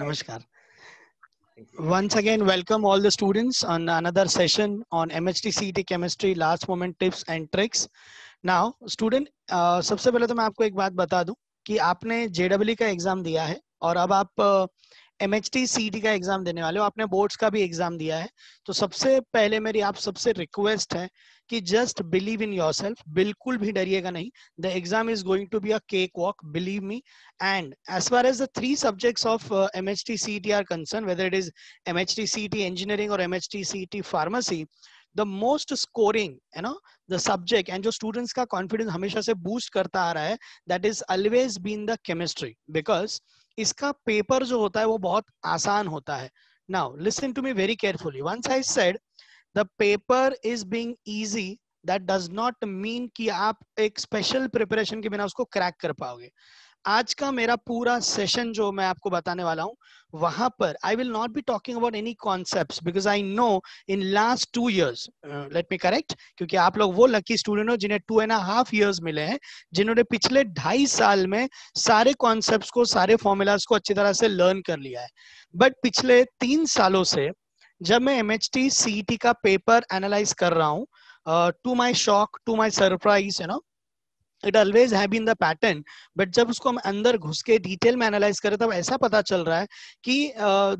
Namaskar. Thank you. Once again, welcome all the students on another session on MHT CET Chemistry Last Moment Tips and Tricks. Now, student, सबसे पहले तो मैं आपको एक बात बता दूं कि आपने JEE का एग्जाम दिया है और अब आप MHT CET का एग्जाम देने वाले हो. आपने बोर्ड्स का भी एग्जाम दिया है. तो सबसे पहले मेरी आप सबसे रिक्वेस्ट है कि जस्ट बिलीव इन योरसेल्फ. बिल्कुल भी डरिएगा नहीं. The exam is going to be a cake walk, believe me. And as far as the three subjects of MHT CET are concerned, whether it is MHT CET engineering or MHT CET pharmacy, the most scoring, the subject and जो students का confidence हमेशा से boost करता आ रहा है, that is always been the chemistry, because इसका paper जो होता है वो बहुत आसान होता है. Now listen to me very carefully. Once I said the paper is being easy, that does not mean कि आप एक special preparation के बिना उसको crack कर पाओगे. आज का मेरा पूरा सेशन जो मैं आपको बताने वाला हूं वहां पर I will not be talking about any concepts because I know in last 2 years, let me correct, क्योंकि आप लोग वो लकी स्टूडेंट हो जिन्हें 2.5 years मिले हैं, जिन्होंने पिछले 2.5 साल में सारे कॉन्सेप्ट्स को, सारे फॉर्मूलाज को अच्छी तरह से लर्न कर लिया है. बट पिछले 3 सालों से जब मैं MHT CET का पेपर एनालाइज कर रहा हूं, to my shock, to my surprise, it always have been the pattern, but जब उसको हम अंदर घुस के डिटेल में एनालाइज करें तब ऐसा पता चल रहा है कि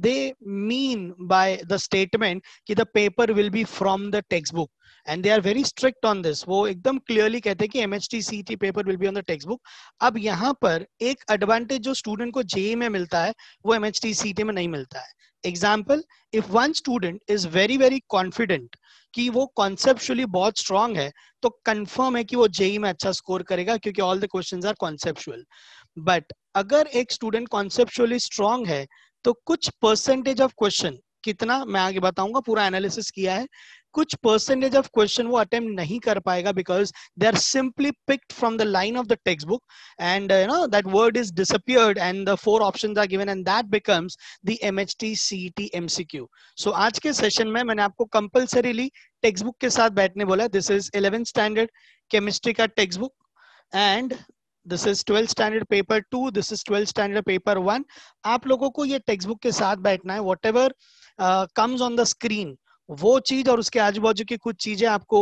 they mean by the statement कि the paper will be from the text book and they are very strict on this. वो एकदम क्लियरली कहते हैं कि MHT CET paper will be on the text book. अब यहाँ पर एक एडवांटेज जो स्टूडेंट को JEE में मिलता है वो MHT CET में नहीं मिलता है. Example, if one student is very very confident कि वो कॉन्सेप्चुअली बहुत स्ट्रांग है तो कंफर्म है कि वो JEE में अच्छा स्कोर करेगा, क्योंकि all the questions are conceptual. But अगर एक स्टूडेंट कॉन्सेप्चुअली स्ट्रांग है तो कुछ परसेंटेज ऑफ क्वेश्चन, कितना मैं आगे बताऊंगा, पूरा एनालिसिस किया है, कुछ परसेंटेज ऑफ क्वेश्चन वो अटेम्प्ट नहीं कर पाएगा because they are simply picked from the line of the text book and that word is disappeared and the 4 options are given and that becomes the MHT CET MCQ. So आज के session में मैंने आपको compulsorily text book के साथ बैठने बोला. This is 11th standard chemistry का text book and this is 12th standard paper 2, this is 12th standard paper 1. आप लोगों को ये टेक्स्ट बुक के साथ बैठना है. What ever comes on the screen वो चीज और उसके आजू बाजू की कुछ चीजें आपको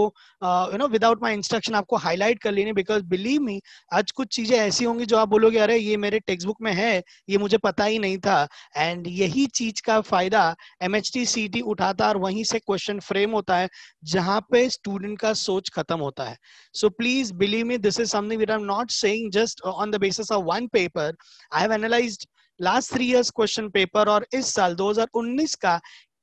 विदाउट माय इंस्ट्रक्शन आपको हाईलाइट कर लेनी, बिकॉज बिलीव मी आज कुछ चीजें ऐसी होंगी जो आप बोलोगे अरे ये मेरे टेक्स्ट बुक में है, ये मुझे पता ही नहीं था. एंड यही चीज का फायदा MHT CET उठाता और वहीं से क्वेश्चन फ्रेम होता है जहां पे स्टूडेंट का सोच खत्म होता है. So please believe me, this is something which I am not saying just on the basis of one paper. I have analysed last 3 years question paper और इस साल 2019 का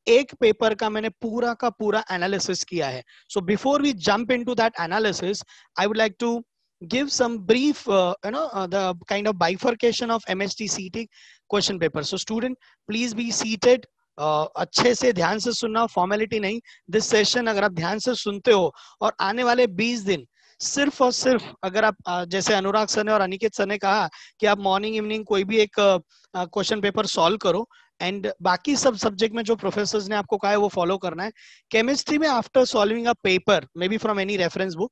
एक पेपर का मैंने पूरा का पूरा एनालिसिस किया है. So before we jump into that analysis, I would like to give some brief the kind of bifurcation of MHT CET question paper. So student, please be seated. अच्छे से ध्यान से सुनना, फॉर्मेलिटी नहीं. दिस सेशन अगर आप ध्यान से सुनते हो और आने वाले 20 दिन सिर्फ और सिर्फ अगर आप जैसे अनुराग सर ने और अनिकेत सर ने कहा कि आप मॉर्निंग इवनिंग कोई भी एक क्वेश्चन पेपर सॉल्व करो एंड बाकी सब सब्जेक्ट में जो प्रोफेसर्स ने आपको कहा है वो फॉलो करना है. केमिस्ट्री में after solving a paper may be from any reference book,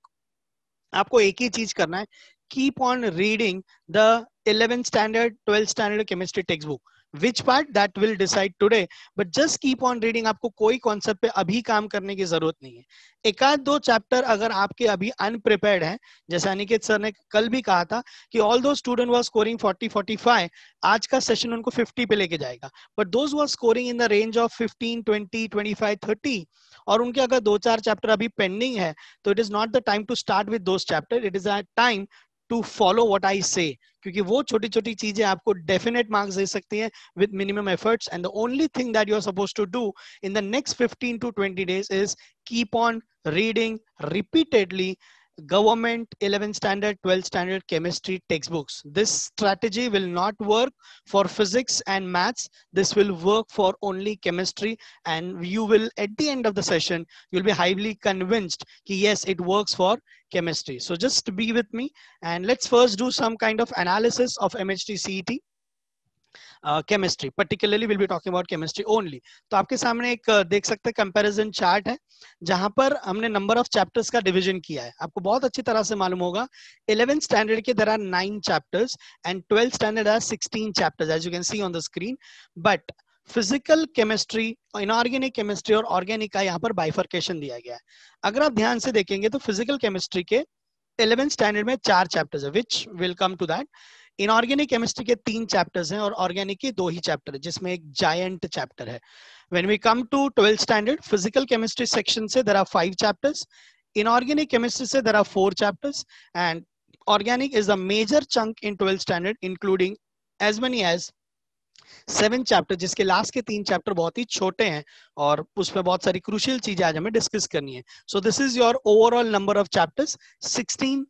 आपको एक ही चीज करना है, keep on reading the 11th standard 12th standard chemistry text book. Which part that will decide today, but just keep on reading. आपको कोई concept पे अभी काम करने की जरूरत नहीं है. एक आध 2 चैप्टर अगर आपके अभी अनप्रिपेयर्ड हैं, जैसे अनिकेत सर ने कल भी कहा था कि ऑल दो स्टूडेंट वर स्कोरिंग 40-45, आज का सेशन उनको 50 पे लेके जाएगा. But those were scoring in the range of 15, 20, 25, 30 और उनके अगर 2-4 चैप्टर अभी पेंडिंग है तो it is not the time to start with those chapter, it is a time to follow what I say, क्योंकि वो छोटी छोटी चीजें आपको डेफिनेट मार्क्स दे सकती हैं with minimum efforts. And the only thing that you are supposed to do in the next 15 to 20 days is keep on reading repeatedly government 11th standard 12th standard chemistry textbooks. This strategy will not work for physics and maths. This will work for only chemistry, and you will at the end of the session you'll be highly convinced कि yes, it works for chemistry. So just be with me and let's first do some kind of analysis of MHT CET. Chemistry, particularly will be talking about chemistry only. तो आपके सामने एक देख सकते हैं comparison chart है, जहां पर हमने नंबर ऑफ चैप्टर्स का डिवीजन किया है। आपको बहुत अच्छी तरह से मालूम होगा 11th स्टैंडर्ड के there are 9 chapters and 12th standard are 16 chapters as you can see on the screen. But physical chemistry, inorganic chemistry और ऑर्गेनिक का यहाँ पर बाइफर्केशन दिया गया है। अगर आप ध्यान से देखेंगे तो फिजिकल केमिस्ट्री के 11th स्टैंडर्ड में 4 चैप्टर्स है, which will come to that. Inorganic chemistry के 3 चैप्टर्स हैं और ऑर्गेनिक के 2 ही चैप्टर है, जिसमें एक जायंट चैप्टर है। When we come to 12th standard, physical chemistry section से there are 5 chapters. Inorganic chemistry से there are 4 chapters, and organic is a major chunk in 12th standard, including as many as 7 chapter, जिसके last के 3 chapter बहुत ही छोटे हैं और उसमें बहुत सारी क्रूशियल चीजें आज हमें डिस्कस करनी है। So this is your overall number of chapters, 16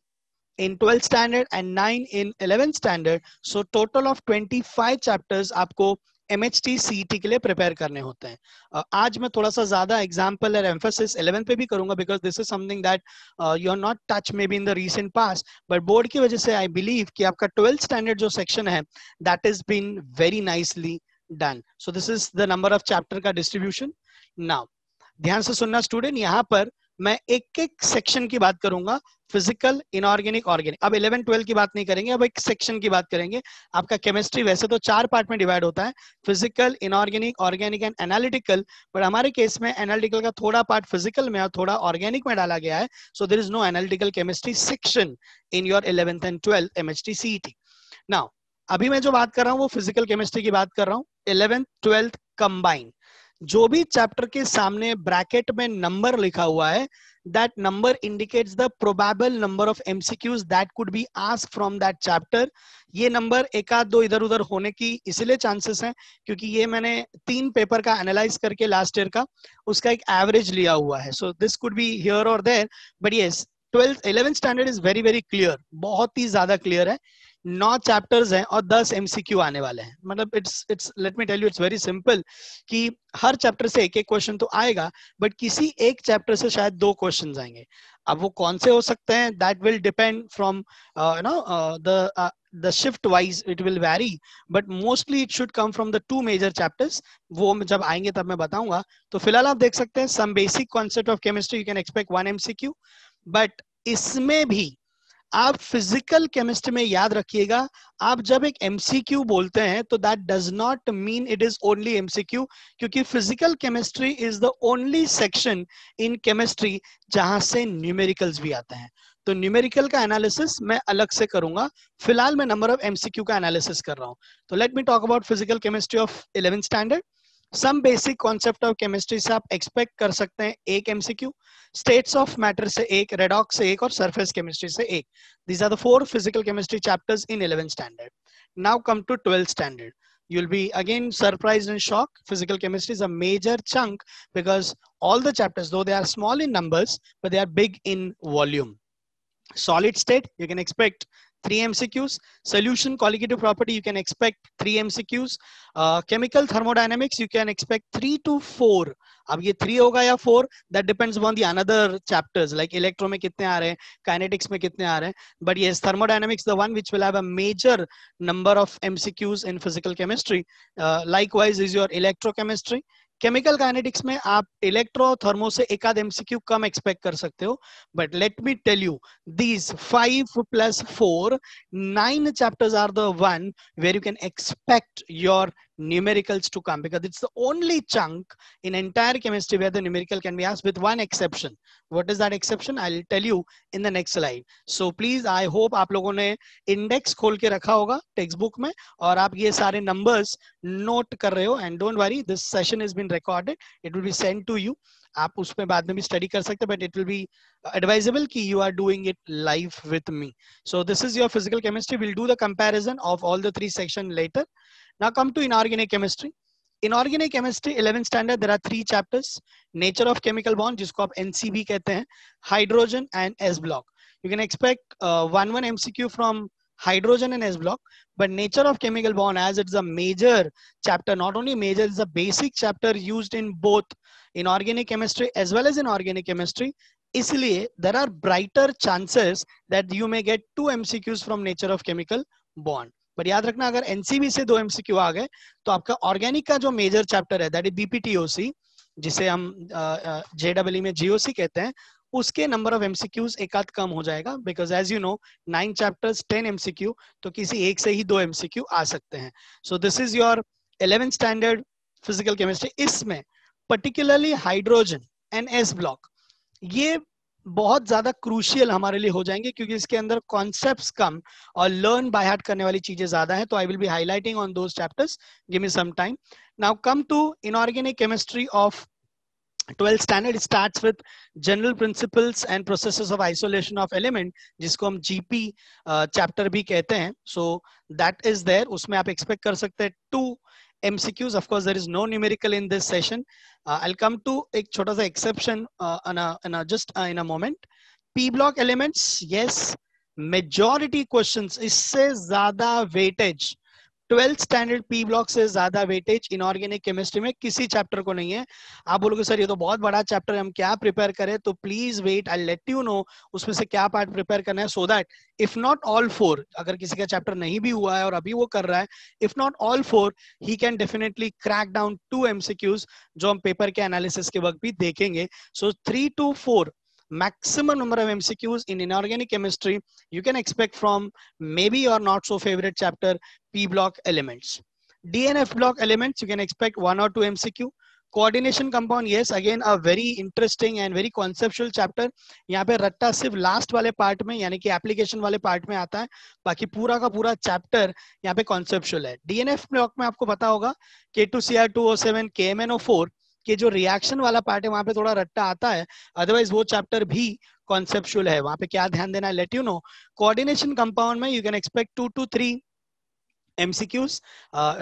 in 12th standard and 9 in 11th standard. So total of 25 chapters आपको MHT CET के लिए प्रिपेयर करने होते हैं। आज मैं थोड़ा सा ज्यादा एग्जाम्पल और एम्फेसिस 11th पे भी करूंगा, because this is something that you are not touch may be in the recent past, but board की वजह से आई बिलीव कि आपका 12th स्टैंडर्ड जो सेक्शन है that is been very nicely done. So this is the number of chapter का distribution. Now ध्यान से सुनना स्टूडेंट, यहाँ पर मैं एक एक सेक्शन की बात करूंगा, फिजिकल, इनऑर्गेनिक, ऑर्गेनिक। अब 11 12 की बात नहीं करेंगे, अब एक सेक्शन की बात करेंगे। आपका केमिस्ट्री वैसे तो 4 पार्ट में डिवाइड होता है, physical, inorganic, organic and analytical, but हमारे केस में एनालिटिकल का थोड़ा पार्ट फिजिकल में और थोड़ा ऑर्गेनिक में डाला गया है। So there is no analytical chemistry section in your 11th and 12th MHT CET। Now अभी मैं जो बात कर रहा हूँ वो फिजिकल केमिस्ट्री की बात कर रहा हूँ, 11th 12th कंबाइन। जो भी चैप्टर के सामने ब्रैकेट में नंबर लिखा हुआ है, that number indicates the probable number of MCQs that could be asked from that chapter. ये नंबर एक आध दो इधर उधर होने की इसलिए चांसेस हैं क्योंकि ये मैंने 3 पेपर का एनालाइज करके लास्ट ईयर का उसका एक एवरेज लिया हुआ है। So this could be here और there, but yes 12th 11th standard is very very clear, बहुत ही ज्यादा क्लियर है। 9 चैप्टर्स हैं और 10 MCQ आने वाले हैं। मतलब it's let me tell you, it's very simple कि हर चैप्टर से एक एक क्वेश्चन तो आएगा, बट किसी एक चैप्टर से शायद 2 क्वेश्चंस आएंगे। अब वो कौन से हो सकते हैं, that will depend from you know the shift wise it will vary, but mostly it should come from the 2 major chapters. वो जब आएंगे तब मैं बताऊंगा। तो फिलहाल आप देख सकते हैं some basic concept of chemistry, you can expect 1 MCQ, but इसमें भी आप फिजिकल केमिस्ट्री में याद रखिएगा, आप जब एक एमसीक्यू बोलते हैं तो that does not mean it is only MCQ, क्योंकि physical chemistry is the only section in chemistry जहां से न्यूमेरिकल्स भी आते हैं। तो न्यूमेरिकल का एनालिसिस मैं अलग से करूंगा, फिलहाल मैं नंबर ऑफ एमसीक्यू का एनालिसिस कर रहा हूं। तो let me talk about physical chemistry of 11th standard. Some basic concept of chemistry से आप एक्सपेक्ट कर सकते हैं 1 MCQ, स्टेट्स ऑफ मैटर से 1, रेडॉक्स से 1 और सरफेस केमिस्ट्री से 1। These are the 4 physical chemistry chapters in 11th standard. Now come to 12th standard. You'll be again surprised and shocked. Physical chemistry is a major chunk because all the chapters, though they are small in numbers, but they are big in volume. Solid state, you can expect 3 MCQs. Solution colligative property, you can expect 3 MCQs. Chemical thermodynamics, you can expect 3 to 4. अब ये 3 होगा या 4, that depends on the another chapters, like electro में कितने आ रहे हैं, kinetics में कितने आ रहे हैं. But yes, thermodynamics the one which will have a major number of MCQs in physical chemistry. Likewise is your electrochemistry. Chemical kinetics में आप इलेक्ट्रो थर्मो से एक आध एमसीक्यू कम एक्सपेक्ट कर सकते हो, but let me tell you these 5 + 4 9 chapters are the one where you can expect your numericals to come, because it's the only chunk in entire chemistry where the numerical can be asked, with one exception. What is that exception? I'll tell you in the next slide. So please, I hope आप लोगों ने index खोल के रखा होगा text book में और आप ये सारे नंबर्स नोट कर रहे हो, and don't worry, this session is been recorded, it will be send to you. आप उसमें बाद में भी स्टडी कर सकते हैं, but it will be advisable कि you are doing it live with me. So this is your physical chemistry, will do the comparison of all the 3 section later. Now come to inorganic chemistry. Inorganic chemistry 11th standard, there are 3 chapters. Nature of chemical bond, जिसको आप NCB कहते हैं, hydrogen and S block. You can expect 1 MCQ from hydrogen and S block, but nature of chemical bond, as it's a major chapter, not only major, it's a basic chapter used in both inorganic chemistry as well as in organic chemistry. इसलिए there are brighter chances that you may get 2 MCQs from nature of chemical bond. But याद रखना अगर NCB से 2 MCQ आ गए तो आपका organic का जो मेजर चैप्टर है दैट इज बीपीटीओसी, जिसे हम जेडब्ल्यू में जीओसी कहते हैं, उसके नंबर ऑफ एमसीक्यूज एक आध कम हो जाएगा, because as you know 9 chapters 10 MCQ, तो किसी एक से ही 2 एमसीक्यू आ सकते हैं. So this is your 11th standard physical chemistry. इसमें particularly hydrogen and S block ये बहुत ज्यादा क्रूशियल हमारे लिए हो जाएंगे, क्योंकि इसके अंदर कॉन्सेप्ट्स कम और लर्न बाय हार्ट करने वाली चीजें ज्यादा हैं. तो I will be highlighting on those chapters. Give me some time. Now come to inorganic chemistry of 12th standard. Starts with general principles and processes of isolation of element, जिसको हम GP chapter भी कहते हैं. So that is there. उसमें आप expect कर सकते हैं 2 MCQs. Of course, there is no numerical in this session. I'll come to एक छोटा सा exception in a moment. P block elements, yes, majority questions इससे ज्यादा weightage 12th standard P block से ज्यादा वेटेज इनऑर्गेनिक केमिस्ट्री में किसी chapter को नहीं है. आप बोलोगे सर ये तो बहुत बड़ा चैप्टर है, हम क्या प्रिपेयर करें? तो please wait, I let you know उसमें से क्या पार्ट प्रिपेयर करना है, so that if not all 4, अगर किसी का चैप्टर नहीं भी हुआ है और अभी वो कर रहा है, if not all 4, he can definitely crack down 2 MCQs जो हम पेपर के एनालिसिस के वक्त भी देखेंगे. सो 3 to 4 maximum number of MCQs in inorganic chemistry you can expect from maybe your not so favorite chapter, P block elements. DNF block elements you can expect 1 or 2 MCQ. Coordination compound, yes, again a very interesting and very conceptual chapter. यहाँ पे रट्टा सिर्फ last वाले part में यानी कि application वाले part में आता है, बाकी पूरा का पूरा चैप्टर यहाँ पे कॉन्सेप्चुअल है. DNF ब्लॉक में आपको पता होगा K2Cr2O7 KMnO4 कि जो रिएक्शन वाला पार्ट है वहां पे थोड़ा रट्टा आता है, अदरवाइज वो चैप्टर भी कॉन्सेप्चुअल है. वहां पे क्या ध्यान देना है, let you know. Coordination compound में you can expect 2 to 3 MCQs.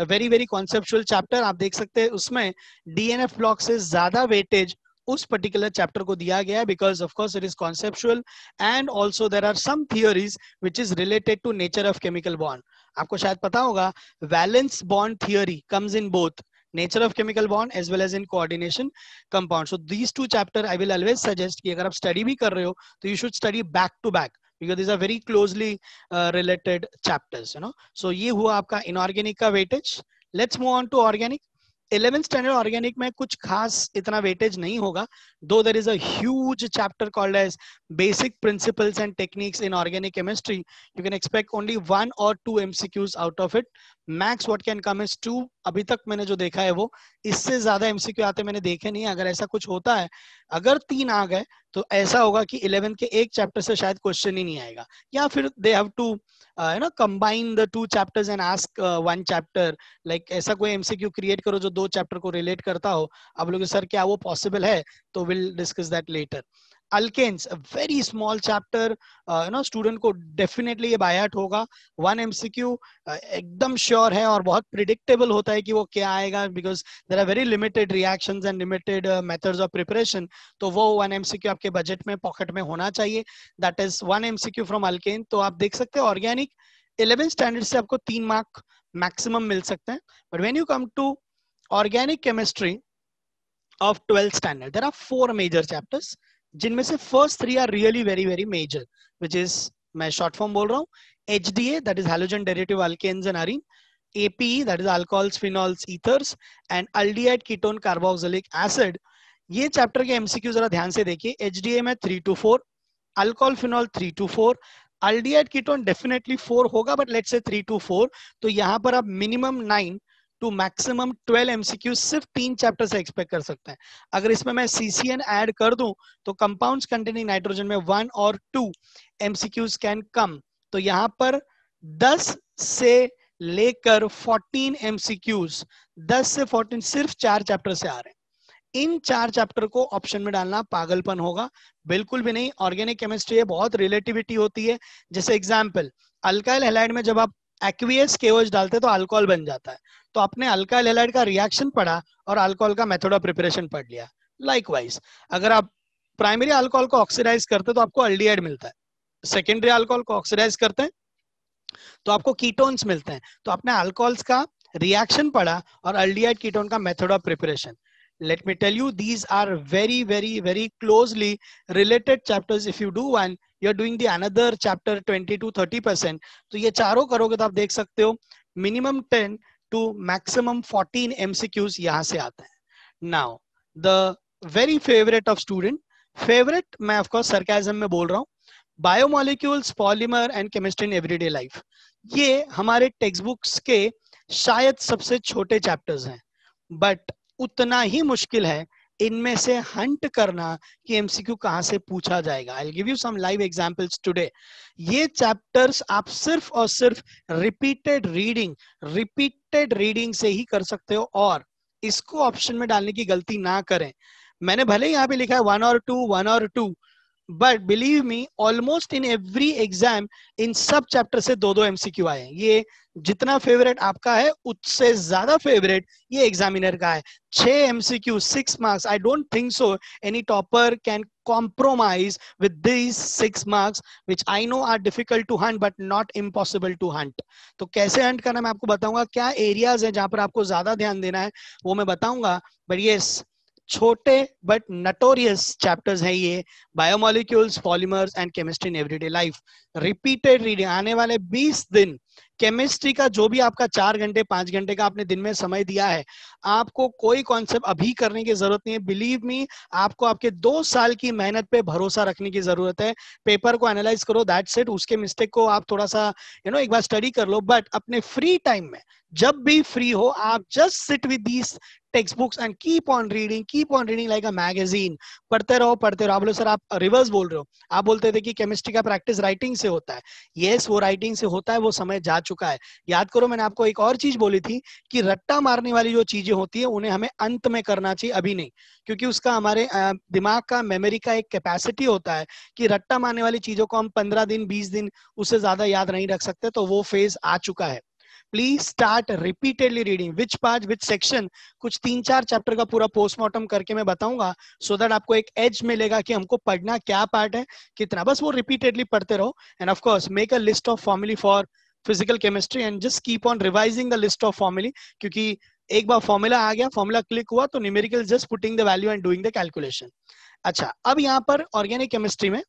Very very conceptual chapter. आप देख सकते हैं उसमें DNF ब्लॉक से ज्यादा वेटेज उस पर्टिकुलर चैप्टर को दिया गया है, because of course it is conceptual and also there are some theories which is related to nature of chemical bond. आपको शायद पता होगा valence bond theory comes in both nature of chemical bond as well as in coordination compound. So these 2 chapter I will always suggest कि अगर आप study भी कर रहे हो तो you should study back to back because these are very closely related chapters, you know. So ये हुआ आपका inorganic का weightage. Let's move on to organic. 11th standard organic में कुछ खास इतना वेटेज नहीं होगा, though there is a huge chapter called as basic principles and techniques in organic chemistry. You can expect only 1 or 2 MCQs out of it. Max what can come is 2. अभी तक मैंने जो देखा है वो, इससे ज्यादा MCQ आते मैंने देखे नहीं. अगर ऐसा कुछ होता है, अगर 3 आ गए तो ऐसा होगा कि 11th के एक चैप्टर से शायद क्वेश्चन ही नहीं आएगा, या फिर they have to combine the 2 chapters and ask 1 chapter. Like ऐसा कोई MCQ क्रिएट करो जो 2 चैप्टर को रिलेट करता हो. आप लोग सर क्या वो पॉसिबल है? तो will discuss that later. Alkanes, a very small chapter, student को डेफिनेटली ये बाय हार्ट होगा. 1 MCQ एकदम श्योर है और बहुत प्रिडिक्टेबल होता है कि वो क्या आएगा, because there are very limited reactions and limited methods of preparation. तो वो 1 MCQ आपके बजट में पॉकेट में होना चाहिए. That is 1 MCQ from alkane. तो आप देख सकते हैं ऑर्गेनिक 11th स्टैंडर्ड से आपको 3 मार्क मैक्सिमम मिल सकते हैं. But when you come to organic chemistry of 12th standard there are 4 major chapters, जिनमें से first 3 are really very very major, which is, मैं शॉर्ट फॉर्म बोल रहा हूँ, HDA that is halogen derivative alkanes and arene, APE that is alcohols phenols ethers and aldehyde ketone carboxylic acid. ये chapter के MCQ जरा ध्यान से देखिए. HDA में 3 to 4, alcohol phenol 3 to 4, aldehyde ketone definitely 4 होगा, बट लेट्स से 3 to 4. तो यहाँ पर आप मिनिमम 9 टू मैक्सिमम 12 MCQ सिर्फ 3 चैप्टर से एक्सपेक्ट कर सकते हैं. अगर इसमें मैं CCN ऐड कर दूं तो कंपाउंड्स कंटेनिंग नाइट्रोजन में 1 और 2 MCQs कैन कम. तो यहाँ पर 10 से लेकर 14 MCQs, 10 से 14 सिर्फ 4 चैप्टर से आ रहे हैं. इन 4 चैप्टर को ऑप्शन में डालना पागलपन होगा, बिल्कुल भी नहीं. ऑर्गेनिक केमिस्ट्री है, बहुत रिलेटिविटी होती है. जैसे एग्जाम्पल, अल्काइल हैलाइड में जब आप एक्वियस KOH डालते तो अल्कोहल बन जाता है, तो आपने अल्काइल हैलाइड का रिएक्शन पढ़ा और अल्कोहल का मेथड ऑफ प्रिपरेशन पढ़ लिया. लाइकवाइज अगर आप प्राइमरी अल्कोहल को ऑक्सीडाइज करते तो आपको अल्डिहाइड मिलता है, सेकेंडरी अल्कोहल को ऑक्सीडाइज करते हैं तो आपको कीटोन्स मिलते हैं. तो आपने अल्कोहल्स का रिएक्शन पढ़ा और अल्डिहाइड कीटोन का method of preparation. Let me tell you, these are very, very, very closely related chapters. If you do one, you are doing the another chapter 20 to 30%, तो ये चारों करोगे तो आप देख सकते हो मिनिमम 10 to maximum 14 MCQs यहाँ से आता है। Now the very favourite of student, favourite मैं ऑफ कोर्स सरकाजम में बोल रहा हूँ, biomolecules, polymer and chemistry in everyday life. ये हमारे टेक्स्ट बुक्स के शायद सबसे छोटे चैप्टर्स हैं, बट उतना ही मुश्किल है इनमें से हंट करना कि एमसीक्यू कहां से पूछा जाएगा। I will give you some live examples today. ये चैप्टर्स आप सिर्फ और सिर्फ रिपीटेड रीडिंग से ही कर सकते हो, और इसको ऑप्शन में डालने की गलती ना करें। मैंने भले ही यहाँ पे लिखा है 1 or 2, but believe me almost in every exam in सब चैप्टर से 2-2 एमसीक्यू आए हैं। ये जितना फेवरेट आपका है उससे ज्यादा फेवरेट ये एग्जामिनर का है। 6 MCQ 6 marks, I don't think so any topper can compromise with these 6 marks which I know are difficult to hunt but not impossible to hunt। तो कैसे हंट करना मैं आपको बताऊंगा, क्या एरियाज हैं जहां पर आपको ज्यादा ध्यान देना है वो मैं बताऊंगा। बट यस, छोटे बट नटोरियस चैप्टर्स हैं ये, biomolecules, polymers and chemistry in everyday life. Repeated reading, आने वाले 20 दिन केमिस्ट्री का जो भी आपका 4 घंटे 5 घंटे का आपने दिन में समय दिया है, आपको कोई कॉन्सेप्ट अभी करने की जरूरत नहीं है। बिलीव मी, आपको आपके 2 साल की मेहनत पे भरोसा रखने की जरूरत है। पेपर को एनालाइज करो, दैट्स इट। उसके मिस्टेक को आप थोड़ा सा एक बार स्टडी कर लो, बट अपने फ्री टाइम में जब भी फ्री हो आप just sit with these text books and keep on reading like a magazine. पढ़ते रहो। आप बोलो सर आप रिवर्स बोल रहे हो, आप बोलते थे कि केमिस्ट्री का प्रैक्टिस राइटिंग से होता है। यस, वो राइटिंग से होता है, वो समय जा चुका है। याद करो मैंने आपको एक और चीज बोली थी कि रट्टा मारने वाली जो चीजें होती है उन्हें हमें अंत में करना चाहिए, अभी नहीं, क्योंकि उसका हमारे दिमाग का, मेमोरी का एक कैपेसिटी होता है कि रट्टा मारने वाली चीजों को हम 15 दिन 20 दिन उससे ज्यादा याद नहीं रख सकते। तो वो फेज आ चुका है। Please start repeatedly reading. Which part, which section, कुछ 3-4 चैप्टर का पूरा पोस्टमार्टम करके मैं बताऊंगा, सो दैट आपको एक एज मिलेगा कि हमको पढ़ना क्या पार्ट है, कितना। बस वो रिपीटेडली पढ़ते रहो। And of course make a list of formulae for physical chemistry and just keep on revising the list of formulae, क्योंकि एक बार फॉर्मूला आ गया, फॉर्मूला क्लिक हुआ तो numerical just putting the value and doing the calculation. अच्छा, अब यहाँ पर organic chemistry में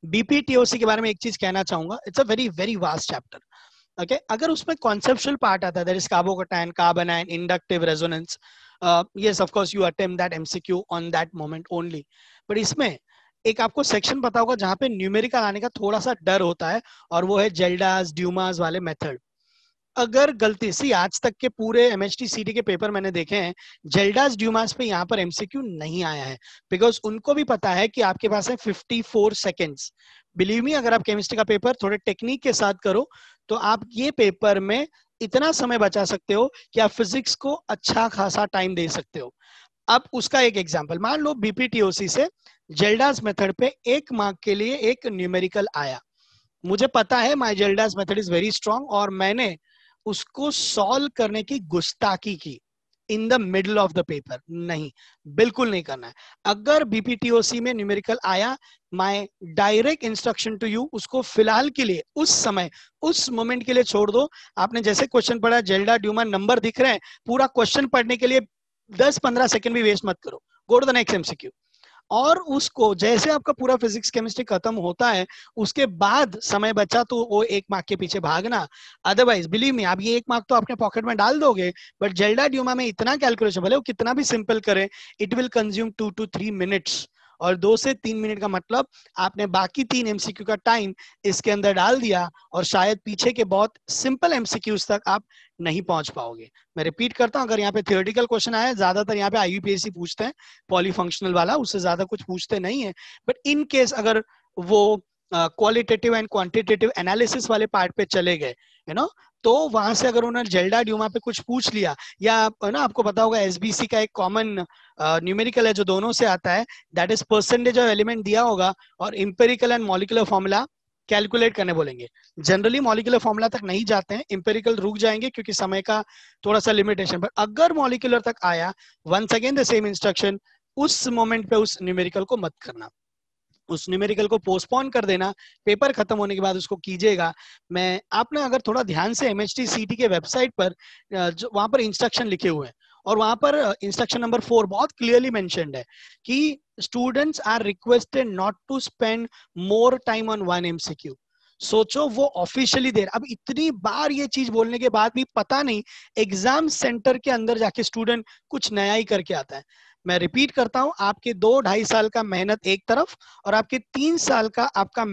बीपीटीओसी के बारे में एक चीज कहना चाहूंगा। It's a very very vast chapter. Okay, अगर उसमें कॉन्सेप्चुअल पार्ट आता है, that is carbocation, carbon ion, inductive resonance, yes of course you attempt that MCQ on that moment only. But इसमें एक आपको सेक्शन पता होगा जहां पे न्यूमेरिकल आने का थोड़ा सा डर होता है, और वो है जेल्डास ड्यूमास वाले मेथड। अगर गलती से आज तक के पूरे एमएचटी सीटी के पेपर मैंने देखे हैं, जेल्डास ड्यूमास पे यहाँ पर एमसीक्यू नहीं आया है, बिकॉज उनको भी पता है कि आपके पास है 54 सेकेंड्स। बिलीव मी, अगर आप केमिस्ट्री का पेपर थोड़े टेक्निक के साथ करो तो आप ये पेपर में इतना समय बचा सकते हो कि आप फिजिक्स को अच्छा खासा टाइम दे सकते हो। अब उसका एक एग्जांपल मान लो, बीपीटीओसी से जेल्डास मेथड पे 1 मार्क के लिए एक न्यूमेरिकल आया। मुझे पता है my Kjeldahl's method is very strong, और मैंने उसको सॉल्व करने की गुस्ताखी की in the middle of the paper. नहीं, बिल्कुल नहीं करना है। अगर बीपीटीओसी में न्यूमेरिकल आया, my direct instruction to you, उसको फिलहाल के लिए, उस समय, उस मोमेंट के लिए छोड़ दो। आपने जैसे क्वेश्चन पढ़ा, जेल्डा ड्यूमा नंबर दिख रहे हैं, पूरा क्वेश्चन पढ़ने के लिए 10-15 सेकंड भी वेस्ट मत करो। Go to the next MCQ. और उसको जैसे आपका पूरा फिजिक्स केमिस्ट्री खत्म होता है, उसके बाद समय बचा तो वो 1 मार्क के पीछे भागना। अदरवाइज बिलीव मी, आप ये 1 मार्क तो अपने पॉकेट में डाल दोगे, बट जेल्डा ड्यूमा में इतना कैलकुलेशन, भले वो कितना भी सिंपल करे, it will consume 2 to 3 minutes. और 2 से 3 मिनट का मतलब आपने बाकी 3 एमसीक्यू का टाइम इसके अंदर डाल दिया, और शायद पीछे के बहुत सिंपल एमसीक्यूज तक आप नहीं पहुंच पाओगे। मैं रिपीट करता हूं, अगर यहाँ पे थियोरेटिकल क्वेश्चन आया, ज्यादातर यहाँ पे आईयूपीएससी पूछते हैं, पॉलीफंक्शनल वाला, उससे ज्यादा कुछ पूछते नहीं है। बट इन केस अगर वो क्वालिटेटिव एंड क्वांटिटेटिव एनालिसिस वाले पार्ट पे चले गए, तो वहां से अगर उन्होंने जेल्डा ड्यूमा पे कुछ पूछ लिया, या आपको पता होगा एसबीसी का एक कॉमन न्यूमेरिकल है जो दोनों से आता है, that is percentage of element दिया होगा, और empirical and molecular formula calculate करने बोलेंगे। जनरली मॉलिक्यूलर फॉर्मूला तक नहीं जाते हैं, इंपेरिकल रुक जाएंगे क्योंकि समय का थोड़ा सा लिमिटेशन। बट अगर मॉलिक्यूलर तक आया, once again the same instruction, उस मोमेंट पे उस न्यूमेरिकल को मत करना, उस न्यूमेरिकल को पोस्टपोन कर देना, पेपर खत्म होने के बाद उसको कीजिएगा। मैं आपने अगर थोड़ा ध्यान से एमएचटी सीटी के वेबसाइट पर, जो वहां पर इंस्ट्रक्शन लिखे हुए हैं, और वहां पर इंस्ट्रक्शन नंबर 4 बहुत क्लियरली मेंशन्ड है कि students are requested not to spend more time on one MCQ. सोचो वो ऑफिशियली दे रहा, अब इतनी बार ये चीज बोलने के बाद भी पता नहीं एग्जाम सेंटर के अंदर जाके स्टूडेंट कुछ नया ही करके आता है। मैं रिपीट करता हूं, आपके 2-2.5 साल का मेहनत एक तरफ और आपके 3 साल का आपका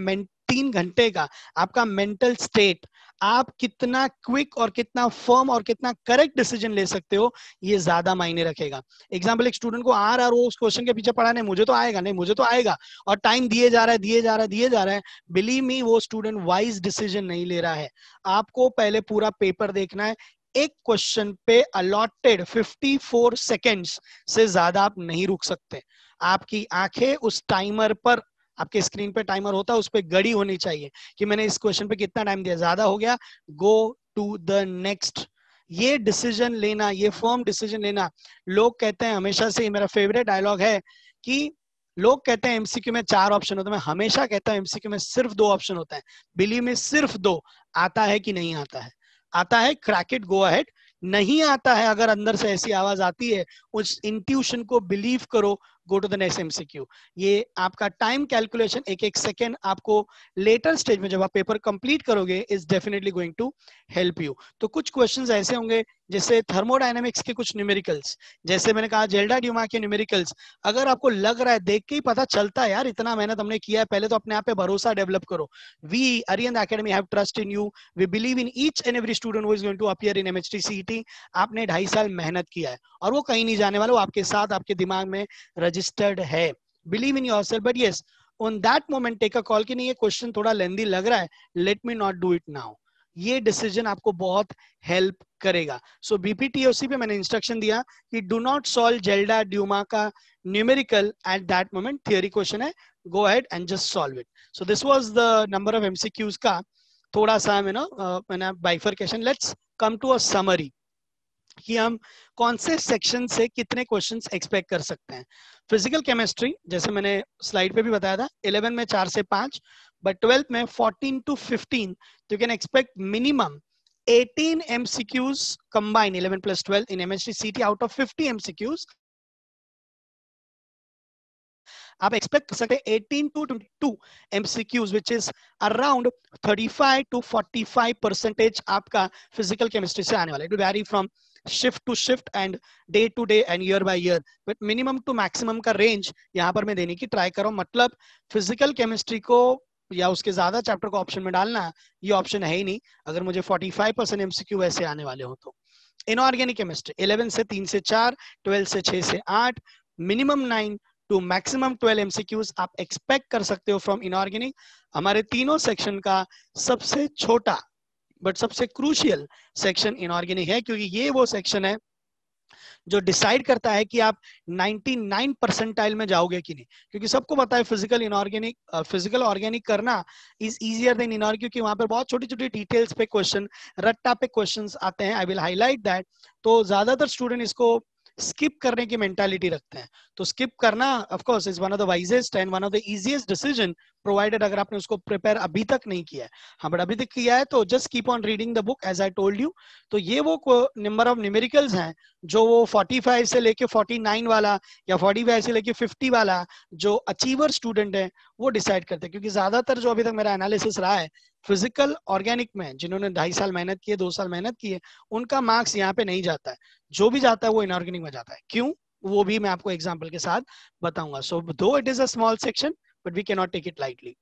3 घंटे का आपका मेंटल स्टेट, आप कितना क्विक और कितना फर्म और कितना करेक्ट डिसीजन ले सकते हो, ये ज्यादा मायने रखेगा। एग्जाम्पल, एक स्टूडेंट को आ रहा है, वो उस क्वेश्चन के पीछे पड़ा नहीं, मुझे तो आएगा, नहीं मुझे तो आएगा, और टाइम दिए जा रहा है दिए जा रहा है दिए जा रहा है, बिलीव मी वो स्टूडेंट वाइज डिसीजन नहीं ले रहा है। आपको पहले पूरा पेपर देखना है। एक क्वेश्चन पे अलॉटेड 54 सेकेंड्स से ज्यादा आप नहीं रुक सकते। आपकी आंखें उस टाइमर पर, आपके स्क्रीन पे टाइमर होता है, उस पर गड़ी होनी चाहिए कि मैंने इस क्वेश्चन पे कितना टाइम दिया, ज्यादा हो गया, गो टू द नेक्स्ट। ये डिसीजन लेना, ये फर्म डिसीजन लेना। लोग कहते हैं हमेशा से, मेरा फेवरेट डायलॉग है कि लोग कहते हैं एमसीक्यू में 4 ऑप्शन होते हैं, मैं हमेशा कहता हूं एमसीक्यू में सिर्फ 2 ऑप्शन होता है। बिलीव में सिर्फ 2। आता है कि नहीं आता है? आता है, क्रैक इट, गो अहेड। नहीं आता है, अगर अंदर से ऐसी आवाज आती है, उस इंट्यूशन को बिलीव करो, go to the next MCQ. ये आपका टाइम कैलकुलेशन, एक एक सेकेंड आपको लेटर स्टेज में जब आप पेपर कंप्लीट करोगे is definitely going to help you. तो कुछ क्वेश्चंस ऐसे होंगे जैसे थर्मोडायनेमिक्स के कुछ न्यूमेरिकल्स, जैसे मैंने कहा जेल्डा ड्यूमा के न्यूमेरिकल्स। अगर आपको लग रहा है, देख के ही पता चलता है यार इतना मेहनत हमने किया है, पहले तो अपने आप पे भरोसा डेवलप करो। We Arihant academy have trust in you, we believe in each and every student who is going to appear in MHT CET. आपने 2.5 साल मेहनत किया है और वो कहीं नहीं जाने वाला, वो आपके साथ आपके दिमाग में रजिस्टर्ड है। Believe in yourself, but yes on that moment take a call कि नहीं ये क्वेश्चन थोड़ा लेंदी लग रहा है, let me not do it now. ये डिसीजन आपको बहुत हेल्प करेगा। सो बीपीटीओसी पे मैंने इंस्ट्रक्शन दिया कि do not solve Kjeldahl Dumas का numerical at that moment, theory question है, go ahead and just solve it. So this was the number of MCQs का थोड़ा सा मैंने bifurcation. Let's come to a summary कि हम कौन से सेक्शन से कितने क्वेश्चंस एक्सपेक्ट कर सकते हैं। फिजिकल केमिस्ट्री, जैसे मैंने स्लाइड पे भी बताया था, 11 में 4 से 5, बट 12 में 14 to 15, तो you can expect minimum 18 MCQs combined, 11 plus 12 in MHT CT out of 50 MCQs। आप एक्सपेक्ट कर सकते हैं 18 to 22 MCQs, which is around 35 to 45% आपका फिजिकल केमिस्ट्री से आने वाला है। It will vary from shift to shift and day to day and year by year, but minimum to maximum का रेंज यहाँ पर मैं देने की ट्राई कर रहा हूँ। मतलब फिजिकल केमिस्ट्री को या उसके ज्यादा चैप्टर को ऑप्शन में डालना, ये ऑप्शन है ही नहीं अगर मुझे 45% MCQ वैसे आने वाले हो तो। इनऑर्गेनिक केमिस्ट्री 11 से 3 से 4, 12 से 6 से 8, मिनिमम 9 टू मैक्सिमम 12 MCQs आप एक्सपेक्ट कर सकते हो फ्रॉम इनऑर्गेनिक। हमारे तीनों सेक्शन का सबसे छोटा बट सबसे क्रूशियल सेक्शन इनऑर्गेनिक है, क्योंकि ये वो सेक्शन है जो डिसाइड करता है कि आप 99 परसेंटाइल में जाओगे कि नहीं। क्योंकि सबको पता है फिजिकल ऑर्गेनिक करना इज इजियर देन इनऑर्गेनिक, क्योंकि वहां पर बहुत छोटी छोटी डिटेल्स पे क्वेश्चन, रट्टा पे क्वेश्चंस आते हैं। I will highlight that. तो ज्यादातर स्टूडेंट इसको स्किप करने की मेंटालिटी रखते हैं, तो स्किप करना of course is one of the wisest and one of the easiest decision, provided अगर आपने उसको प्रिपेयर अभी तक नहीं किया है। हाँ, बट अभी तक किया है तो just keep on reading the book as I told you. तो ये वो नंबर ऑफ न्यूमेरिकल्स हैं जो वो 45 से लेके 49 वाला या 45 से लेके 50 वाला जो अचीवर स्टूडेंट है वो डिसाइड करते हैं। क्योंकि ज्यादातर जो अभी तक मेरा एनालिसिस रहा है फिजिकल ऑर्गेनिक में, जिन्होंने 2.5 साल मेहनत की है, 2 साल मेहनत की है, उनका मार्क्स यहाँ पे नहीं जाता है। जो भी जाता है वो इनऑर्गेनिक में जाता है। क्यों, वो भी मैं आपको एग्जाम्पल के साथ बताऊंगा। So though it is a small section but we can not take it lightly.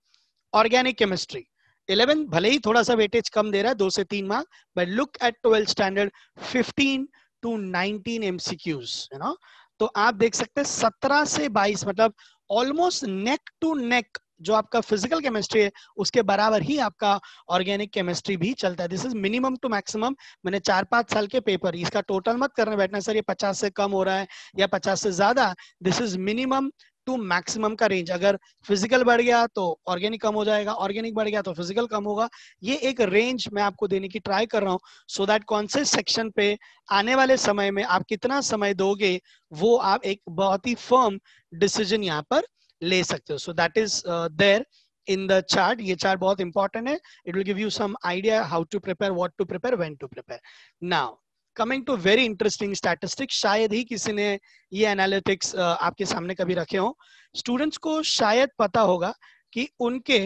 Organic chemistry 11 भले ही थोड़ा सा वेटेज कम दे रहा है, 2 से 3 mark, but look at 12th standard 15 to 19 MCQs, है ना। तो आप देख सकते हैं 17 से 22, मतलब ऑलमोस्ट नेक टू नेक जो आपका फिजिकल केमिस्ट्री है उसके बराबर ही आपका ऑर्गेनिक केमिस्ट्री भी चलता है। This is minimum to maximum. मैंने 4-5 साल के पेपर, इसका टोटल मत करने बैठना सर ये 50 से कम हो रहा है या 50 से ज्यादा। This is minimum to maximum का रेंज। अगर फिजिकल बढ़ गया तो ऑर्गेनिक कम हो जाएगा, ऑर्गेनिक बढ़ गया तो फिजिकल कम होगा। ये एक रेंज मैं आपको देने की ट्राई कर रहा हूँ, सो दैट कौन से सेक्शन पे आने वाले समय में आप कितना समय दोगे वो आप एक बहुत ही फर्म डिसीजन यहाँ पर ले सकते हो। So that is there in the chart. ये चार्ट बहुत इंपॉर्टेंट है। It will give you some idea how to prepare, what to prepare, when to prepare. Now coming to very interesting statistics, शायद ही किसी ने ये एनालिटिक्स आपके सामने कभी रखे हो। स्टूडेंट्स को शायद पता होगा कि उनके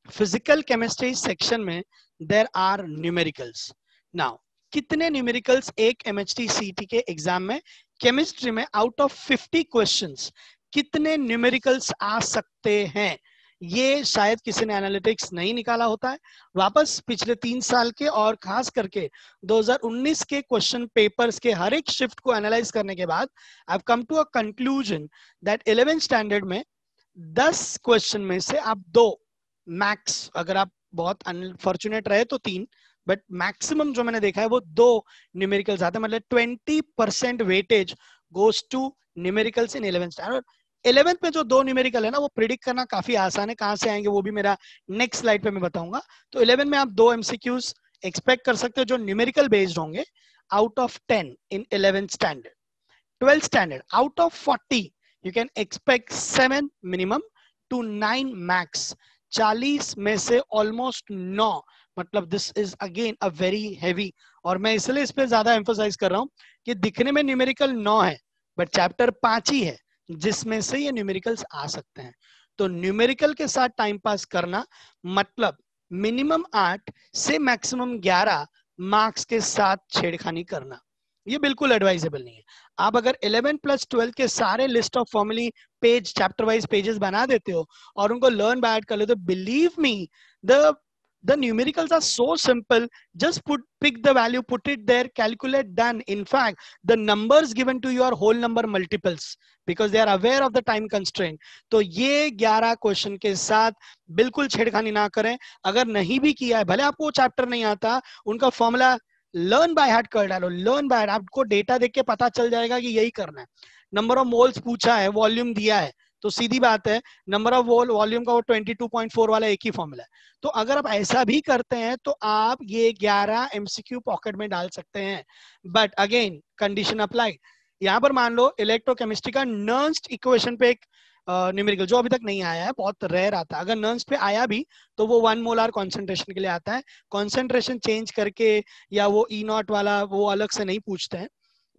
फिजिकल केमिस्ट्री सेक्शन में देयर आर न्यूमेरिकल्स। नाउ कितने न्यूमेरिकल्स एक एमएचटी सीटी के एग्जाम में केमिस्ट्री में आउट ऑफ 50 क्वेश्चंस कितने न्यूमेरिकल्स आ सकते हैं, ये शायद किसी ने एनालिटिक्स नहीं निकाला होता है। वापस पिछले 3 साल के और खास करके 2019 के क्वेश्चन पेपर्स के हर एक शिफ्ट को एनालाइज करने के बाद I have come to a conclusion that 11th standard में 10 क्वेश्चन में से आप 2 मैक्स, अगर आप बहुत अनफॉर्चुनेट रहे तो 3, बट मैक्सिमम जो मैंने देखा है वो 2 न्यूमेरिकल्स आते हैं। मतलब 20% weightage goes to numericals in 11th standard. 11th में जो 2 न्यूमेरिकल है ना, वो प्रिडिक्ट करना काफी आसान है, कहां से आएंगे वो भी मेरा नेक्स्ट स्लाइड पे मैं बताऊंगा। तो 11 में आप 2 एमसीक्यूज एक्सपेक्ट कर सकते हो जो न्यूमेरिकल बेस्ड होंगे out of 10 in 11th standard. 12th standard out of 40 you can expect 7 minimum to 9 max. 40 में से ऑलमोस्ट 9, मतलब this is again a very heavy. और मैं इसलिए इस पे ज्यादा एम्फोसाइज कर रहा हूं कि दिखने में न्यूमेरिकल 9 है बट चैप्टर 5 ही है जिसमें से ये न्यूमेरिकल्स आ सकते हैं। तो न्यूमेरिकल के साथ टाइम पास करना मतलब मिनिमम 8 से मैक्सिमम 11 मार्क्स के साथ छेड़खानी करना, ये बिल्कुल एडवाइजेबल नहीं है। आप अगर 11 प्लस 12 के सारे list of formulae page chapter wise pages बना देते हो और उनको लर्न बाय कर लेते हो, believe me the numericals are so simple. Just pick the value, put it there, calculate, done. In fact, the numbers given to you are whole number multiples because they are aware of the time constraint. तो ये 11 question के साथ बिल्कुल छेड़खानी ना करें। अगर नहीं भी किया है, भले आपको वो चैप्टर नहीं आता, उनका फॉर्मूला लर्न बाय हार्ट कर डालो, लर्न बाय हार्ट। आपको डेटा देख के पता चल जाएगा कि यही करना है। नंबर ऑफ मोल्स पूछा है, वॉल्यूम दिया है, तो सीधी बात है नंबर ऑफ वॉल्यूम का वो 22.4 वाला एक ही फॉर्मूला है। तो अगर आप ऐसा भी करते हैं तो आप ये 11 एमसीक्यू पॉकेट में डाल सकते हैं। But again condition applied. यहाँ पर मान लो इलेक्ट्रोकेमिस्ट्री का नर्न्स्ट इक्वेशन पे एक न्यूमेरिकल जो अभी तक नहीं आया है, बहुत रेयर आता है। अगर नर्न्स्ट पे आया भी तो वो 1 मोलार कॉन्सेंट्रेशन के लिए आता है, कॉन्सेंट्रेशन चेंज करके या वो E0 वाला वो अलग से नहीं पूछते हैं।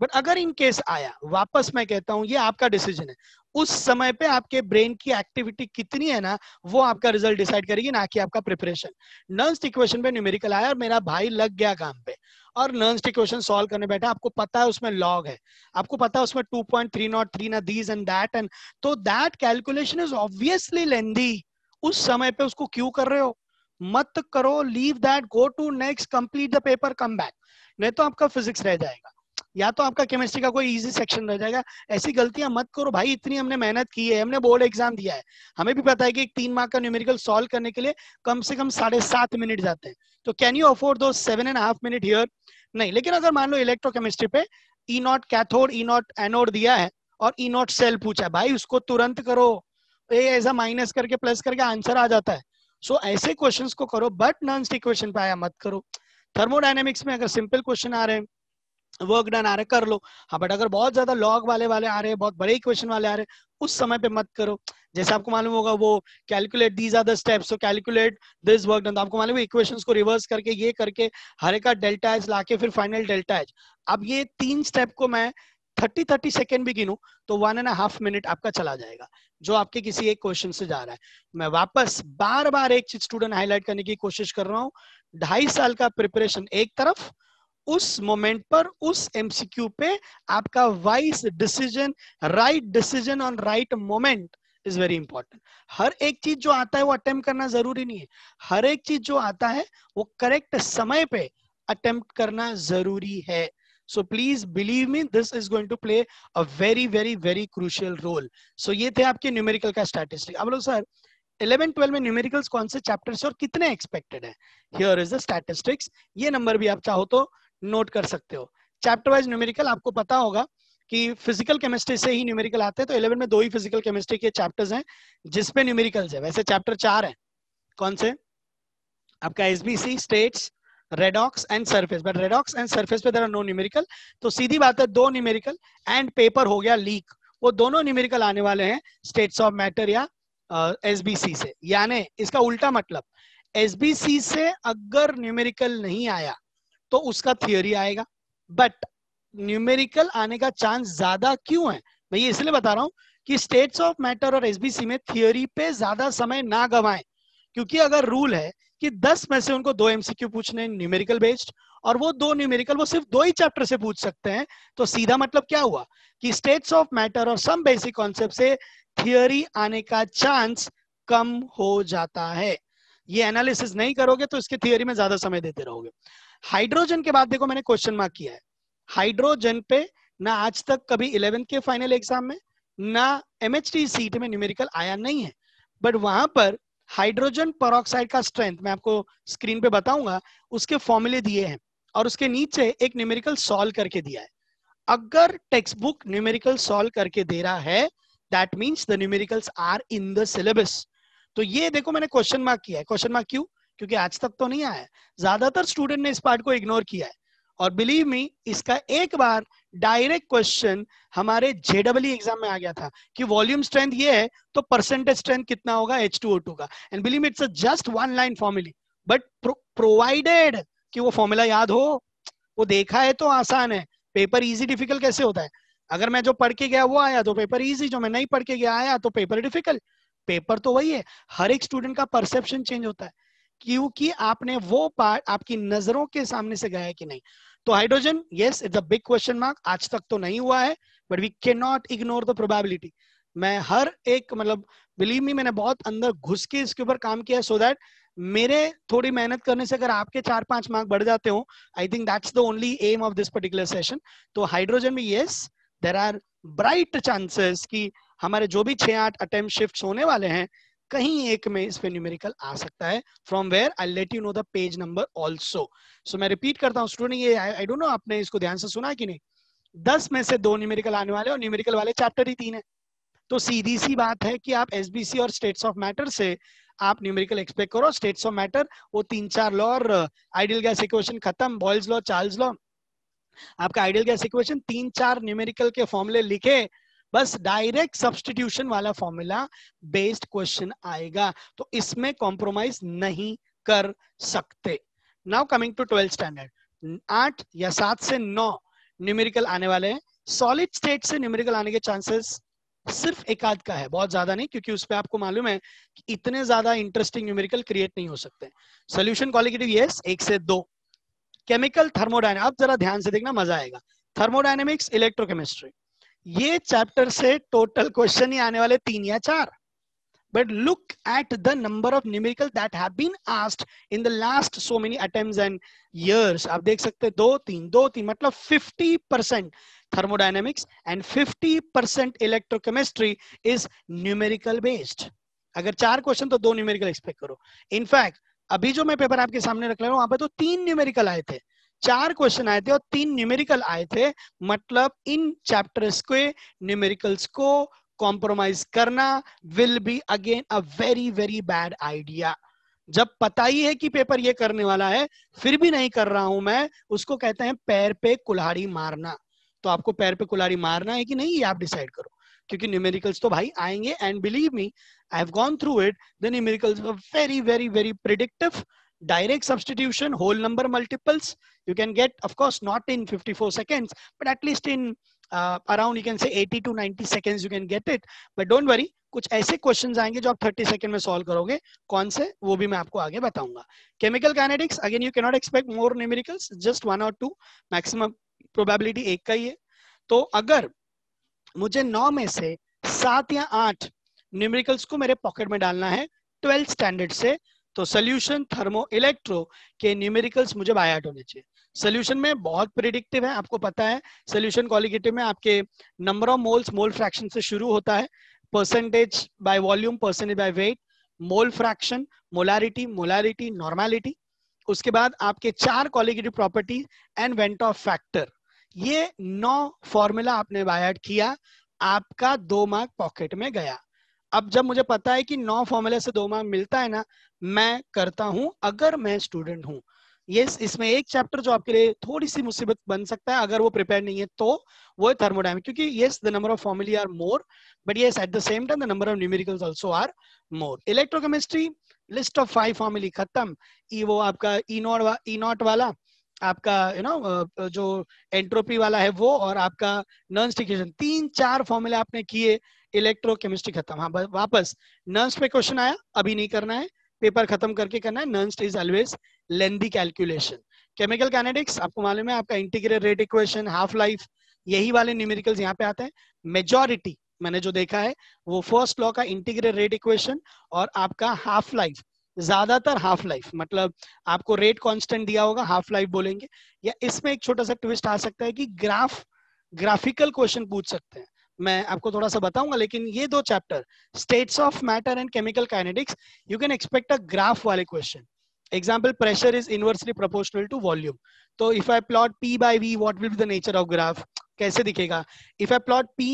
बट अगर इन केस आया, वापस मैं कहता हूं ये आपका डिसीजन है। उस समय पे आपके ब्रेन की एक्टिविटी कितनी है ना, वो आपका रिजल्ट डिसाइड करेगी, ना कि आपका प्रिपरेशन। नर्न्स्ट इक्वेशन पे न्यूमेरिकल आया और मेरा भाई लग गया काम पे और नर्न्स्ट इक्वेशन सॉल्व करने बैठा। आपको पता है उसमें लॉग है, आपको पता है उसमें 2.303 ना दीज एंड दैट, एंड तो दैट कैलकुलेशन इज ऑब्वियसली लेंदी। उस समय पे उसको क्यों कर रहे हो? मत करो, leave that, go to next, complete the paper, come back. नहीं तो आपका फिजिक्स रह जाएगा या तो आपका केमिस्ट्री का कोई इजी सेक्शन रह जाएगा। ऐसी गलतियां मत करो भाई। इतनी हमने मेहनत की है, हमने बोर्ड एग्जाम दिया है, हमें भी पता है कि 3 मार्क का न्यूमेरिकल सॉल्व करने के लिए कम से कम 7.5 मिनट जाते हैं। तो कैन यू अफोर्ड दो 7.5 मिनट हियर? नहीं। लेकिन अगर मान लो इलेक्ट्रोकेमिस्ट्री पे E0 कैथोड E0 एनोड दिया है और E0 सेल पूछा है, भाई उसको तुरंत करो, ऐसा माइनस करके प्लस करके आंसर आ जाता है। सो ऐसे क्वेश्चंस को करो, बट नॉन इक्वेशन पे आया मत करो। थर्मोडायनेमिक्स में अगर सिंपल क्वेश्चन आ रहे हैं, वर्क डन आ रहे, कर लो। हाँ, बट अगर बहुत ज्यादा लॉग वाले आ रहे हैं, बहुत बड़े इक्वेशन वाले आ रहे हैं, उस समय पे मत करो। जैसे आपको मालूम होगा वो calculate these are the steps, so calculate this work done, तो आपको मालूम है इक्वेशंस को रिवर्स करके ये करके हर एक का डेल्टा एच लाके फिर फाइनल डेल्टा एच। अब ये 3 स्टेप को मैं 30 सेकेंड भी गिनूं तो 1.5 मिनट आपका चला जाएगा, जो आपके किसी एक क्वेश्चन से जा रहा है। मैं वापस बार बार एक चीज स्टूडेंट हाईलाइट करने की कोशिश कर रहा हूँ, 2.5 साल का प्रिपरेशन एक तरफ, उस मोमेंट पर उस एमसीक्यू पे आपका wise decision, right decision on right moment is very important. हर एक चीज जो आता है वो अटेम्प्ट करना जरूरी नहीं है, हर एक चीज जो आता है वो करेक्ट समय पे अटेम्प्ट करना जरूरी है। So please believe me, this is going to play a very very very crucial role. So ये थे आपके न्यूमेरिकल का स्टैटिस्टिक। अब लोग सर 11-12 में न्यूमेरिकल्स कौन से चैप्टर से और कितने एक्सपेक्टेड है? Here is the statistics. ये नंबर भी आप चाहो तो नोट कर सकते हो। चैप्टर वाइज न्यूमेरिकल आपको पता होगा कि फिजिकल केमिस्ट्री से ही न्यूमेरिकल आते हैं, तो 11 में 2 ही फिजिकल केमिस्ट्री के चैप्टर्स हैं जिसपे न्यूमेरिकल्स है। वैसे चैप्टर 4 है, कौन से? आपका SBC, states, redox and surface, but redox and surface पे देयर आर नो न्यूमेरिकल। तो सीधी बात है 2 न्यूमेरिकल एंड पेपर हो गया लीक, वो दोनों न्यूमेरिकल आने वाले हैं स्टेट्स ऑफ मैटर या एसबीसी से। यानी इसका उल्टा मतलब एसबीसी से अगर न्यूमेरिकल नहीं आया तो उसका थियोरी आएगा, बट न्यूमेरिकल आने का चांस ज्यादा क्यों है? मैं ये इसलिए बता रहा हूं कि स्टेट्स ऑफ मैटर और एसबीसी में थियोरी पे ज्यादा समय ना गवाएं, क्योंकि अगर रूल है कि 10 में से उनको 2 एमसीक्यू पूछने न्यूमेरिकल बेस्ड, और वो 2 न्यूमेरिकल वो सिर्फ 2 ही चैप्टर से पूछ सकते हैं, तो सीधा मतलब क्या हुआ कि स्टेट्स ऑफ मैटर और सम बेसिक कॉन्सेप्ट से थियोरी आने का चांस कम हो जाता है। ये एनालिसिस नहीं करोगे तो इसके थियोरी में ज्यादा समय देते रहोगे। हाइड्रोजन के बाद देखो मैंने क्वेश्चन मार्क किया है। हाइड्रोजन पे ना आज तक कभी 11th के फाइनल एग्जाम में ना एमएचटी सीट में न्यूमेरिकल आया नहीं है, बट वहां पर हाइड्रोजन पेरोक्साइड का स्ट्रेंथ मैं आपको स्क्रीन पे बताऊंगा, उसके फॉर्मूले दिए हैं और उसके नीचे एक न्यूमेरिकल सॉल्व करके दिया है। अगर टेक्स्ट बुक न्यूमेरिकल सॉल्व करके दे रहा है, that means the numericals are in the syllabus. तो ये देखो मैंने क्वेश्चन मार्क किया है। क्वेश्चन मार्क क्यों? क्योंकि आज तक तो नहीं आया है, ज्यादातर स्टूडेंट ने इस पार्ट को इग्नोर किया है। और बिलीव मी, इसका एक बार डायरेक्ट क्वेश्चन हमारे जेडब्ल्यू एग्जाम में आ गया था कि वॉल्यूम स्ट्रेंथ ये है तो परसेंटेज स्ट्रेंथ कितना होगा H2O2 का। And believe me, it's just one line formula, but provided कि वो फॉर्मूला याद हो, वो देखा है तो आसान है। पेपर इजी डिफिकल्ट कैसे होता है? अगर मैं जो पढ़ के गया वो आया तो पेपर इजी, जो मैं नहीं पढ़ के गया आया तो पेपर डिफिकल्ट। पेपर तो वही है, हर एक स्टूडेंट का परसेप्शन चेंज होता है क्योंकि आपने वो पार्ट आपकी नजरों के सामने से गया है कि नहीं। तो hydrogen, yes it's a big question mark, आज तक तो नहीं हुआ है, but we can not ignore the probability. मैं हर एक मतलब बिलीव मी, मैंने बहुत अंदर घुस के इसके ऊपर काम किया सो दैट मेरे थोड़ी मेहनत करने से अगर आपके 4-5 मार्क बढ़ जाते हो, I think that's the only aim of this particular session. तो हाइड्रोजन में yes there are bright chances कि हमारे जो भी 6-8 अटेम्प्ट शिफ्ट होने वाले हैं, कहीं एक में इस पे न्यूमेरिकल आ सकता है। From where I let you know the page number also. सो मैं रिपीट करता हूँ स्टूडेंट, ये आई डोंट नो आपने इसको ध्यान से सुना कि नहीं। 10 में से 2 न्यूमेरिकल आने वाले और न्यूमेरिकल वाले चैप्टर ही 3 है। तो सीधी सी बात है कि आप एसबीसी और स्टेट्स ऑफ मैटर से आप न्यूमेरिकल एक्सपेक्ट करो। स्टेट्स ऑफ मैटर वो 3-4 लॉ और आइडियल गैस इक्वेशन खत्म, बॉयल्स लॉ, चार्ल्स लॉ, आपका आइडियल गैस इक्वेशन, 3-4 न्यूमेरिकल के फॉर्मूले लिखे, बस डायरेक्ट सब्स्टिट्यूशन वाला फॉर्मूला बेस्ड क्वेश्चन आएगा, तो इसमें कॉम्प्रोमाइज नहीं कर सकते। Now coming to 12th standard, 8 या 7 से 9 न्यूमेरिकल आने वाले हैं। सॉलिड स्टेट से न्यूमेरिकल आने के चांसेस सिर्फ एक आध का है, बहुत ज्यादा नहीं, क्योंकि उस पर आपको मालूम है कि इतने ज्यादा इंटरेस्टिंग न्यूमेरिकल क्रिएट नहीं हो सकते। सोल्यूशन क्वालिटेटिव यस 1 से 2। केमिकल थर्मोडायनामिक्स, आप जरा ध्यान से देखना, मजा आएगा। थर्मोडायनेमिक्स, इलेक्ट्रोकेमिस्ट्री, ये चैप्टर से टोटल क्वेश्चन ही आने वाले 3 या 4। But look at the number of numerical that have been asked in the last so many attempts and years. आप देख सकते हैं 2-3 मतलब 50% thermodynamics and 50% electrochemistry is numerical based. अगर 4 क्वेश्चन तो 2 न्यूमेरिकल एक्सपेक्ट करो। इनफैक्ट अभी जो मैं पेपर आपके सामने रख रहा हूँ वहां पे तो 3 न्यूमेरिकल आए थे, 4 क्वेश्चन आए थे और 3 न्यूमेरिकल आए थे। मतलब इन चैप्टर्स के न्यूमेरिकल्स को कॉम्प्रोमाइज करना will be again a very very bad idea. जब पता ही है कि पेपर ये करने वाला है फिर भी नहीं कर रहा हूं मैं, उसको कहते हैं पैर पे कुल्हाड़ी मारना। तो आपको पैर पे कुल्हाड़ी मारना है कि नहीं, ये आप डिसाइड करो, क्योंकि न्यूमेरिकल्स तो भाई आएंगे। And believe me, I have gone through it, the numericals were very very very predictive. Direct substitution, whole number multiples, you can get, of course, not in 54 seconds, but at least in around you can say 80 to 90 seconds you can get it. But don't worry, कुछ ऐसे questions आएंगे जो आप 30 second में solve करोगे। कौन से, वो भी मैं आपको आगे बताऊंगा। Chemical kinetics, again you can not expect more numericals, just 1 और 2, मैक्सिमम प्रोबेबिलिटी एक का ही है। तो अगर मुझे 9 में से 7 या 8 न्यूमेरिकल्स को मेरे पॉकेट में डालना है 12th स्टैंडर्ड से, तो सोल्यूशन, थर्मो, इलेक्ट्रो के न्यूमेरिकल्स मुझे बाय आउट होने चाहिए। सोल्यूशन में बहुत प्रिडिक्टिव है, आपको पता है। सोल्यूशन क्वालिटेटिव में आपके number of moles, mole fraction से शुरू होता है, percentage by volume, percentage by weight, mole fraction, molarity, molarity, normality. उसके बाद आपके 4 qualitative property and went of factor. ये 9 फॉर्मूला आपने बाय आउट किया, आपका 2 मार्क पॉकेट में गया। अब जब मुझे पता है कि 9 फॉर्मूले से 2 मार्क मिलता है ना, मैं करता हूं, अगर मैं स्टूडेंट हूं। यस, इसमें एक चैप्टर जो आपके लिए थोड़ी सी मुसीबत बन सकता है अगर वो प्रिपेयर नहीं है, तो वो है थर्मोडायनामिक्स, क्योंकि यस द नंबर ऑफ फॉर्मूले are more, but yes at the same time the number of numericals also are more. Electrochemistry, list of 5 फॉर्मूले खत्म। वो आपका ई नॉट वाला आपका जो एंट्रोपी वाला है वो, और आपका नॉन स्टिकेशन, 3-4 फॉर्मूले आपने किए, इलेक्ट्रोकेमिस्ट्री खत्म। हाँ वापस नर्स पे क्वेश्चन आया, अभी नहीं करना है, पेपर खत्म करके करना है। Nurse is always lengthy calculation. Chemical kinetics आपको मालूम है, आपका integral rate equation, half life, यही वाले न्यूमेरिकल्स यहाँ पे आते हैं। मेजॉरिटी मैंने जो देखा है वो फर्स्ट लॉ का इंटीग्रल रेट इक्वेशन और आपका हाफ लाइफ, ज्यादातर हाफ लाइफ, मतलब आपको रेट कांस्टेंट दिया होगा, हाफ लाइफ बोलेंगे। या इसमें एक छोटा सा ट्विस्ट आ सकता है कि ग्राफिकल क्वेश्चन पूछ सकते हैं, मैं आपको थोड़ा सा बताऊंगा। लेकिन ये दो chapter, states of matter and chemical kinetics, you can expect a graph वाले question. Example, pressure is inversely proportional to volume, तो if I plot P by V, what will be the nature of graph, कैसे दिखेगा। If I plot P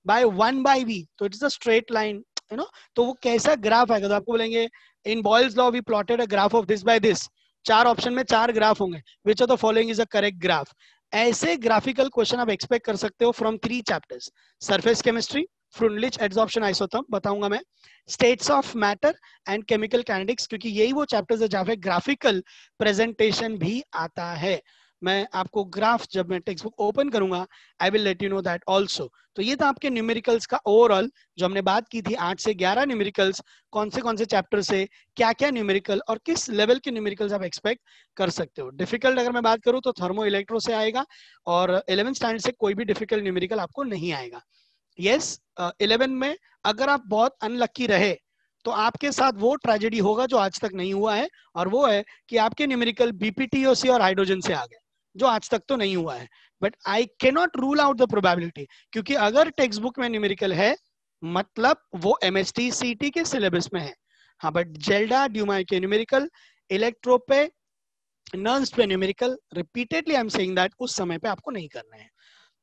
by 1 by V, तो it's a straight line, तो वो कैसा graph आएगा। तो आपको बोलेंगे in Boyle's law we plotted a graph of this by this, 4 option में 4 ग्राफ होंगे, which of the following is a correct graph. ऐसे ग्राफिकल क्वेश्चन आप एक्सपेक्ट कर सकते हो from 3 chapters, surface chemistry, Freundlich adsorption isotope बताऊंगा मैं, states of matter and chemical kinetics, क्योंकि यही वो चैप्टर्स है जहां पे ग्राफिकल प्रेजेंटेशन भी आता है। मैं आपको ग्राफ जब मैं टेक्स्ट बुक ओपन करूंगा, I will let you know that also. तो ये था आपके न्यूमेरिकल्स का ओवरऑल जो हमने बात की थी, 8 से 11 न्यूमेरिकल्स, कौन से चैप्टर से क्या क्या न्यूमेरिकल और किस लेवल के न्यूमेरिकल्स आप एक्सपेक्ट कर सकते हो। डिफिकल्ट अगर मैं बात करूं तो थर्मो इलेक्ट्रो से आएगा, और 11th स्टैंडर्ड से कोई भी डिफिकल्ट न्यूमेरिकल आपको नहीं आएगा। यस, 11 में अगर आप बहुत अनलक्की रहे तो आपके साथ वो ट्रेजेडी होगा जो आज तक नहीं हुआ है, और वो है कि आपके न्यूमेरिकल बीपीटीओसी और हाइड्रोजन से आ गए, जो आज तक तो नहीं हुआ है। But I can not rule out the probability, क्योंकि अगर टेक्स्ट बुक में न्यूमेरिकल है मतलब वो एमएसटी सीटी के सिलेबस में है। हाँ, बट जेल्डा ड्यूमाई के न्यूमेरिकल, इलेक्ट्रो पे, नर्स पे numerical, repeatedly I am saying that उस समय पे आपको नहीं करना है।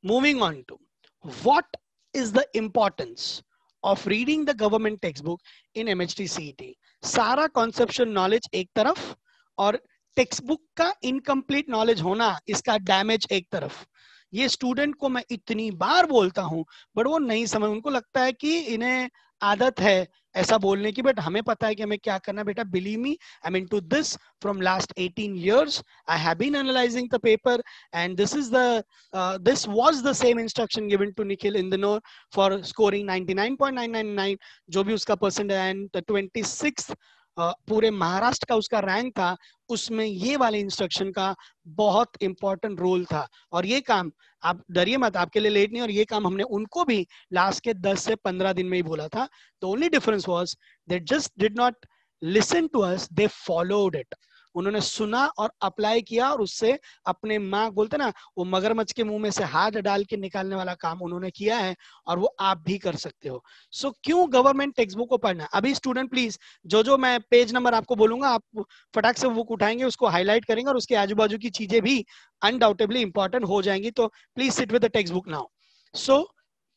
Moving on to what is the importance of reading the government text book in MHT CET. सारा कॉन्सेप्शुअल नॉलेज एक तरफ और टेक्स्ट बुक का इनकम्प्लीट नॉलेज होना, इसका डैमेज एक तरफ। ये स्टूडेंट को मैं इतनी बार बोलता हूं बट वो नहीं समझ, उनको लगता है कि इन्हें आदत है ऐसा बोलने की, बट हमें पता है कि हमें क्या करना है। बेटा believe me, I mean to this from last 18 years I have been analyzing the paper, and this was the same instruction given to Nikhil in the know for scoring 99.999 जो भी उसका परसेंट है, एंड 26th पूरे महाराष्ट्र का उसका rank था, उसमें ये वाले इंस्ट्रक्शन का बहुत इंपॉर्टेंट रोल था। और ये काम, आप डरिए मत, आपके लिए लेट नहीं, और ये काम हमने उनको भी लास्ट के 10 से 15 दिन में ही बोला था। The only difference was they just did not listen to us, they followed it. उन्होंने सुना और अप्लाई किया, और उससे अपने माँ बोलते ना, वो मगरमच्छ के मुंह में से हाथ डाल के निकालने वाला काम उन्होंने किया है, और वो आप भी कर सकते हो। सो क्यों गवर्नमेंट टेक्स्ट बुक को पढ़ना। अभी स्टूडेंट प्लीज, जो मैं पेज नंबर आपको बोलूंगा, आप फटाक से बुक उठाएंगे, उसको हाईलाइट करेंगे, और उसके आजू बाजू की चीजें भी अनडाउटेबली इंपॉर्टेंट हो जाएंगी। तो please sit with the text book now. सो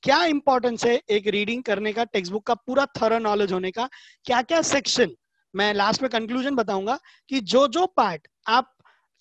क्या इंपॉर्टेंस है एक रीडिंग करने का, टेक्स्ट बुक का पूरा थॉरो नॉलेज होने का, क्या क्या सेक्शन, मैं लास्ट में कंक्लूजन बताऊंगा कि जो पार्ट आप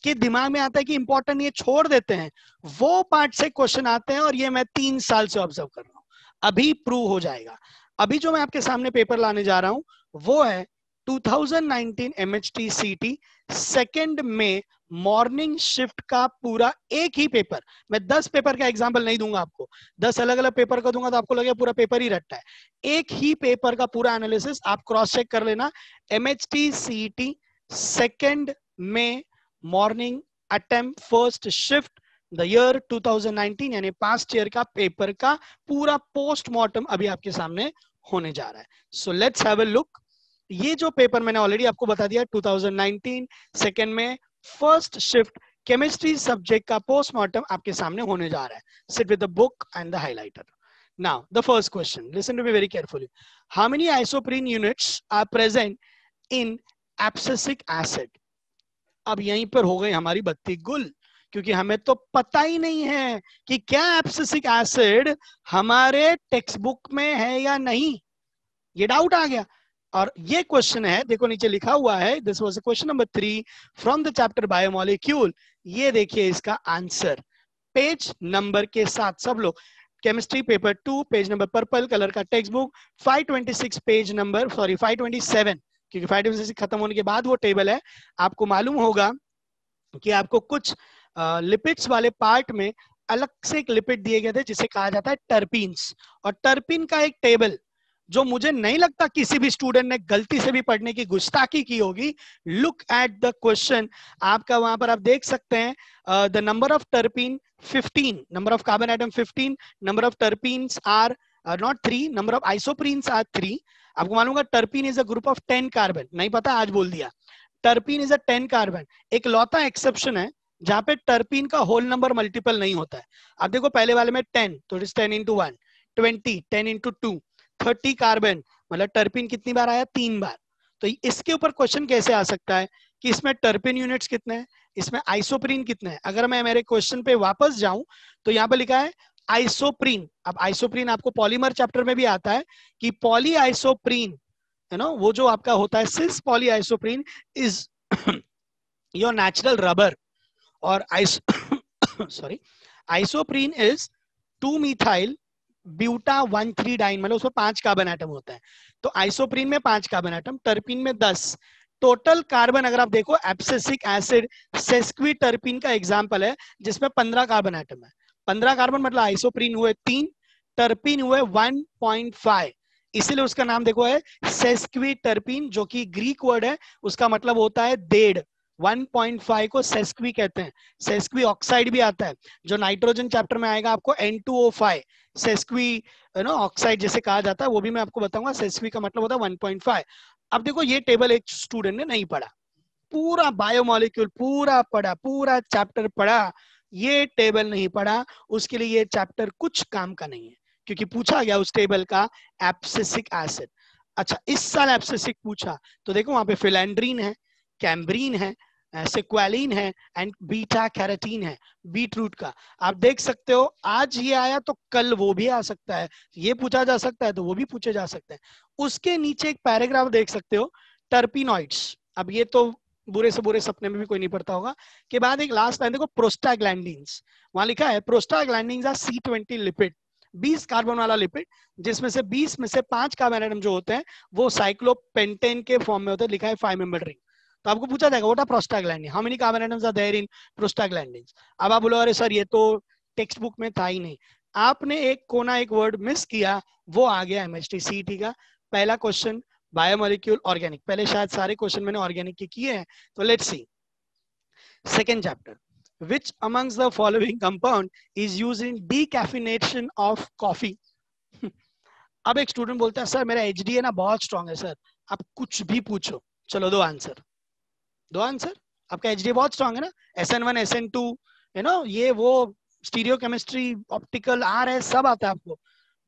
के दिमाग में आता है कि इंपॉर्टेंट, ये छोड़ देते हैं, वो पार्ट से क्वेश्चन आते हैं। और ये मैं 3 साल से ऑब्जर्व कर रहा हूं, अभी प्रूव हो जाएगा। अभी जो मैं आपके सामने पेपर लाने जा रहा हूं वो है 2019 एमएचटी सीटी सेकेंड में मॉर्निंग शिफ्ट का पूरा एक ही पेपर। मैं 10 पेपर का एग्जांपल नहीं दूंगा आपको, 10 अलग अलग पेपर का दूंगा तो आपको लगेगा पूरा पेपर ही रट्टा है। एक ही पेपर का पूरा एनालिसिस आप क्रॉस चेक कर लेना। एमएचटी सीटी सेकेंड में morning attempt first shift the year 2019, यानी पास्ट ईयर का पेपर का पूरा पोस्टमार्टम अभी आपके सामने होने जा रहा है। So let's have a look. ये जो पेपर मैंने ऑलरेडी आपको बता दिया, 2019 सेकेंड में फर्स्ट शिफ्ट केमिस्ट्री सब्जेक्ट का पोस्टमार्टम आपके सामने होने जा रहा है। Sit with the book and the highlighter. Now the first question, listen to me very carefully. How many isoprene units are present in abscisic acid. अब यहीं पर हो गई हमारी बत्ती गुल, क्योंकि हमें तो पता ही नहीं है कि क्या एब्सिसिक एसिड हमारे टेक्स्ट बुक में है या नहीं, ये डाउट आ गया। और ये क्वेश्चन है, देखो नीचे लिखा हुआ है, this was question number 3 from the chapter biomolecule. ये देखिए इसका आंसर पेज नंबर के साथ, सब लोग chemistry paper 2 page number purple colour का text book 526 page number, sorry 527, क्योंकि 526 खत्म होने के बाद वो टेबल है। आपको मालूम होगा कि आपको कुछ लिपिड्स वाले पार्ट में अलग से एक लिपिड दिए गए थे जिसे कहा जाता है टर्पीन्स, और टर्पीन का एक टेबल जो मुझे नहीं लगता किसी भी स्टूडेंट ने गलती से भी पढ़ने की गुस्ताखी की होगी। लुक एट द क्वेश्चन, आपका वहां पर आप देख सकते हैं the number of terpene 15, number of carbon atom 15, number of terpenes are not 3, number of isoprenes are 3। आपको मालूम होगा terpene is a group of 10 carbon, नहीं पता आज बोल दिया। Terpene is a 10 carbon. एक लौता एक्सेप्शन है जहां पे टर्पीन का होल नंबर मल्टीपल नहीं होता है। अब देखो पहले वाले में 10, तो it is 10 into 1, 20, 10 into 2, 30 carbon, मतलब टर्पीन कितनी बार आया? 3 बार। तो इसके ऊपर क्वेश्चन कैसे आ सकता है कि इसमें टर्पीन यूनिट्स कितने हैं, इसमें आइसोप्रीन कितने हैं। अगर मैं मेरे क्वेश्चन पे वापस जाऊं तो यहाँ पे लिखा है आइसोप्रीन। अब आइसोप्रीन आपको पॉलीमर चैप्टर में भी आता है कि पॉली आइसोप्रीन, यू नो, वो जो आपका होता है cis poly isoprene is your natural rubber, और sorry, isoprene is 2 methyl buta 1,3 diene, मतलब उसमें 5 कार्बन एटम होता है। तो आइसोप्रीन में 5 कार्बन एटम, टर्पीन में 10। टोटल कार्बन अगर आप देखो, एब्सिसिक एसिड सेस्क्विटर्पीन का एग्जांपल है जिसमें 15 कार्बन एटम है। 15 कार्बन मतलब आइसोप्रीन हुए 3, टर्पीन हुए 1.5, इसीलिए उसका नाम देखो है सेस्क्विटर्पीन, जो कि ग्रीक वर्ड है, उसका मतलब होता है 1.5। 1.5 को सेस्क्वी कहते हैं। सेस्क्वी ऑक्साइड भी आता है जो नाइट्रोजन चैप्टर में आएगा आपको, N2O5 सेस्क्वी, यू नो, ऑक्साइड जैसे कहा जाता है, वो भी मैं आपको बताऊंगा। सेस्क्वी का मतलब होता है 1.5। अब देखो ये टेबल एक स्टूडेंट ने नहीं पढ़ा, पूरा बायोमोलिक्यूल पूरा पढ़ा, पूरा चैप्टर पढ़ा, ये टेबल नहीं पढ़ा, उसके लिए ये चैप्टर कुछ काम का नहीं है, क्योंकि पूछा गया उस टेबल का एब्सिसिक एसिड। अच्छा, इस साल एब्सिसिक पूछा तो देखो वहां पे फिलैंड्रीन है, कैम्ब्रीन है, सेक्वेलिन है एंड बीटा कैरोटीन है, बीट रूट का। आप देख सकते हो आज ये आया तो कल वो भी आ सकता है, ये पूछा जा सकता है तो वो भी पूछे जा सकते हैं। उसके नीचे एक पैराग्राफ देख सकते हो, टर्पिनॉइड्स। अब ये तो बुरे से बुरे सपने में भी कोई नहीं पढ़ता होगा। के बाद एक लास्ट लाइन देखो, प्रोस्टाग्लैंडिन्स, वहां लिखा है prostaglandins are C20 lipid, 20 carbon वाला लिपिड, जिसमें से 20 में से 5 कार्बन एटम जो होते हैं वो साइक्लोपेंटेन के फॉर्म में होते हैं, लिखा है 5 मेंबर रिंग। तो आपको पूछा जाएगा what are prostaglandin, how many carbon atoms are there in prostaglandins. अब आप बोलो अरे सर ये तो टेक्स्ट बुक में था ही नहीं। आपने एक कोना, एक वर्ड मिस किया, वो आ गया MHT CET का पहला क्वेश्चन, बायोमोलिक्यूल ऑर्गेनिक। पहले शायद सारे क्वेश्चन मैंने ऑर्गेनिक के किए हैं, तो let's see second chapter. Which amongst the following compound is used in decaffeination of coffee? अब एक स्टूडेंट बोलता है सर मेरा HDA ना बहुत स्ट्रांग है सर, आप कुछ भी पूछो, चलो दो आंसर, दो आंसर। आपका HDA बहुत स्ट्रांग है ना, SN1 SN2, यू नो, ये वो स्टीरियो केमिस्ट्री, ऑप्टिकल आ रहे सब आता है आपको।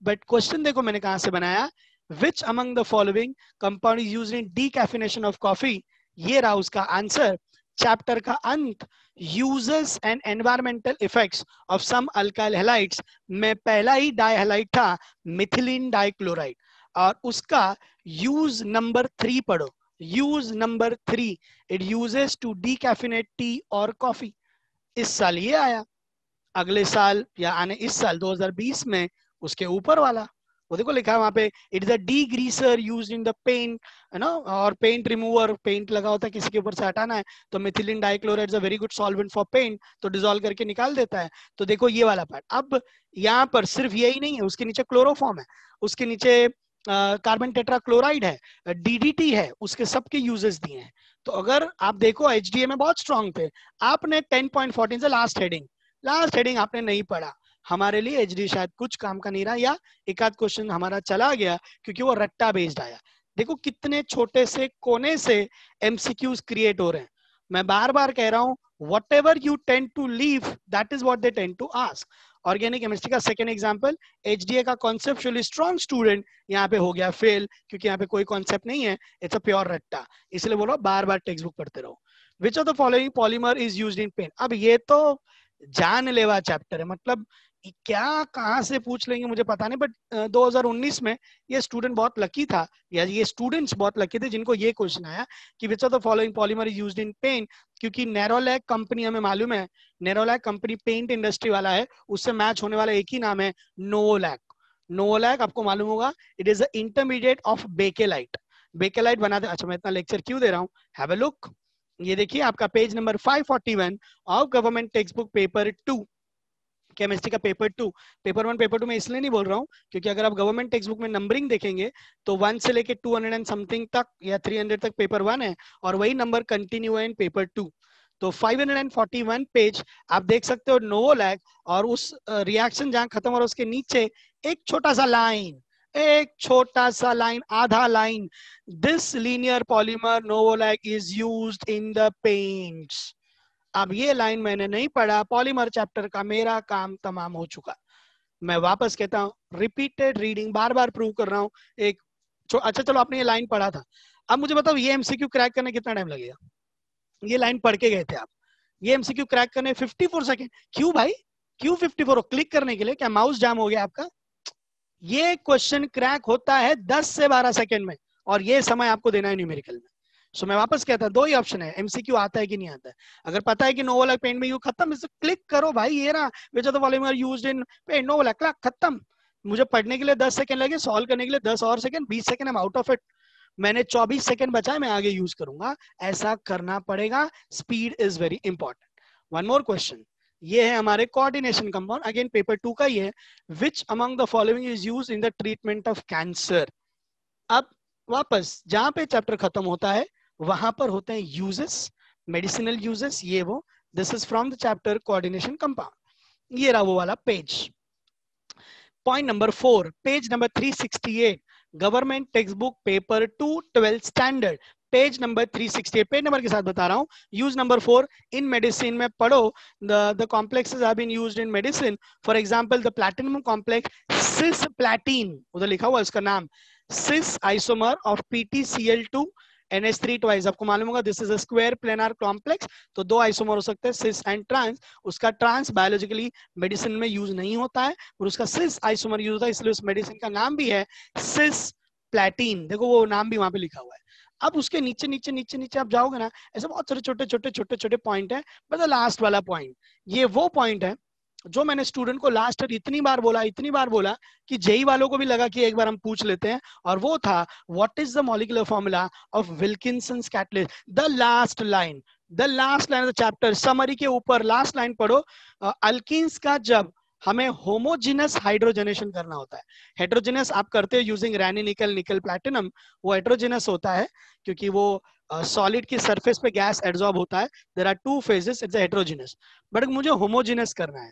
बट क्वेश्चन देखो मैंने कहां से बनाया, which among the following compound is used in decaffeination of coffee. ये रहा उसका आंसर। चैप्टर का अंत, uses and environmental effects of some alkyl halides में पहला ही डाई हैलाइड था मिथिलीन डाइक्लोराइड, और उसका यूज नंबर 3 पढ़ो, use number 3, it uses to decaffeinate tea और कॉफी। इस साल ये आया, अगले साल या आने इस साल 2020 में उसके ऊपर वाला, वो देखो लिखा है वहां पे, it is a degreaser used in the paint, है ना, और पेंट रिमूवर, पेंट लगा होता है किसी के ऊपर से हटाना है तो methylene dichloride is a very good solvent for paint, तो डिसॉल्व करके निकाल देता है। तो देखो ये वाला पार्ट। अब यहाँ पर सिर्फ यही नहीं है, उसके नीचे क्लोरोफॉर्म है, उसके नीचे कार्बन टेट्राक्लोराइड है, DDT है, उसके सबके यूजेस दिए हैं। तो अगर आप देखो HDA में बहुत स्ट्रॉन्ग थे, आपने 10.14 से लास्ट हेडिंग आपने नहीं पढ़ा, हमारे लिए HD शायद कुछ काम का नहीं रहा, या एक आध क्वेश्चन हमारा चला गया क्योंकि वो रट्टा बेस्ड आया। देखो कितने छोटे से कोने से MCQs क्रिएट हो रहे हैं। मैं बार बार कह रहा हूं, whatever you tend to leave, that is what they tend to ask. Organic chemistry का सेकंड एग्जांपल, HDA का कॉन्सेप्चुअली स्ट्रॉन्ग स्टूडेंट यहाँ पे हो गया फेल, क्योंकि यहाँ पे कोई कॉन्सेप्ट नहीं है, इट्स अ प्योर रट्टा। इसलिए बोलो बार बार टेक्स्ट बुक पढ़ते रहो। Which of the following polymer is used in paint. अब ये तो जानलेवा चैप्टर है, मतलब क्या कहाँ से पूछ लेंगे मुझे पता नहीं, बट 2019 में ये स्टूडेंट बहुत लकी था, या ये स्टूडेंट्स बहुत लकी थे जिनको ये क्वेश्चन आया कि which of the following polymer is used in paint. क्योंकि नेरोलैक कंपनी हमें मालूम है, नेरोलैक कंपनी पेंट इंडस्ट्री वाला है, उससे मैच होने वाला एक ही नाम है नोवोलैक। नोवोलैक आपको मालूम होगा, it is the intermediate of bakelite. Bakelite बनाते, अच्छा मैं इतना लेक्चर क्यों दे रहा हूँ, हैव अ लुक। ये देखिए आपका page number 541 of government text book paper 2, chemistry का पेपर 2। पेपर 1 पेपर 2 में इसलिए नहीं बोल रहा हूँ क्योंकि अगर आप गवर्नमेंट टेक्स्ट बुक में नंबरिंग देखेंगे तो 1 से लेके 200 एंड समथिंग तक या 300 तक पेपर 1 है और वही नंबर कंटिन्यू है इन पेपर 2। तो 541 पेज आप देख सकते हो नोवोलैक, और उस रिएक्शन जहां खत्म हो रहा है उसके नीचे एक छोटा सा लाइन, आधा line, this linear polymer novolac is used in the paints. अब ये लाइन मैंने नहीं पढ़ा, पॉलीमर चैप्टर का मेरा काम तमाम हो चुका। मैं वापस कहता हूँ, रिपीटेड रीडिंग, बार बार प्रूव कर रहा हूँ। अच्छा चलो आपने ये लाइन पढ़ा था, अब मुझे बताओ ये एमसीक्यू क्रैक करने कितना टाइम लगेगा? ये लाइन पढ़ के गए थे आप, ये एमसीक्यू क्रैक करने 54 सेकेंड। क्यों भाई, क्यों 54? क्लिक करने के लिए? क्या माउस जाम हो गया आपका? ये क्वेश्चन क्रैक होता है 10 से 12 सेकंड में, और ये समय आपको देना है न्यूमेरिकल में। सो मैं वापस कहता हूं, दो ही ऑप्शन है, एमसीक्यू आता है कि नहीं आता है। अगर पता है कि नोवोलैक पेंट में यू खत्म, इसे क्लिक करो भाई, ये ना which are the following are used in paint, novolac खत्म। मुझे पढ़ने के लिए 10 सेकंड लगे, सॉल्व करने के लिए 10 और second, 20 second I am out of it. मैंने 24 सेकंड बचा है, मैं आगे यूज करूंगा, ऐसा करना पड़ेगा। Speed is very important. One more question, ये है हमारे कोऑर्डिनेशन कंपाउंड, अगेन पेपर 2 का ये है, विच among the following is used in the treatment of cancer. अब वापस जहां पे चैप्टर खत्म होता है वहां पर होते हैं यूजेस, मेडिसिनल यूजेस, ये वो। This is from the chapter coordination compound. ये रहा वो वाला page. Point number 4, page number 368, government text book paper 2 12th standard, page number 368। Page number के साथ बता रहा हूं। यूज नंबर 4, इन मेडिसिन में पढ़ो, the complexes have been used in medicine, for example the platinum complex cis platin, उधर लिखा हुआ इसका नाम, cis isomer of PtCl2 NH3 twice. आपको मालूम होगा this is a square planar complex, तो दो आइसोमर हो सकते हैं, सिस एंड ट्रांस। उसका ट्रांस बायोलॉजिकली मेडिसिन में यूज नहीं होता है, और उसका सिस आइसोमर यूज होता है, इसलिए उस मेडिसिन का नाम भी है सिस प्लैटीन। देखो वो नाम भी वहां पे लिखा हुआ है। अब उसके नीचे नीचे नीचे नीचे आप जाओगे ना, ऐसे बहुत सारे छोटे छोटे छोटे छोटे पॉइंट है, बट लास्ट वाला पॉइंट, ये वो पॉइंट है जो मैंने स्टूडेंट को लास्ट ईयर इतनी बार बोला कि जेई वालों को भी लगा कि एक बार हम पूछ लेते हैं, और वो था what is the molecular formula of Wilkinson's catalyst. The last line of the chapter, summary के ऊपर लास्ट लाइन पढ़ो। अल्कीन्स का जब हमें होमोजिनस हाइड्रोजनेशन करना होता है, हेट्रोजिनस आप करते हो यूजिंग रैनी निकल निकल प्लैटिनम, वो हेट्रोजिनस होता है क्योंकि वो सॉलिड की सरफेस पे गैस एब्जॉर्ब होता है। There are two phases, it's heterogeneous, but मुझे होमोजिनस करना है।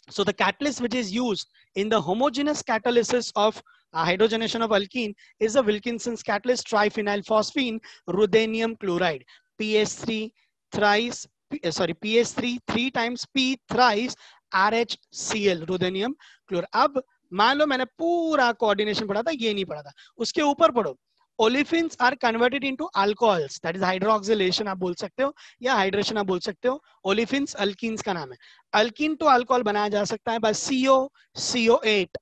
So the catalyst which is used in the homogeneous catalysis of hydrogenation of alkene is the Wilkinson's catalyst triphenyl phosphine ruthenium chloride, PH3 thrice, PH3 3 times P thrice RHCl, ruthenium chloride। अब मान लो मैंने पूरा coordination पढ़ा था, ये नहीं पढ़ा था, उसके ऊपर पढ़ो, olefins are converted into alcohols, that is hydroxylation आप बोल सकते हो या हाइड्रेशन आप बोल सकते हो। ओलिफिन्स अल्कीन्स का नाम है। अल्कीन टू अल्कोहल बनाया जा सकता है by CO8।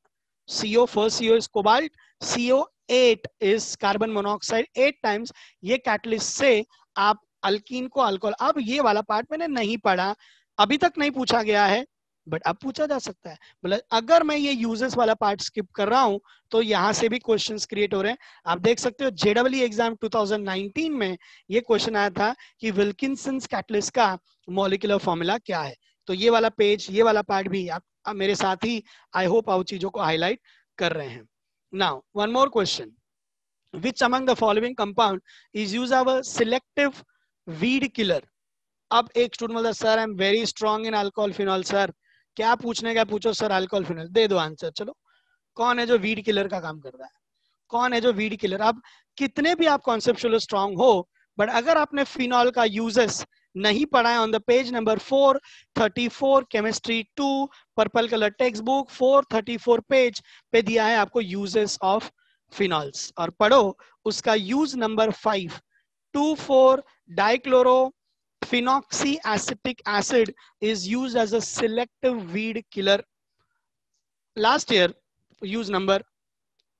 CO, first CO is cobalt, CO8 is carbon monoxide 8 times. ये कैटलिस्ट से आप अल्कीन को अल्कोहल। अब ये वाला पार्ट मैंने नहीं पढ़ा, अभी तक नहीं पूछा गया है, बट अब पूछा जा सकता है। मतलब अगर मैं ये यूजेस वाला पार्ट स्किप कर रहा हूं तो यहां से भी क्वेश्चंस क्रिएट हो रहे हैं। आप देख सकते हो JEE एग्जाम 2019 में ये क्वेश्चन आया था कि विल्किंसंस कैटलिस्ट का मॉलिक्यूलर फॉर्मूला क्या है। तो ये वाला पेज, ये वाला पार्ट भी आप मेरे साथ ही आई होप आप चीजों को हाईलाइट कर रहे हैं। Now one more question, which among the following compound is used as a selective weed killer. अब एक स्टूडेंट बोलता है sir I am very strong in alcohol phenol. Sir क्या पूछने का पूछो, सर अल्कोहल फिनॉल दे दो आंसर। चलो कौन है जो वीड किलर का काम कर रहा है, कौन है जो वीड किलर? अब कितने भी आप कॉन्सेप्चुअल स्ट्रॉन्ग हो, बट अगर आपने फिनॉल का यूजेस नहीं पढ़ा है, on the page number 434 chemistry 2 purple colour text book 434 page पे दिया है आपको यूजेस ऑफ फिनॉल्स, और पढ़ो उसका use number 5, 2,4 dichloro phenoxyacetic acid is used as a selective weed killer। Last year use number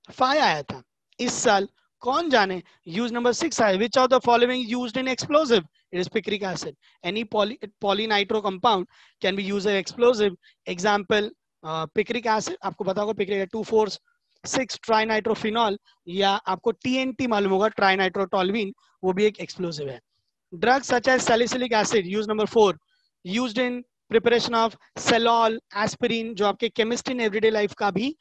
5 आया था, इस साल कौन जाने यूज नंबर 6 आया। Which of the following used in explosive? It is picric acid. Any polynitro compound can be used as explosive, example picric acid, आपको पता होगा पिक्रिक 2,4,6 ट्राइनाइट्रोफिनॉल, या आपको TNT मालूम होगा ट्राइनाइट्रोटोलुइन, वो भी एक एक्सप्लोसिव है। Drugs such as salicylic acid, use number 4, used in preparation of salol, aspirin, जो आपके केमिस्ट्री इन एवरीडे लाइफ का भी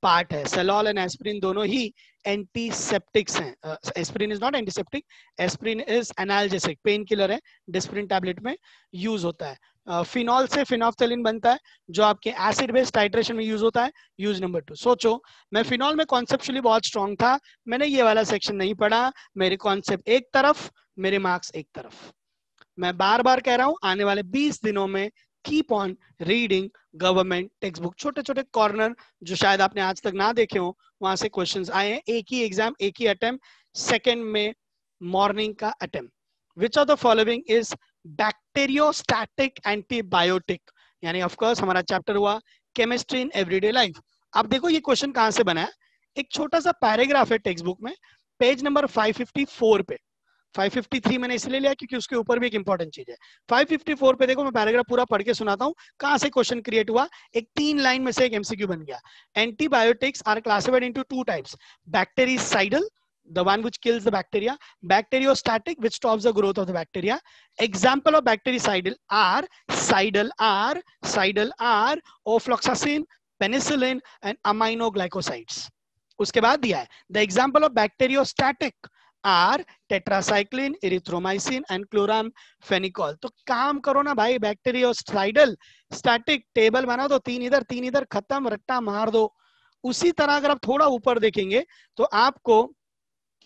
पार्ट है। सेलॉल एंड एस्पिरिन दोनों ही एंटीसेप्टिक्स हैं। Aspirin is not antiseptic, aspirin is analgesic, pain killer है, Disprin tablet में use होता है। फिनॉल से फिनॉफ्थेलिन बनता है जो आपके एसिड बेस टाइट्रेशन में यूज होता है, यूज नंबर 2। सोचो मैं फिनॉल में कॉन्सेप्चुअली बहुत स्ट्रॉन्ग था, मैंने ये वाला सेक्शन नहीं पढ़ा, मेरे कॉन्सेप्ट एक तरफ, मेरे मार्क्स एक तरफ। मैं बार बार कह रहा हूं आने वाले 20 दिनों में keep on reading government text book. छोटे छोटे कॉर्नर जो शायद आपने आज तक ना देखे हो, वहां से क्वेश्चंस आए हैं। एक ही एग्जाम, एक ही अटेम्प्ट, सेकंड में मॉर्निंग का attempt. Which of the following is bacteriostatic antibiotic, यानी ऑफ कोर्स हमारा चैप्टर हुआ केमिस्ट्री इन एवरीडे लाइफ। अब देखो ये क्वेश्चन कहां से बना है, एक छोटा सा पैराग्राफ है टेक्स्ट बुक में, पेज नंबर 554 पे। 553 मैंने इसलिए लिया क्योंकि उसके ऊपर भी एक इंपॉर्टेंट चीज है। 554 पे देखो, मैं पैराग्राफ पूरा पढ़ के सुनाता हूं कहां से क्वेश्चन क्रिएट हुआ। एक 3 लाइन में से एक एमसीक्यू बन गया। Antibiotics are classified into 2 types, bactericidal, the one which kills the bacteria, bacteriostatic which stops the growth of the bacteria. Example of bactericidal are ofloxacin, penicillin and aminoglycosides. उसके बाद दिया है the example of bacteriostatic are tetracycline, erythromycin and chloramphenicol. तो काम करो ना भाई, bacteriocidal static table बना दो, 3 इधर 3 इधर, खत्म, रट्टा मार दो। उसी तरह अगर आप थोड़ा ऊपर देखेंगे तो आपको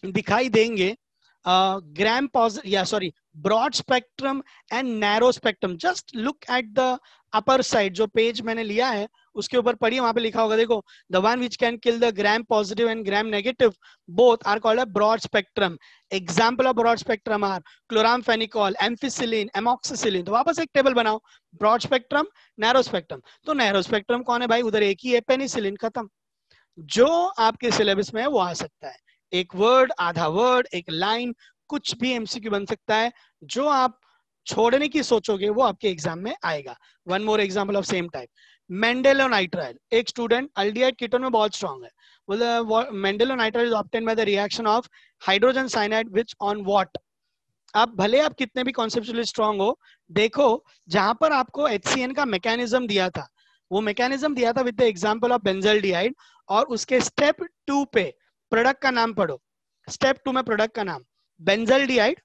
दिखाई देंगे ग्राम पॉजिटिव, या sorry, broad spectrum and narrow spectrum. Just look at the upper side, जो पेज मैंने लिया है उसके ऊपर पढ़िए, वहां पे लिखा होगा, देखो, the one which can kill the gram positive and gram negative both are called a broad spectrum. Example of broad spectrum are chloramphenicol, ampicillin, amoxicillin. तो वापस एक टेबल बनाओ, ब्रॉड स्पेक्ट्रम, नैरो स्पेक्ट्रम। तो नैरो स्पेक्ट्रम कौन है भाई, उधर एक ही है, पेनिसिलिन, खत्म। जो आपके सिलेबस में है वो आ सकता है, एक वर्ड, आधा वर्ड, एक लाइन, कुछ भी एमसीक्यू बन सकता है। जो आप छोड़ने की सोचोगे वो आपके एग्जाम में आएगा। One more example of same type, mandelonitrile. एक स्टूडेंट अल्डिहाइड कीटोन में बहुत स्ट्रांग है, बोले mandelonitrile is obtained by the reaction of hydrogen cyanide which on what. अब भले आप कितने भी कॉन्सेप्चुअली स्ट्रांग हो, देखो जहां पर आपको HCN का मैकेनिज्म दिया था, वो मैकेनिज्म दिया था with the example of benzaldehyde, और उसके स्टेप 2 पे प्रोडक्ट का नाम पढ़ो। स्टेप 2 में प्रोडक्ट का नाम बेंजल्डिहाइड,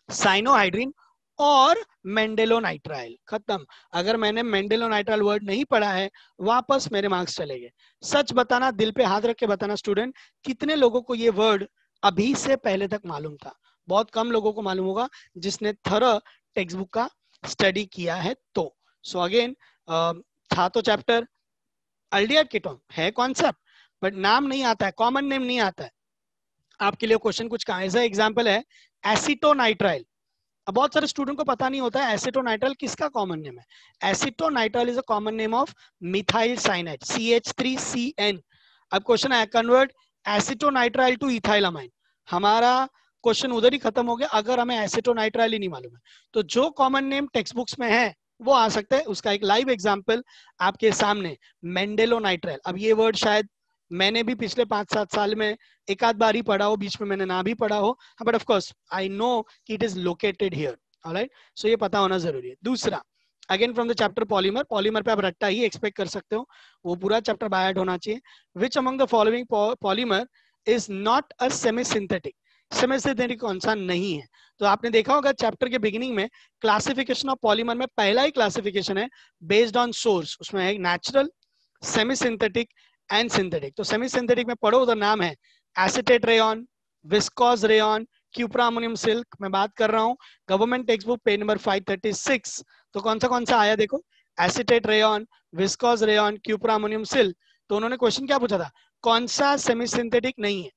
साइनोहाइड्रिन और मेंडेलोनाइट्राइल, खत्म। अगर मैंने मेंडेलोनाइट्राइल वर्ड नहीं पढ़ा है, वापस मेरे मार्क्स चले गए। सच बताना, दिल पे हाथ रख के बताना स्टूडेंट, कितने लोगों को ये वर्ड अभी से पहले तक मालूम था? बहुत कम लोगों को मालूम होगा जिसने थरो टेक्स्ट बुक का स्टडी किया है। तो सो अगेन था तो चैप्टर अल्डिहाइड कीटोन है कॉन्सेप्ट, बट नाम नहीं आता है, कॉमन नेम नहीं आता है। आपके लिए क्वेश्चन कुछ का ऐसा एग्जांपल है एसिटोनाइट्राइल। अब बहुत सारे स्टूडेंट को पता नहीं होता है एसिटोनाइट्राइल किसका कॉमन नेम है। Acetonitrile is a common name of methyl cyanide, CH3CN। अब क्वेश्चन है कन्वर्ट एसिटोनाइट्राइल टू इथाइलामाइन। हमारा क्वेश्चन उधर ही खत्म हो गया अगर हमें एसिटोनाइट्राइल ही नहीं मालूम है। तो जो कॉमन नेम टेक्स्ट बुक्स में है वो आ सकता है। उसका एक लाइव एग्जांपल आपके सामने, मेंडेलोनाइट्राइल। अब ये वर्ड शायद मैंने भी पिछले 5-7 साल में एक आध बार ही पढ़ा हो, बीच में मैंने ना भी पढ़ा हो, but of course I know कि it is located here, alright. सो ये पता होना जरूरी है। दूसरा, again from the chapter polymer. Polymer पे आप रट्टा ही एक्सपेक्ट कर सकते हो, वो पूरा चैप्टर बाय हार्ट होना चाहिए। विच among the following polymer is not a semi synthetic. Semi synthetic कौन सा नहीं है? तो आपने देखा होगा चैप्टर के बिगिनिंग में क्लासिफिकेशन ऑफ पॉलीमर में पहला ही क्लासिफिकेशन है बेस्ड ऑन सोर्स। उसमें है natural, semi synthetic and synthetic. तो सेमी सिंथेटिक में पढ़ो, उधर नाम है acetate rayon, viscose rayon, cuprammonium silk. मैं बात कर रहा हूँ government text book page number 536। तो कौन सा आया देखो, acetate rayon, viscose rayon, cuprammonium silk. तो उन्होंने क्वेश्चन क्या पूछा था, कौन सा सेमी सिंथेटिक नहीं है?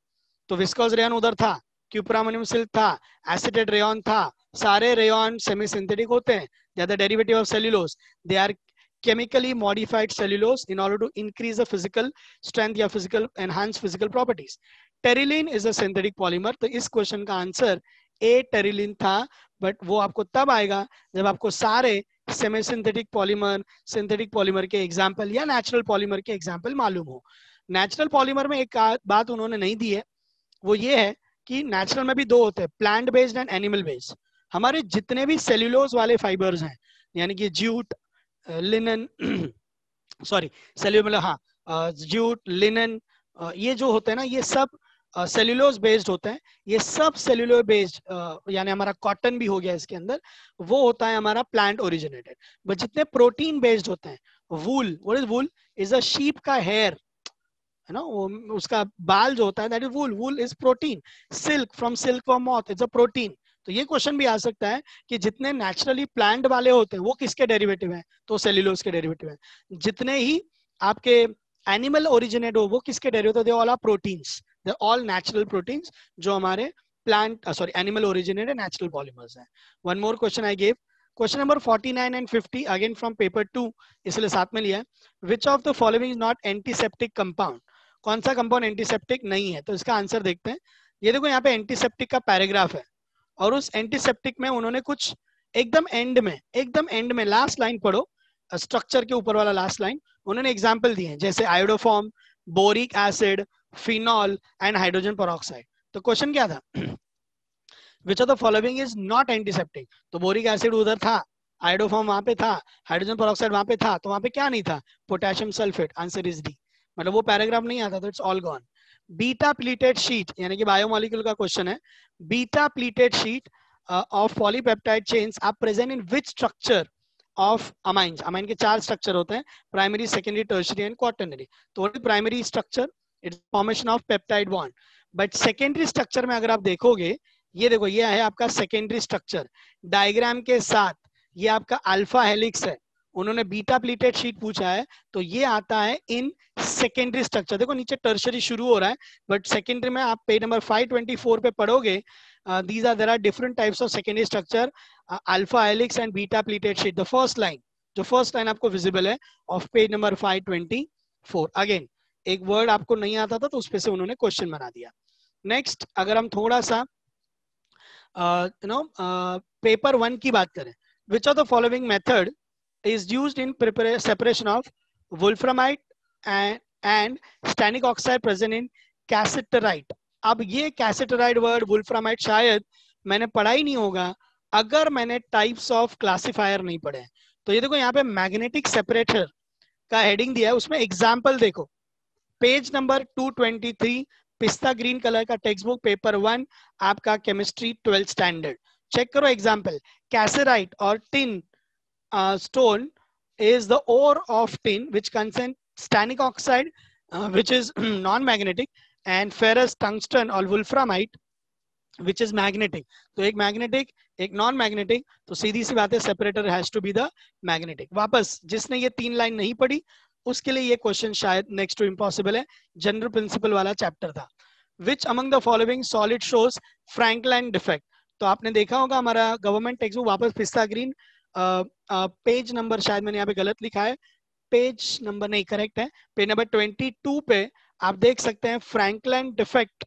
तो विस्कोस रेयन उधर था, क्यूप्रामोनियम सिल्क था, एसीटेट रेयन था। सारे रेयन सेमी सिंथेटिक होते हैं, they are the derivative of cellulose, they are chemically modified cellulose in order to increase the physical strength या physical enhance physical properties. Terylene is a synthetic polymer। तो इस question का answer A Terylene था, but वो आपको तब आएगा जब आपको सारे semi synthetic polymer, synthetic polymer के एग्जाम्पल या नेचुरल पॉलीमर के एग्जाम्पल मालूम हो। नेचुरल पॉलीमर में एक बात उन्होंने नहीं दी है, वो ये है कि नेचुरल में भी 2 होते हैं, plant based and animal based. हमारे जितने भी सेल्यूलोज वाले फाइबर्स हैं, यानी कि जूट, लिनन, सॉरी सेल्यूलर, हाँ जूट, लिनन, ये जो होते हैं ना, ये सब सेल्यूलोज बेस्ड होते हैं। ये सब सेल्यूलोज बेस्ड, यानी हमारा कॉटन भी हो गया इसके अंदर, वो होता है हमारा प्लांट ओरिजिनेटेड। बट जितने प्रोटीन बेस्ड होते हैं, wool, what is wool? Is a sheep का हेयर, है ना, वो उसका बाल जो होता है, that is wool. Wool is protein. Silk, from silk for moth, is a protein. तो ये क्वेश्चन भी आ सकता है कि जितने नेचुरली प्लांट वाले होते हैं वो किसके डेरिवेटिव हैं? तो सेल्यूलोज के डेरिवेटिव हैं। जितने ही आपके एनिमल ओरिजिनेट हो वो किसके derivative? They all are proteins, they all natural proteins जो हमारे plant, sorry animal originated natural polymers हैं। One more question I give, question number 49 and 50 again from paper 2, इसलिए साथ में लिया है। Which of the following is not antiseptic compound? कौन सा कंपाउंड एंटीसेप्टिक नहीं है? तो इसका आंसर देखते हैं। ये देखो यहाँ पे एंटीसेप्टिक का पैराग्राफ है, और उस एंटीसेप्टिक में उन्होंने कुछ एकदम एंड में लास्ट लाइन पढ़ो, स्ट्रक्चर के ऊपर वाला लास्ट लाइन, उन्होंने एग्जाम्पल दिए हैं, जैसे iodoform, boric acid, phenol and hydrogen peroxide. तो क्वेश्चन क्या था? Which of the following is not antiseptic? तो बोरिक एसिड उधर था, आयोडोफॉर्म वहां पे था, हाइड्रोजन पेरोक्साइड वहां पे था, तो वहां पे क्या नहीं था? Potassium sulphate. Answer is D, मतलब वो पैराग्राफ नहीं आता, तो it's all gone. Beta pleated sheet, यानी कि बायोमोलिक्यूल का क्वेश्चन है। Beta pleated sheet of polypeptide chains are present in which structure of amines? Amine के 4 स्ट्रक्चर होते हैं, primary, secondary, tertiary and quaternary. तो primary structure, it's formation of peptide bond. But secondary structure में अगर आप देखोगे, ये देखो, ये है आपका सेकेंडरी स्ट्रक्चर डायग्राम के साथ, ये आपका अल्फा हेलिक्स है। उन्होंने बीटा प्लीटेड शीट पूछा है, तो ये आता है इन सेकेंडरी स्ट्रक्चर। देखो नीचे टर्शियरी शुरू हो रहा है, बट सेकेंडरी में आप पेज नंबर 524 पे पढ़ोगे, there are different types of secondary structure, alpha helix and beta pleated sheet. The first line आपको visible है of page number 524. Again एक word आपको नहीं आता था तो उस पे से उन्होंने क्वेश्चन बना दिया। नेक्स्ट अगर हम थोड़ा सा पेपर 1 की बात करें, which of the following method is used in separation of wolframite and stannic oxide present in cassiterite? अब ये कैसेटराइड वर्ड, वुल्फ्रामाइड, शायद मैंने पढ़ा ही नहीं होगा अगर मैंने टाइप्स ऑफ क्लासिफायर नहीं पढ़े। तो ये देखो यहाँ पे मैग्नेटिक सेपरेटर का हेडिंग दिया है, उसमें एग्जांपल देखो, पेज नंबर 223, पिस्ता ग्रीन कलर का टेक्स्ट बुक, पेपर 1 आपका केमिस्ट्री 12th स्टैंडर्ड। चेक करो एग्जांपल, कैसेराइट और tin stone is the ore of tin which contains stannic oxide which is non-magnetic and ferrous tungsten or wolframite which is magnetic. तो एक magnetic एक non magnetic, तो सीधी सी बात है separator has to be the magnetic. वापस जिसने ये 3 लाइन नहीं पढ़ी उसके लिए ये क्वेश्चन शायद नेक्स्ट टू इम्पॉसिबल है, जनरल प्रिंसिपल वाला चैप्टर था। Which among the following solid shows Frenkel defect? तो आपने देखा होगा हमारा गवर्नमेंट टेक्स्ट बुक, वापस पिस्ता ग्रीन, पेज नंबर शायद मैंने यहाँ पे गलत लिखा है, पेज नंबर नहीं करेक्ट है, पेज नंबर 22 पे आप देख सकते हैं फ्रैंकलाइन डिफेक्ट,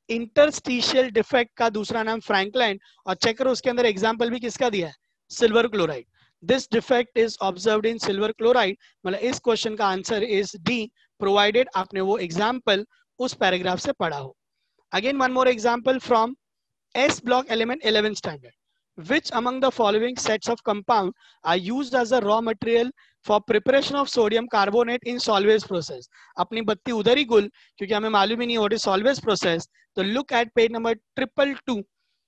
इंटरस्टिशियल डिफेक्ट का दूसरा नाम फ्रैंकलाइन। और चेक करो उसके अंदर एग्जांपल भी किसका दिया है? Silver chloride. This defect is observed in silver chloride, मतलब इस क्वेश्चन का आंसर इज डी, प्रोवाइडेड आपने वो एग्जांपल उस पैराग्राफ से पढ़ा हो। Again one more example from S block element 11th standard. Which among the following sets of compound are used as a raw material for preparation of sodium carbonate in Solvay's process? अपनी बत्ती उधर ही गुल, क्योंकि हमें मालूम ही नहीं what is Solvay's process। तो look at page number 222,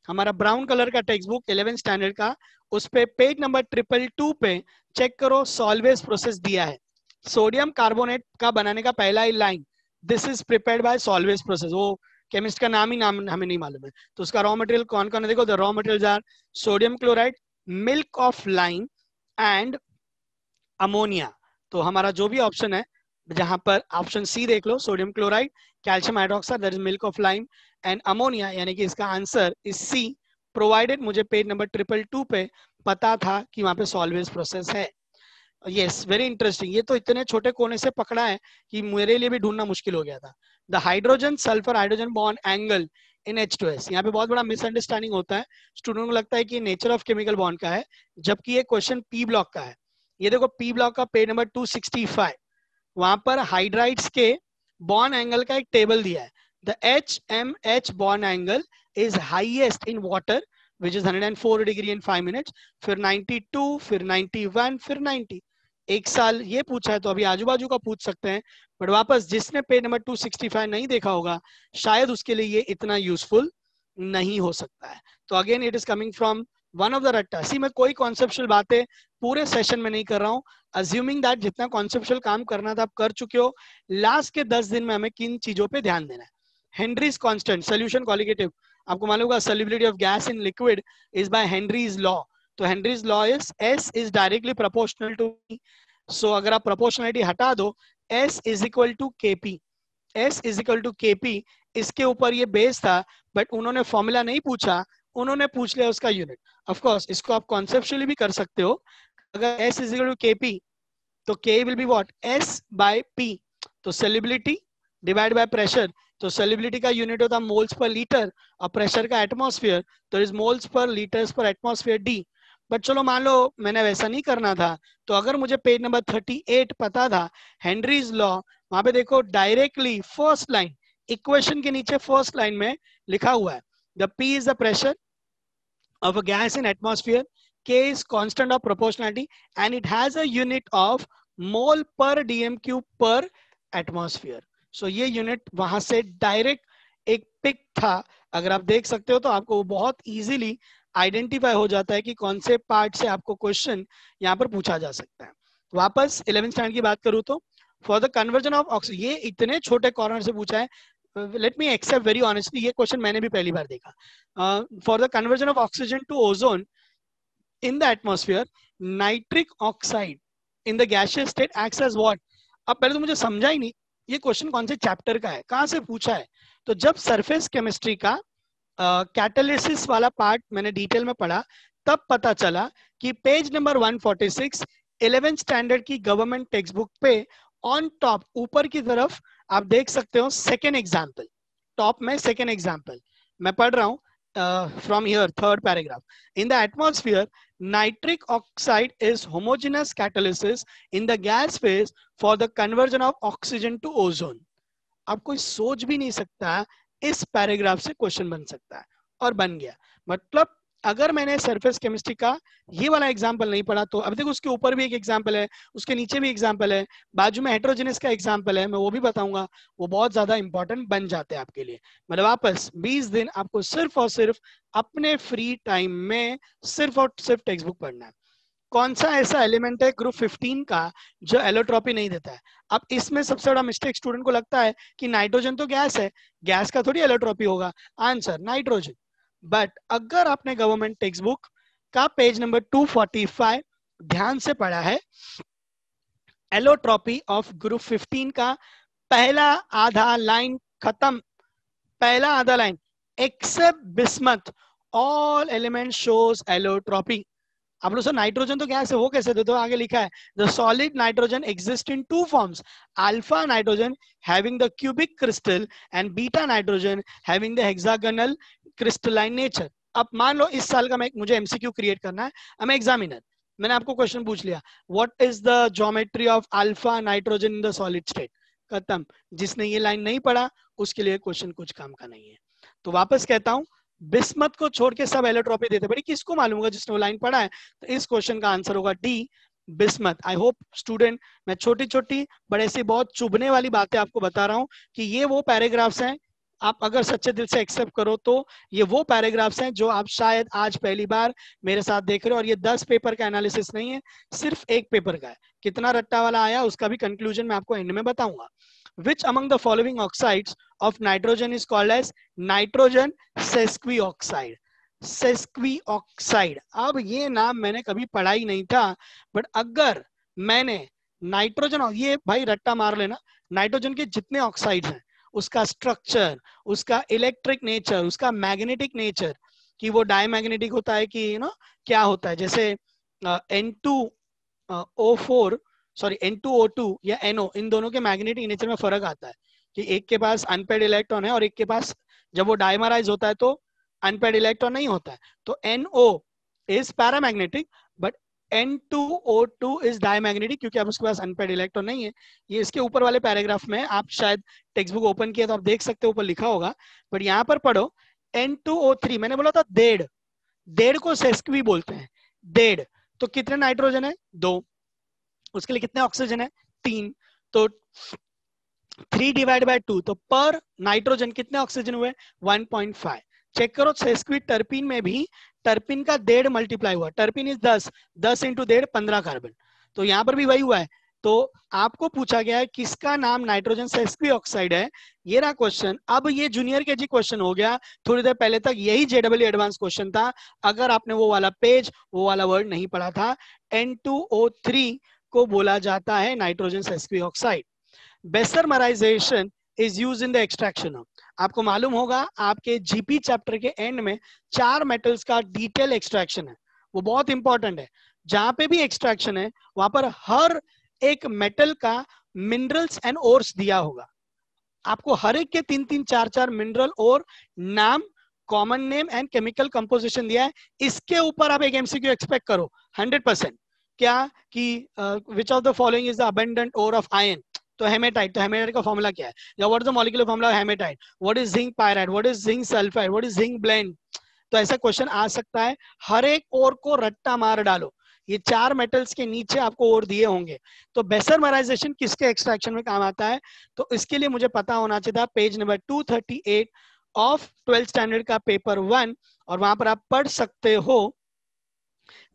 हमारा ब्राउन कलर का टेक्स्ट बुक 11th स्टैंडर्ड का, उस पे पेज नंबर 222 पे चेक करो Solvay's प्रोसेस दिया है। सोडियम कार्बोनेट का बनाने का पहला ही line, this is prepared by Solvay's process. वो केमिस्ट का नाम ही नाम हमें नहीं मालूम है, तो उसका रॉ मटेरियल कौन कौन है देखो, the raw materials are sodium chloride, milk of lime and ammonia. तो हमारा जो भी ऑप्शन है, जहां पर ऑप्शन सी देख लो, sodium chloride, calcium hydroxide, that is milk of lime and ammonia, यानी कि इसका आंसर इज सी, प्रोवाइडेड मुझे पेज नंबर 222 पे पता था कि वहां पे सॉल्वेज प्रोसेस है। Yes, very interesting. ये तो इतने छोटे कोने से पकड़ा है कि मेरे लिए भी ढूंढना मुश्किल हो गया था। The hydrogen sulphur hydrogen bond angle in H2S, यहाँ पे बहुत बड़ा मिसअंडरस्टैंडिंग होता है, स्टूडेंट को लगता है कि नेचर ऑफ केमिकल बॉन्ड का है, जबकि ये क्वेश्चन पी ब्लॉक का है। ये देखो पी ब्लॉक का पेज नंबर 265, वहां पर हाइड्राइड्स के बॉन्ड एंगल का एक टेबल दिया है। The HMH bond angle is highest in water which is 104 degree in 5 minutes, फिर 92, फिर 91, फिर 90। एक साल ये पूछा है तो अभी आजू बाजू का पूछ सकते हैं, बट वापस जिसने पेज नंबर 265 नहीं देखा होगा शायद उसके लिए ये इतना यूजफुल नहीं हो सकता है। तो again it is coming from one of the रट्टा। सी मैं कोई कॉन्सेप्चुअल बातें पूरे सेशन में नहीं कर रहा हूँ, अज्यूमिंग दैट जितना कॉन्सेप्चुअल काम करना था आप कर चुके हो। लास्ट के 10 दिन में हमें किन चीजों पे ध्यान देना है। हेनरीज कांस्टेंट, सोल्यूशन कॉलिगेटिव, आपको मालूम होगा solubility of gas in liquid is by Henry's law. तो Henry's law is S is directly proportional to P। So अगर आप प्रोपोर्शनलिटी हटा दो, S is equal to KP, S is equal to KP, इसके ऊपर ये बेस था, but उन्होंने फॉर्मूला नहीं पूछा, उन्होंने पूछ लिया उसका यूनिट। ऑफ कोर्स इसको आप कॉन्सेप्चुअली भी कर सकते हो, अगर S is equal to KP तो K will be what, S by P। तो सॉल्युबिलिटी डिवाइड बाय प्रेशर, तो सॉल्युबिलिटी का यूनिट होता है मोल्स पर लीटर और प्रेशर का एटमॉस्फेयर, तो इज मोल्स पर लीटर्स पर एटमॉस्फेयर D। बट चलो मान लो मैंने वैसा नहीं करना था, तो अगर मुझे पेज नंबर 38 पता था हेनरीज लॉ, वहां पे देखो डायरेक्टली फर्स्ट लाइन इक्वेशन के नीचे फर्स्ट लाइन में लिखा हुआ है the P is the pressure of a gas in atmosphere, K is constant of proportionality and it has a unit of mole per dm cube per atmosphere। so ये unit वहां से direct एक pick था, अगर आप देख सकते हो तो आपको बहुत इजीली आइडेंटिफाई हो जाता है कि कौन से पार्ट से आपको क्वेश्चन यहाँ पर पूछा जा सकता है। वापस 11th स्टैंडर्ड की बात करूँ तो for the conversion of oxygen, ये इतने छोटे कॉर्नर से पूछा है, let me accept very honestly ये क्वेश्चन मैंने भी पहली बार देखा। For the conversion of oxygen to ozone in the atmosphere, nitric oxide in the gaseous state acts as what. अब पहले तो मुझे समझा ही नहीं ये क्वेश्चन कौन से चैप्टर का है, कहाँ से पूछा है। तो जब सरफेस केमिस्ट्री का कैटालिसिस वाला पार्ट मैंने डिटेल में पढ़ा, तब पता चला कि पेज नंबर 146 11th स्टैंडर्ड की गवर्नमेंट टेक्स्ट बुक पे ऑन टॉप ऊपर की तरफ आप देख सकते हो सेकेंड एग्जाम्पल, टॉप में सेकेंड एग्जाम्पल मैं पढ़ रहा हूं from here third paragraph. In the atmosphere nitric oxide is homogeneous catalysis in the gas phase for the conversion of oxygen to ozone. आप कोई सोच भी नहीं सकता इस पैराग्राफ से क्वेश्चन बन सकता है, और बन गया। मतलब अगर मैंने सरफेस केमिस्ट्री का ये वाला एग्जांपल नहीं पढ़ा तो अब देखो उसके ऊपर भी एक एग्जांपल है, उसके नीचे भी एग्जांपल है, बाजू में हेटेरोजेनस का एग्जांपल है, मैं वो भी बताऊंगा, वो बहुत ज्यादा इंपॉर्टेंट बन जाते हैं आपके लिए। मतलब वापस 20 दिन आपको सिर्फ और सिर्फ अपने फ्री टाइम में सिर्फ और सिर्फ टेक्स्ट बुक पढ़ना है। कौन सा ऐसा एलिमेंट है ग्रुप 15 का जो एलोट्रॉपी नहीं देता है। अब इसमें सबसे बड़ा मिस्टेक स्टूडेंट को लगता है कि नाइट्रोजन तो गैस है, गैस का थोड़ी एलोट्रॉपी होगा, आंसर नाइट्रोजन। बट अगर आपने गवर्नमेंट टेक्स्ट बुक का पेज नंबर 245 ध्यान से पढ़ा है, एलोट्रॉपी ऑफ ग्रुप 15 का पहला आधा लाइन खत्म, पहला आधा line, except bismuth all element shows allotropy. आप लोग सर नाइट्रोजन तो गैस है, वो कैसे दे दो, आगे लिखा है the solid nitrogen exist in two forms, alpha nitrogen having the cubic crystal and beta nitrogen having the hexagonal crystalline nature. अब मान लो इस साल का मुझे एमसीक्यू क्रिएट करना है, मैं एग्जामिनर, मैंने आपको क्वेश्चन पूछ लिया what is the geometry of alpha nitrogen in the solid state, खत्म। जिसने ये लाइन नहीं पढ़ा उसके लिए क्वेश्चन कुछ काम का नहीं है। तो वापस कहता हूं, बिस्मथ को छोड़ के सब एलोट्रॉपी देते, बड़ी किसको मालूम होगा जिसने वो लाइन पढ़ा है। तो इस क्वेश्चन का आंसर होगा डी, बिस्मथ। आई होप स्टूडेंट, मैं छोटी छोटी बड़े ऐसी बहुत चुभने वाली बातें आपको बता रहा हूं कि ये वो पैराग्राफ्स हैं, आप अगर सच्चे दिल से एक्सेप्ट करो तो ये वो पैराग्राफ्स हैं जो आप शायद आज पहली बार मेरे साथ देख रहे हो। और ये 10 पेपर का एनालिसिस नहीं है, सिर्फ एक पेपर का है। कितना रट्टा वाला आया उसका भी कंक्लूजन मैं आपको एंड में बताऊंगा। Which among the following oxides of nitrogen is called as nitrogen sesquioxide? Sesquioxide, अब ये नाम मैंने कभी पढ़ा ही नहीं था, बट अगर मैंने नाइट्रोजन, ये भाई रट्टा मार लेना, नाइट्रोजन के जितने ऑक्साइड हैं उसका स्ट्रक्चर, उसका इलेक्ट्रिक नेचर, उसका मैग्नेटिक नेचर, कि वो डायमैग्नेटिक होता है कि क्या होता है, जैसे N2O4 सॉरी N2O2 या NO, इन दोनों के मैग्नेटिक नेचर में फर्क आता है कि एक के पास अनपेड इलेक्ट्रॉन है और एक के पास जब वो डायमराइज होता है तो अनपेड इलेक्ट्रॉन नहीं होता है। तो NO is paramagnetic but N2O2 is diamagnetic, क्योंकि अब उसके पास अनपेड इलेक्ट्रॉन नहीं है। ये इसके ऊपर वाले पैराग्राफ में आप शायद टेक्स्ट बुक ओपन किया तो आप देख सकते हो, ऊपर लिखा होगा, बट यहाँ पर पढ़ो N2O3, मैंने बोला था डेढ़, डेढ़ को सेस्क्वी बोलते हैं। डेढ़ तो कितने नाइट्रोजन है? 2। उसके लिए कितने ऑक्सीजन है? 3। तो 3 डिवाइड बाय 2, तो पर नाइट्रोजन कितने ऑक्सीजन हुए? 1.5। चेक करो सेस्क्वी टर्पीन में भी टर्पीन का डेढ़ मल्टीप्लाई हुआ। टर्पीन इज 10, 10 इंटू डेढ़ 15 कार्बन। तो यहाँ पर भी वही हुआ है। तो आपको पूछा गया है किसका नाम नाइट्रोजन सेस्क्वी ऑक्साइड है, ये रहा क्वेश्चन। अब ये जूनियर के जी क्वेश्चन हो गया, थोड़ी देर पहले तक यही जेडब्ल्यू एडवांस क्वेश्चन था, अगर आपने वो वाला पेज, वो वाला वर्ड नहीं पढ़ा था। N2O3 को बोला जाता है nitrogen sesqui oxide. Bessemerisation is use in the extraction of, आपको मालूम होगा आपके जीपी चैप्टर के एंड में 4 मेटल्स का डिटेल एक्सट्रैक्शन है, वो बहुत इंपॉर्टेंट है। जहां पे भी एक्सट्रैक्शन है वहां पर हर एक मेटल का मिनरल्स एंड ओर्स दिया होगा। आपको हर एक के 3-3, 4-4 मिनरल और नाम, common name and chemical composition दिया है। इसके ऊपर आप एक एमसीक्यू एक्सपेक्ट करो 100%। क्या कि which of the following is the abundant ore of iron? तो हेमेटाइट, तो हेमेटाइट का फॉर्मूला क्या है, या what is the molecular formula of hematite? What is zinc pyrite? What is zinc sulphide? What is zinc blende? तो ऐसा question आ सकता है। हर एक ओर को रट्टा मार डालो, ये 4 मेटल्स के नीचे आपको और दिए होंगे। तो बेसरमराइजेशन किसके एक्सट्रैक्शन में काम आता है? तो इसके लिए मुझे पता होना चाहिए था page number 238 of 12th standard का पेपर 1, और वहां पर आप पढ़ सकते हो।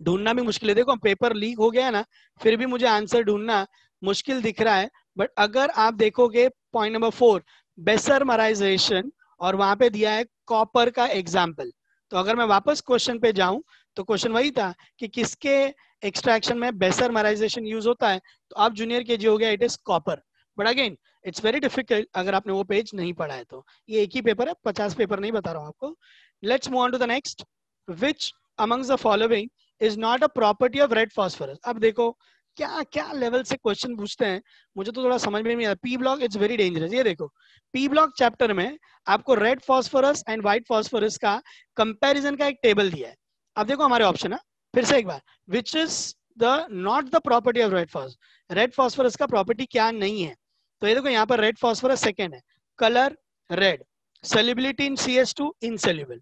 ढूंढना भी मुश्किल है, देखो पेपर लीक हो गया ना, फिर भी मुझे आंसर ढूंढना मुश्किल दिख रहा है। बट अगर आप देखोगे पॉइंट नंबर 4 बेसरमराइजेशन, और वहां पे दिया है कॉपर का एग्जाम्पल। तो अगर मैं वापस क्वेश्चन पे जाऊं तो क्वेश्चन वही था कि किसके एक्सट्रैक्शन में बेसरमराइजेशन यूज होता है, तो आप जूनियर के जी हो गया, it is copper. But again it's very difficult अगर आपने वो पेज नहीं पढ़ा है तो। ये एक ही पेपर है, 50 पेपर नहीं बता रहा हूं आपको। Let's move on to the next. Which amongst the following is not a property of red phosphorus? अब देखो क्या क्या लेवल से क्वेश्चन पूछते हैं, मुझे तो थोड़ा समझ में नहीं आता। P block it's very dangerous. ये देखो पी ब्लॉक चैप्टर में आपको red phosphorus and white phosphorus का कंपैरिजन का एक टेबल दिया है। अब देखो हमारे ऑप्शन है, फिर से एक बार, which is the not the property of red phosphorus, red phosphorus का प्रॉपर्टी क्या नहीं है? तो ये देखो यहाँ पर रेड फॉस्फोरस सेकेंड है, colour red, solubility in CS2 insoluble,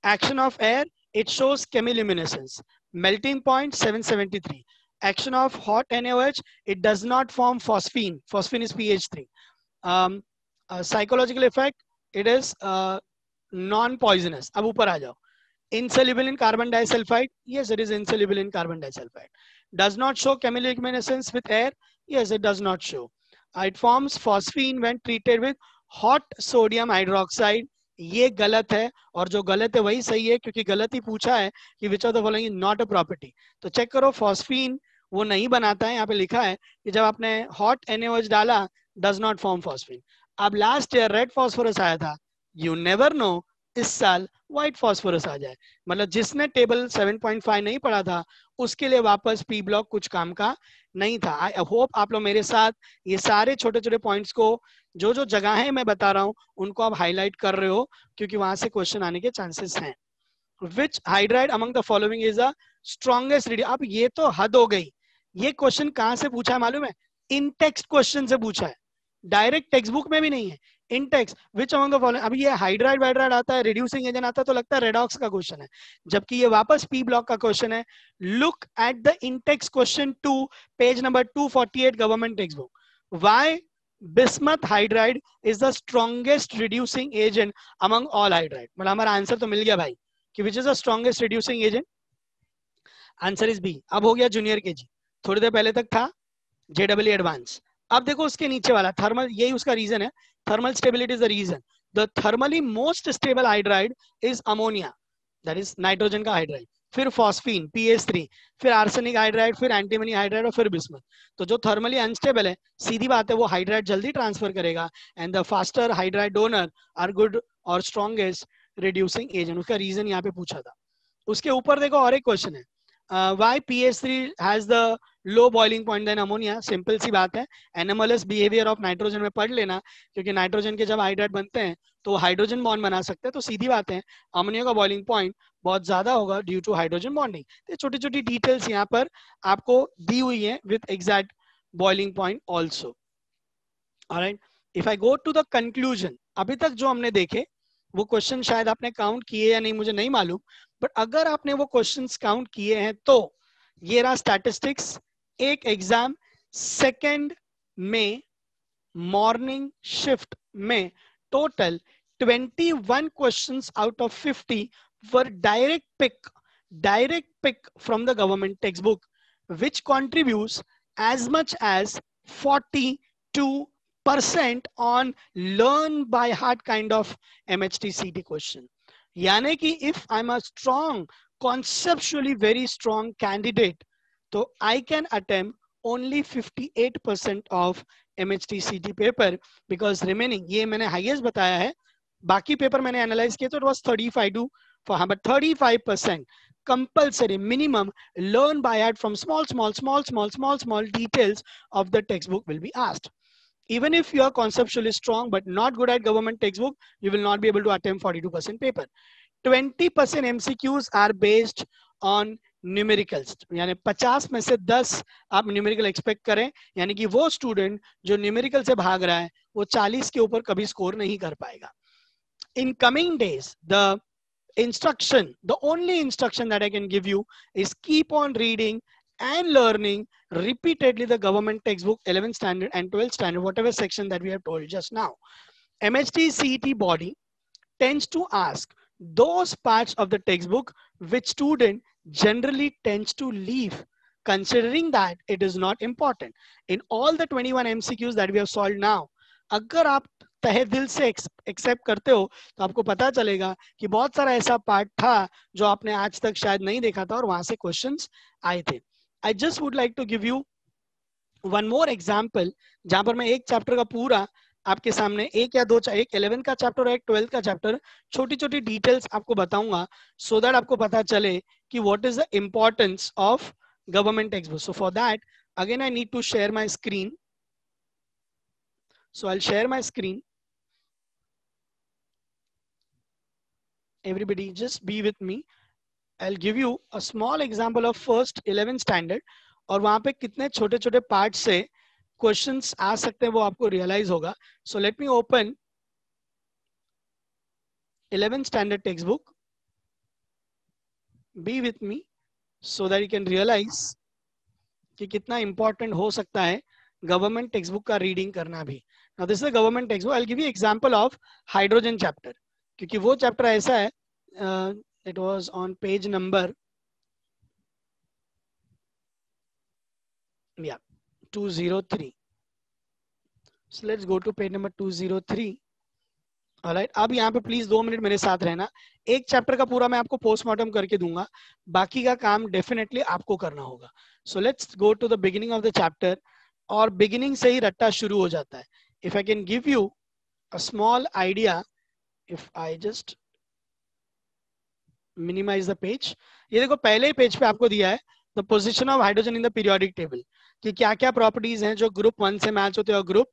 action of air it shows chemiluminescence, melting point 773, action of hot NaOH it does not form phosphine, phosphine is pH 3, psychological effect it is non poisonous. अब ऊपर आ जाओ, insoluble in carbon disulfide, yes it is insoluble in carbon disulfide, does not show chemiluminescence with air, yes it does not show, it forms phosphine when treated with hot sodium hydroxide, ये गलत है, और जो गलत है वही सही है क्योंकि गलत ही पूछा है कि which of the following is not a property. तो चेक करो फॉस्फीन वो नहीं बनाता है, यहाँ पे लिखा है कि जब आपने हॉट NaOH डाला डज नॉट फॉर्म फॉस्फीन। अब लास्ट ईयर रेड फॉस्फोरस आया था, यू नेवर नो इस साल व्हाइट फॉस्फोरस आ जाए। मतलब जिसने टेबल 7.5 नहीं पढ़ा था उसके लिए वापस पी ब्लॉक कुछ काम का नहीं था। आई होप आप लोग मेरे साथ ये सारे छोटे छोटे पॉइंट्स को, जो जो जगहें मैं बता रहा हूं उनको आप हाईलाइट कर रहे हो क्योंकि वहां से क्वेश्चन आने के चांसेस हैं। Which hydride among the following is the strongest radio? अब ये तो हद हो गई, ये क्वेश्चन कहां से पूछा है मालूम है? इन टेक्स्ट क्वेश्चन से पूछा है, डायरेक्ट टेक्स्ट बुक में भी नहीं है, in text. Which among the following, अभी ये हाइड्राइड वाइड्राइड आता है, रिड्यूसिंग एजेंट आता है तो लगता है रेडॉक्स का क्वेश्चन है, जबकि ये वापस पी ब्लॉक का क्वेश्चन है। Look at the in text question 2 page number 248 government text book. Why bismuth hydride is the strongest reducing agent among all hydride? मतलब हमारा आंसर तो मिल गया भाई कि which is the strongest reducing agent, answer is B. अब हो गया junior के जी, थोड़ी देर पहले तक था जेडब्ल्यू एडवांस। अब देखो उसके नीचे वाला थर्मल, यही उसका रीजन है, thermal stability is the reason. The thermally most stable hydride is ammonia, that is nitrogen का हाइड्राइड, फिर फॉस्फीन PH3, फिर आर्सेनिक हाइड्राइड, फिर एंटीमनी हाइड्राइड और फिर बिस्मथ। तो जो थर्मली अनस्टेबल है सीधी बात है वो हाइड्राइड जल्दी ट्रांसफर करेगा, and the faster hydride donor are good और स्ट्रॉन्गेस्ट रिड्यूसिंग एजेंट, उसका रीजन यहाँ पे पूछा था। उसके ऊपर देखो और एक क्वेश्चन है, why PH3 has the low boiling point than ammonia? Simple सी बात है, एनोमलस बिहेवियर ऑफ नाइट्रोजन में पढ़ लेना, क्योंकि नाइट्रोजन के जब हाइड्राइड बनते हैं तो हाइड्रोजन बॉन्ड बना सकते हैं, तो सीधी बात है अमोनिया का बॉइलिंग पॉइंट बहुत ज्यादा होगा ड्यू टू हाइड्रोजन बॉन्डिंग। तो छोटी छोटी डिटेल्स यहाँ पर आपको दी हुई है with exact boiling point also. Alright, if I go to the conclusion, अभी तक जो हमने देखे वो क्वेश्चन शायद आपने काउंट किए या नहीं मुझे नहीं मालूम, बट अगर आपने वो क्वेश्चंस काउंट किए हैं तो ये रहा स्टैटिस्टिक्स, एक एग्जाम 2 में मॉर्निंग शिफ्ट में total 21 questions out of 50 were direct pick from the government textbook, which contributes as much as 42% on learn by heart kind of MHTCT question. यानी कि if I'm a strong, conceptually very strong candidate, तो I can attempt only 58% of MHTCT paper, because remaining ये मैंने highest बताया है, बाकी paper मैंने analyse किया तो it was 35 to but 35% compulsory minimum learn by heart from small details of the textbook will be asked. Even if you are conceptually strong but not good at government textbook, you will not be able to attempt 42% paper. 20% MCQs are based on numericals, यानी 50 में से 10 आप numerical expect करें, यानी कि वो student जो numerical से भाग रहा है वो 40 के ऊपर कभी स्कोर नहीं कर पाएगा. In coming days, the only instruction that I can give you is keep on reading and learning repeatedly the government textbook 11th standard and 12th standard, whatever section that we have told just now. MHT CET body tends to ask those parts of the textbook which student generally tends to leave, considering that it is not important. In all the 21 MCQs that we have solved now, अगर आप तहे दिल से accept करते हो तो आपको पता चलेगा कि बहुत सारा ऐसा पार्ट था जो आपने आज तक शायद नहीं देखा था और वहां से क्वेश्चंस आए थे. I just would like to give you one more example जहां पर मैं एक चैप्टर का पूरा आपके सामने एक 11 का चैप्टर और एक 12 का चैप्टर छोटी छोटी डिटेल्स आपको बताऊंगा, सो दैट आपको पता चले कि what is the importance of government text book. So for that again I need to share my screen. So I'll share my screen. Everybody just be with me. I'll give you a small example of first 11th standard और वहां पे कितने छोटे छोटे part से questions आ सकते हैं वो आपको रियलाइज होगा. So let me open 11th standard textbook. Be with me so that you can realize कि कितना important हो सकता है गवर्नमेंट टेक्स्ट बुक का रीडिंग करना भी. Now this is a government textbook. I'll give you example of hydrogen chapter, क्योंकि वो चैप्टर ऐसा है, it was on page number 203. So let's go to page number 203. Alright, अब यहाँ पे प्लीज 2 मिनट मेरे साथ रहना. एक चैप्टर का पूरा मैं आपको पोस्टमार्टम करके दूंगा, बाकी का काम डेफिनेटली आपको करना होगा. So let's go to the beginning of the chapter. और बिगिनिंग से ही रट्टा शुरू हो जाता है. If I can give you a small idea, if I just minimize the page, ये देखो पहले ही पेज पे आपको दिया है the position of hydrogen in the periodic table, कि क्या क्या प्रॉपर्टीज हैं जो ग्रुप 1 से मैच होते हैं और ग्रुप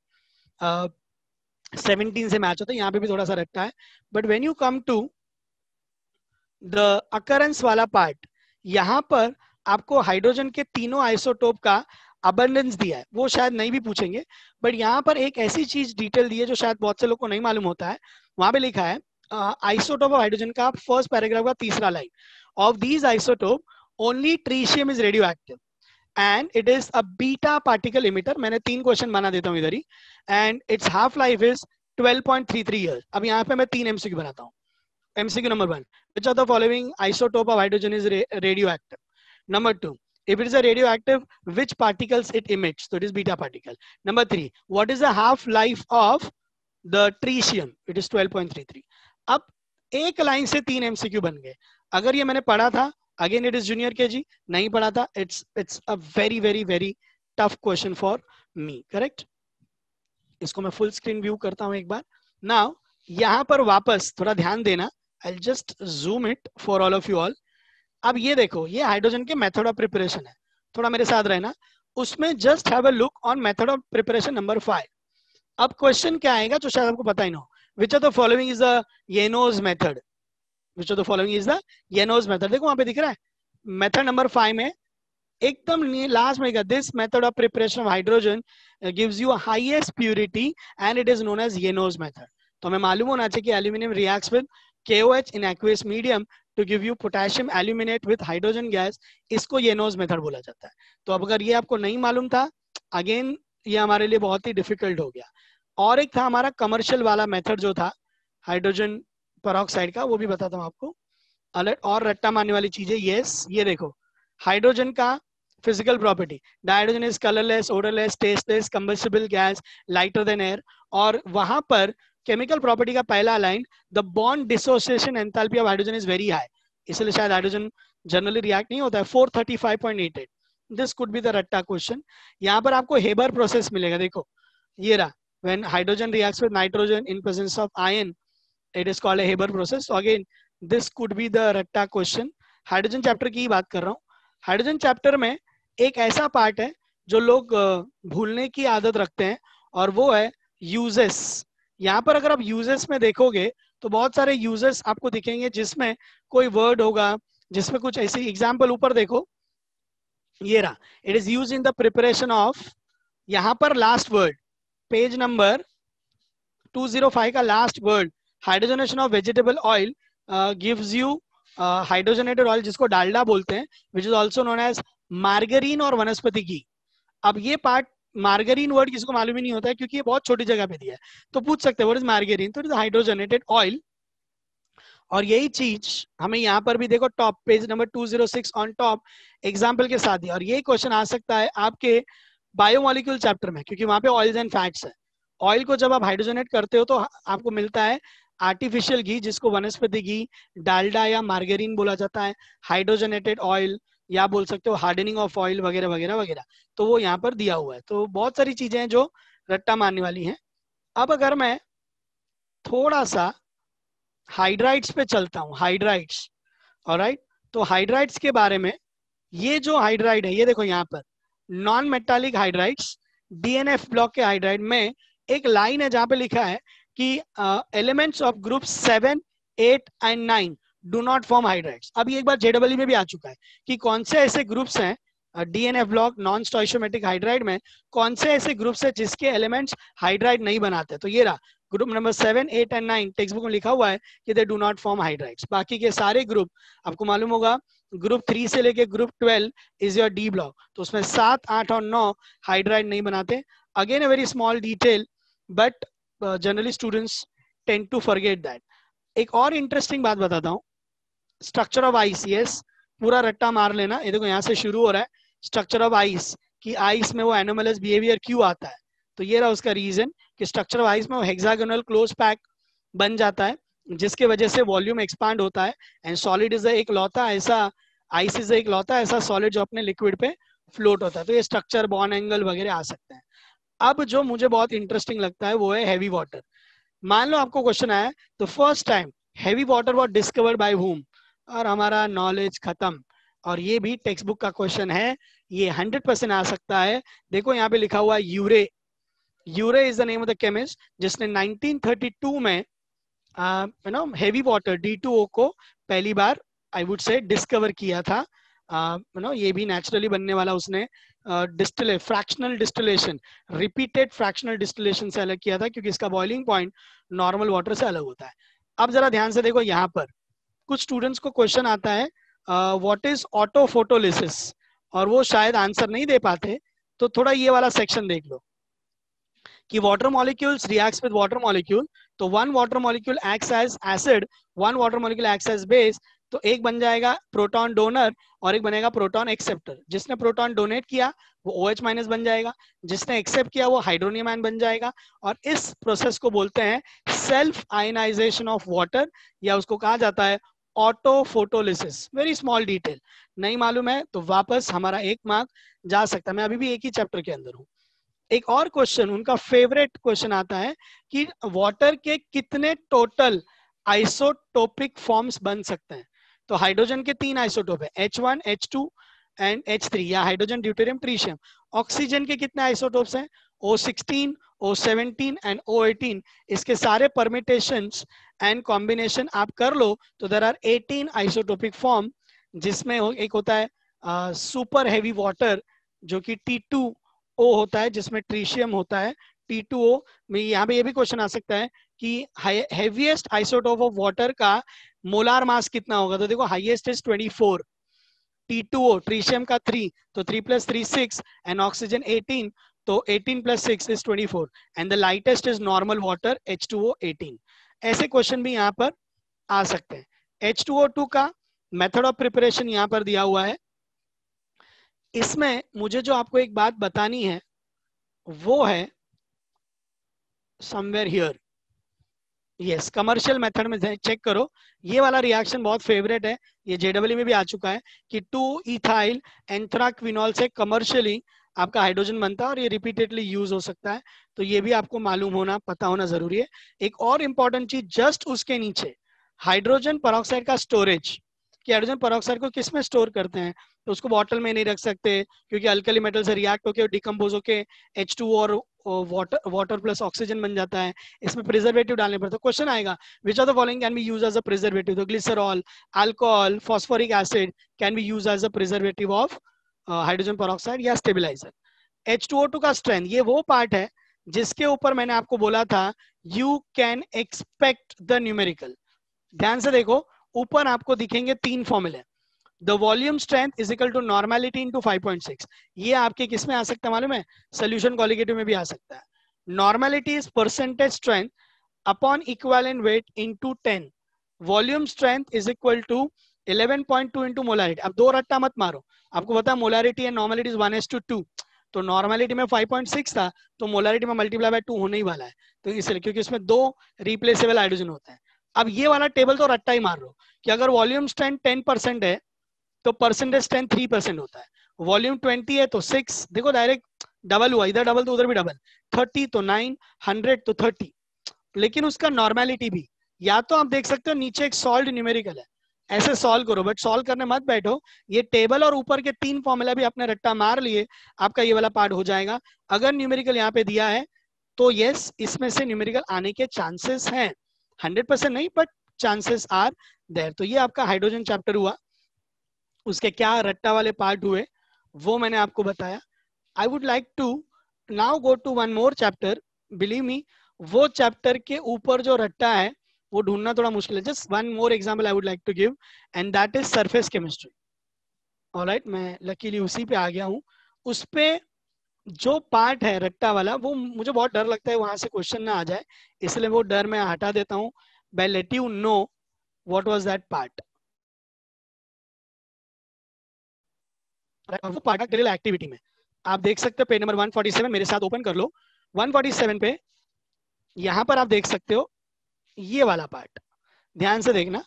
17 से मैच होते हैं. यहाँ पे भी थोड़ा सा रट्टा है, but when you come to the occurrence वाला पार्ट, यहाँ पर आपको हाइड्रोजन के तीनों आइसोटोप का अबंडेंस दिया है. वो शायद नहीं भी पूछेंगे, बट यहाँ पर एक ऐसी चीज डिटेल दी है जो शायद बहुत से लोग को नहीं मालूम होता है. वहां पे लिखा है आइसोटोप ऑफ हाइड्रोजन का फर्स्ट पैराग्राफ का तीसरा line, of these isotope only tritium is radioactive and it is a beta particle emitter. मैंने 3 क्वेश्चन बना देता हूँ इधर ही. And its half life is 12.33 years. अब यहाँ पे मैं 3 MCQ बनाता हूँ. MCQ number 1, which of the following isotope of hydrogen is radioactive? Number 2, if it is a radioactive, which particles it emits? So it is beta particle. Number 3, what is the half life of the tritium? It is 12.33. अब एक line से 3 MCQ बन गए. अगर ये मैंने पढ़ा था, again it is junior KG, नहीं पढ़ा था, it's a very very very tough question for me. Correct. इसको मैं फुल स्क्रीन व्यू करता हूं एक बार. नाउ यहां पर वापस थोड़ा ध्यान देना. I'll just zoom it for all of you all. अब ये देखो, ये हाइड्रोजन के मेथड ऑफ प्रिपरेशन है. थोड़ा मेरे साथ रहना. उसमें just have a look on method of preparation number 5. अब क्वेश्चन क्या आएगा जो शायद आपको पता ही ना हो. Which of the following is the Uyeno's method? Which of the following is the Uyeno's method? देखो वहां पे दिख रहा है मेथड नंबर 5 में एकदम लास्ट में. This method of preparation of hydrogen gives you highest purity and it is known as Uyeno's method. तो हमें मालूम होना चाहिए कि aluminium reacts with KOH in aqueous medium to give you potassium aluminate with hydrogen gas. इसको Uyeno's method बोला जाता है। तो अब अगर ये आपको नहीं मालूम था, अगेन ये हमारे लिए बहुत ही डिफिकल्ट हो गया। और एक था हमारा कमर्शियल वाला मेथड जो था हाइड्रोजन पेरोक्साइड का, वो भी बताता हूँ आपको। अलर्ट और रट्टा मारने वाली चीजें, यस ये देखो हाइड्रोजन का physical property, hydrogen is colourless, odourless, tasteless, combustible gas, lighter than air. और वहां पर केमिकल प्रॉपर्टी का पहला line, the bond dissociation enthalpy of hydrogen is very high, इसलिए शायद हाइड्रोजन जनरली रिएक्ट नहीं होता है, 435.88। दिस कुड बी द रट्टा क्वेश्चन। यहाँ पर आपको हेबर प्रोसेस मिलेगा, देखो ये रहा, when hydrogen reacts with nitrogen in presence of ion it is called a Haber process. So again this could be the रट्टा क्वेश्चन। हाइड्रोजन चैप्टर की बात कर रहा हूँ। हाइड्रोजन चैप्टर में एक ऐसा पार्ट है जो लोग भूलने की आदत रखते हैं, और वो है यूजेस। यहाँ पर अगर आप यूजेस में देखोगे तो बहुत सारे यूजेस आपको दिखेंगे जिसमें कोई वर्ड होगा, जिसमें कुछ ऐसी एग्जाम्पल, ऊपर देखो ये रहा, it is use in the preparation of, यहाँ पर लास्ट वर्ड पेज नंबर 205 का last word, hydrogenation of vegetable oil gives you hydrogenated oil, जिसको डालडा बोलते हैं, which is also known as margarine और वनस्पति घी। अब ये पार्ट मार्गरीन वर्ड किसी को मालूम ही नहीं होता है क्योंकि ये बहुत छोटी जगह पे दिया है, तो पूछ सकते हैं व्हाट इज मार्गरीन, तो इट इज हाइड्रोजनेटेड ऑयल। और यही चीज हमें यहाँ पर भी देखो top page number 206 on top example के साथ दिया। और ये क्वेश्चन आ सकता है आपके बायोमोलिक्यूल चैप्टर में, क्योंकि वहां पे ऑयल्स एंड फैट्स है। ऑयल को जब आप हाइड्रोजनेट करते हो तो आपको मिलता है आर्टिफिशियल घी, जिसको वनस्पति घी, डालडा या मार्गरीन बोला जाता है, हाइड्रोजनेटेड ऑयल या बोल सकते हो हार्डनिंग ऑफ ऑयल वगैरह वगैरह वगैरह। तो वो यहाँ पर दिया हुआ है। तो बहुत सारी चीजें हैं जो रट्टा मारने वाली हैं। अब अगर मैं थोड़ा सा हाइड्राइड्स पे चलता हूँ, हाइड्राइड्स, ऑलराइट, तो हाइड्राइड्स के बारे में, ये जो हाइड्राइड है ये देखो यहाँ पर non metallic hydrides, DNF block के हाइड्राइड में एक लाइन है जहां पे लिखा है कि elements of group 7, 8 and 9 do not form hydrides. अब ये एक बार JEE में भी आ चुका है कि कौन से ऐसे ग्रुप्स हैं DNF ब्लॉक नॉन स्टोइशियोमेट्रिक हाइड्राइड में, कौन से ऐसे ग्रुप्स हैं जिसके एलिमेंट्स हाइड्राइड नहीं बनाते। तो ये रहा group number 7, 8 and 9 text book में लिखा हुआ है कि they do not form hydrides. बाकी के सारे ग्रुप आपको मालूम होगा, ग्रुप 3 से लेके group 12 is your D block, तो उसमें 7, 8 और 9 हाइड्राइड नहीं बनाते। Again a very small detail, but generally students tend to forget that. एक और इंटरेस्टिंग बात बताता हूँ, स्ट्रक्चर ऑफ आइस, यस पूरा रट्टा मार लेना। ये देखो यहाँ से शुरू हो रहा है स्ट्रक्चर ऑफ आइस, कि आइस में वो एनोमलस बिहेवियर क्यों आता है। तो ये रहा उसका रीजन कि स्ट्रक्चर ऑफ आइस में वो हेक्सागोनल क्लोज पैक बन जाता है, जिसके वजह से वॉल्यूम एक्सपांड होता है। एंड सॉलिड इज एक लौता ऐसा, आइस इज एक लौता ऐसा सॉलिड जो अपने लिक्विड पे फ्लोट होता है। तो ये स्ट्रक्चर, बॉन्ड एंगल वगैरह आ सकते हैं। अब जो मुझे बहुत इंटरेस्टिंग लगता है वो है हैवी वाटर। मान लो आपको क्वेश्चन आया, तो first time heavy water was discovered by whom, और हमारा नॉलेज खत्म। और ये भी टेक्स्ट बुक का क्वेश्चन है, ये 100% आ सकता है। देखो यहाँ पे लिखा हुआ है Urey, Urey is the name of the chemist जिसने 1932 में you know heavy water D2O को पहली बार आई वुड से डिस्कवर किया था। यू नो ये भी नेचुरली बनने वाला उसने fractional distillation, repeated fractional distillation से अलग किया था, क्योंकि इसका बॉइलिंग पॉइंट नॉर्मल वाटर से अलग होता है। अब जरा ध्यान से देखो, यहाँ पर कुछ स्टूडेंट्स को क्वेश्चन आता है व्हाट इज ऑटो फोटोलिसिस, और वो शायद आंसर नहीं दे पाते, तो थोड़ा ये वाला सेक्शन देख लो कि water molecules reacts with water molecule. तो one water molecule acts as acid, one water molecule acts as base. तो एक बन जाएगा प्रोटॉन डोनर और एक बनेगा प्रोटॉन एक्सेप्टर। जिसने प्रोटॉन डोनेट किया वो OH माइनस बन जाएगा, जिसने एक्सेप्ट किया वो हाइड्रोनियम आयन बन जाएगा। और इस प्रोसेस को बोलते हैं सेल्फ आयनाइजेशन ऑफ वाटर, या उसको कहा जाता है auto photolysis. Very small detail, नहीं मालूम है तो वापस हमारा 1 मार्क जा सकता है। मैं अभी भी एक ही चैप्टर के अंदर हूँ। एक और क्वेश्चन, उनका फेवरेट क्वेश्चन आता है कि वाटर के कितने टोटल आइसोटोपिक फॉर्म्स बन सकते हैं। तो हाइड्रोजन के 3 आइसोटोप है, H1, H2 एंड H3, या हाइड्रोजन, ड्यूटेरियम, ट्रिशियम। ऑक्सीजन के कितने आइसोटोप्स हैं, O16, O17 एंड O18। इसके सारे परमिटेशंस एंड कॉम्बिनेशन आप कर लो तो देयर आर 18 आइसोटोपिक फॉर्म, जिसमें एक होता है सुपर हैवी वाटर जो कि T2O होता है, जिसमें ट्रिशियम होता है। T2O में यहाँ पे ये भी क्वेश्चन आ सकता है कि हेवीएस्ट आइसोटोप ऑफ वाटर का मोलार मास कितना होगा, तो देखो हाईएस्ट इज 24, T2O ट्रीशियम का 3, तो 3 + 3 6 एंड ऑक्सीजन 18, तो 18 + 6 is 24 and the lightest is normal water H2O 18। ऐसे क्वेश्चन भी यहाँ पर आ सकते हैं। H2O2 का मेथड ऑफ प्रिपरेशन यहाँ पर दिया हुआ है। इसमें मुझे जो आपको एक बात बतानी है वो है somewhere here, yes commercial method में चेक करो, ये वाला रिएक्शन बहुत फेवरेट है, ये जेडब्ल्यू में भी आ चुका है कि 2 इथाइल एंथ्राक्विनोल से कमर्शियली आपका हाइड्रोजन बनता है और ये रिपीटेडली यूज हो सकता है, तो ये भी आपको मालूम होना पता होना जरूरी है। एक और इंपॉर्टेंट चीज जस्ट उसके नीचे हाइड्रोजन पेरोक्साइड का स्टोरेज, कि हाइड्रोजन पेरोक्साइड को किस में स्टोर करते हैं, तो उसको बॉटल में नहीं रख सकते क्योंकि अल्कली मेटल से रिएक्ट होकर डिकम्पोज होकर H2O और वाटर प्लस ऑक्सीजन बन जाता है, इसमें प्रिजर्वेटिव डालने पड़ते हैं। क्वेश्चन आएगा which are the following can be use as a preservative, तो glycerol, alcohol, phosphoric acid can be use as a preservative of hydrogen peroxide या स्टेबलाइजर। H2O2 का स्ट्रेंथ, ये वो पार्ट है जिसके ऊपर मैंने आपको बोला था you can expect the numerical. ध्यान से देखो, ऊपर आपको दिखेंगे 3 फॉर्मूले, the volume strength is equal to normality into 5.6, ये आपके किस में आ सकता है मालूम है, सोल्यूशन कोलिगेटिव में भी आ सकता है। Normality is percentage strength upon equivalent weight into 10, volume strength is equal to 11.2 into molarity. अब दो रट्टा मत मारो, आपको पता है मोलारिटी एंड नॉर्मेलिटी इज 1:2, तो नॉर्मेलिटी में 5.6 था तो मोलारिटी में मल्टीप्लाई बाय 2 होने ही वाला है, तो इसलिए क्योंकि इसमें 2 रिप्लेसेबल हाइड्रोजन होते हैं। अब ये वाला टेबल तो रट्टा ही मार लो कि अगर वॉल्यूम स्ट्रेंथ 10% है तो परसेंटेज स्ट्रेंथ 3% होता है, वॉल्यूम 20 है तो 6, देखो डायरेक्ट डबल हुआ, इधर डबल तो उधर भी डबल, 30 तो 9, 100 तो 30। लेकिन उसका नॉर्मेलिटी भी, या तो आप देख सकते हो नीचे एक सॉल्व न्यूमेरिकल है, ऐसे सॉल्व करो, बट सॉल्व करने मत बैठो, ये टेबल और ऊपर के 3 फॉर्मूला भी आपने रट्टा मार लिए, आपका ये वाला पार्ट हो जाएगा। अगर न्यूमेरिकल यहाँ पे दिया है तो यस इसमें से न्यूमेरिकल आने के चांसेस हैं, 100% नहीं बट चांसेस आर देयर। तो ये आपका हाइड्रोजन चैप्टर हुआ, उसके क्या रट्टा वाले पार्ट हुए वो मैंने आपको बताया। I would like to now go to one more chapter, believe me वो चैप्टर के ऊपर जो रट्टा है वो ढूंढना थोड़ा मुश्किल है। Just one more example I would like to give and that is surface chemistry. Alright, मैं लकीली उसी पे आ गया हूँ। उस पे जो पार्ट है रट्टा वाला वो मुझे बहुत डर लगता है वहां से क्वेश्चन ना आ जाए, इसलिए वो डर मैं हटा देता हूँ। By late you know what was that part. वो पार्ट ड्रिल एक्टिविटी में आप देख सकते हो पेज नंबर 147, मेरे साथ ओपन कर लो 147 पे, यहां पर आप देख सकते हो ये वाला पार्ट, ध्यान से देखना।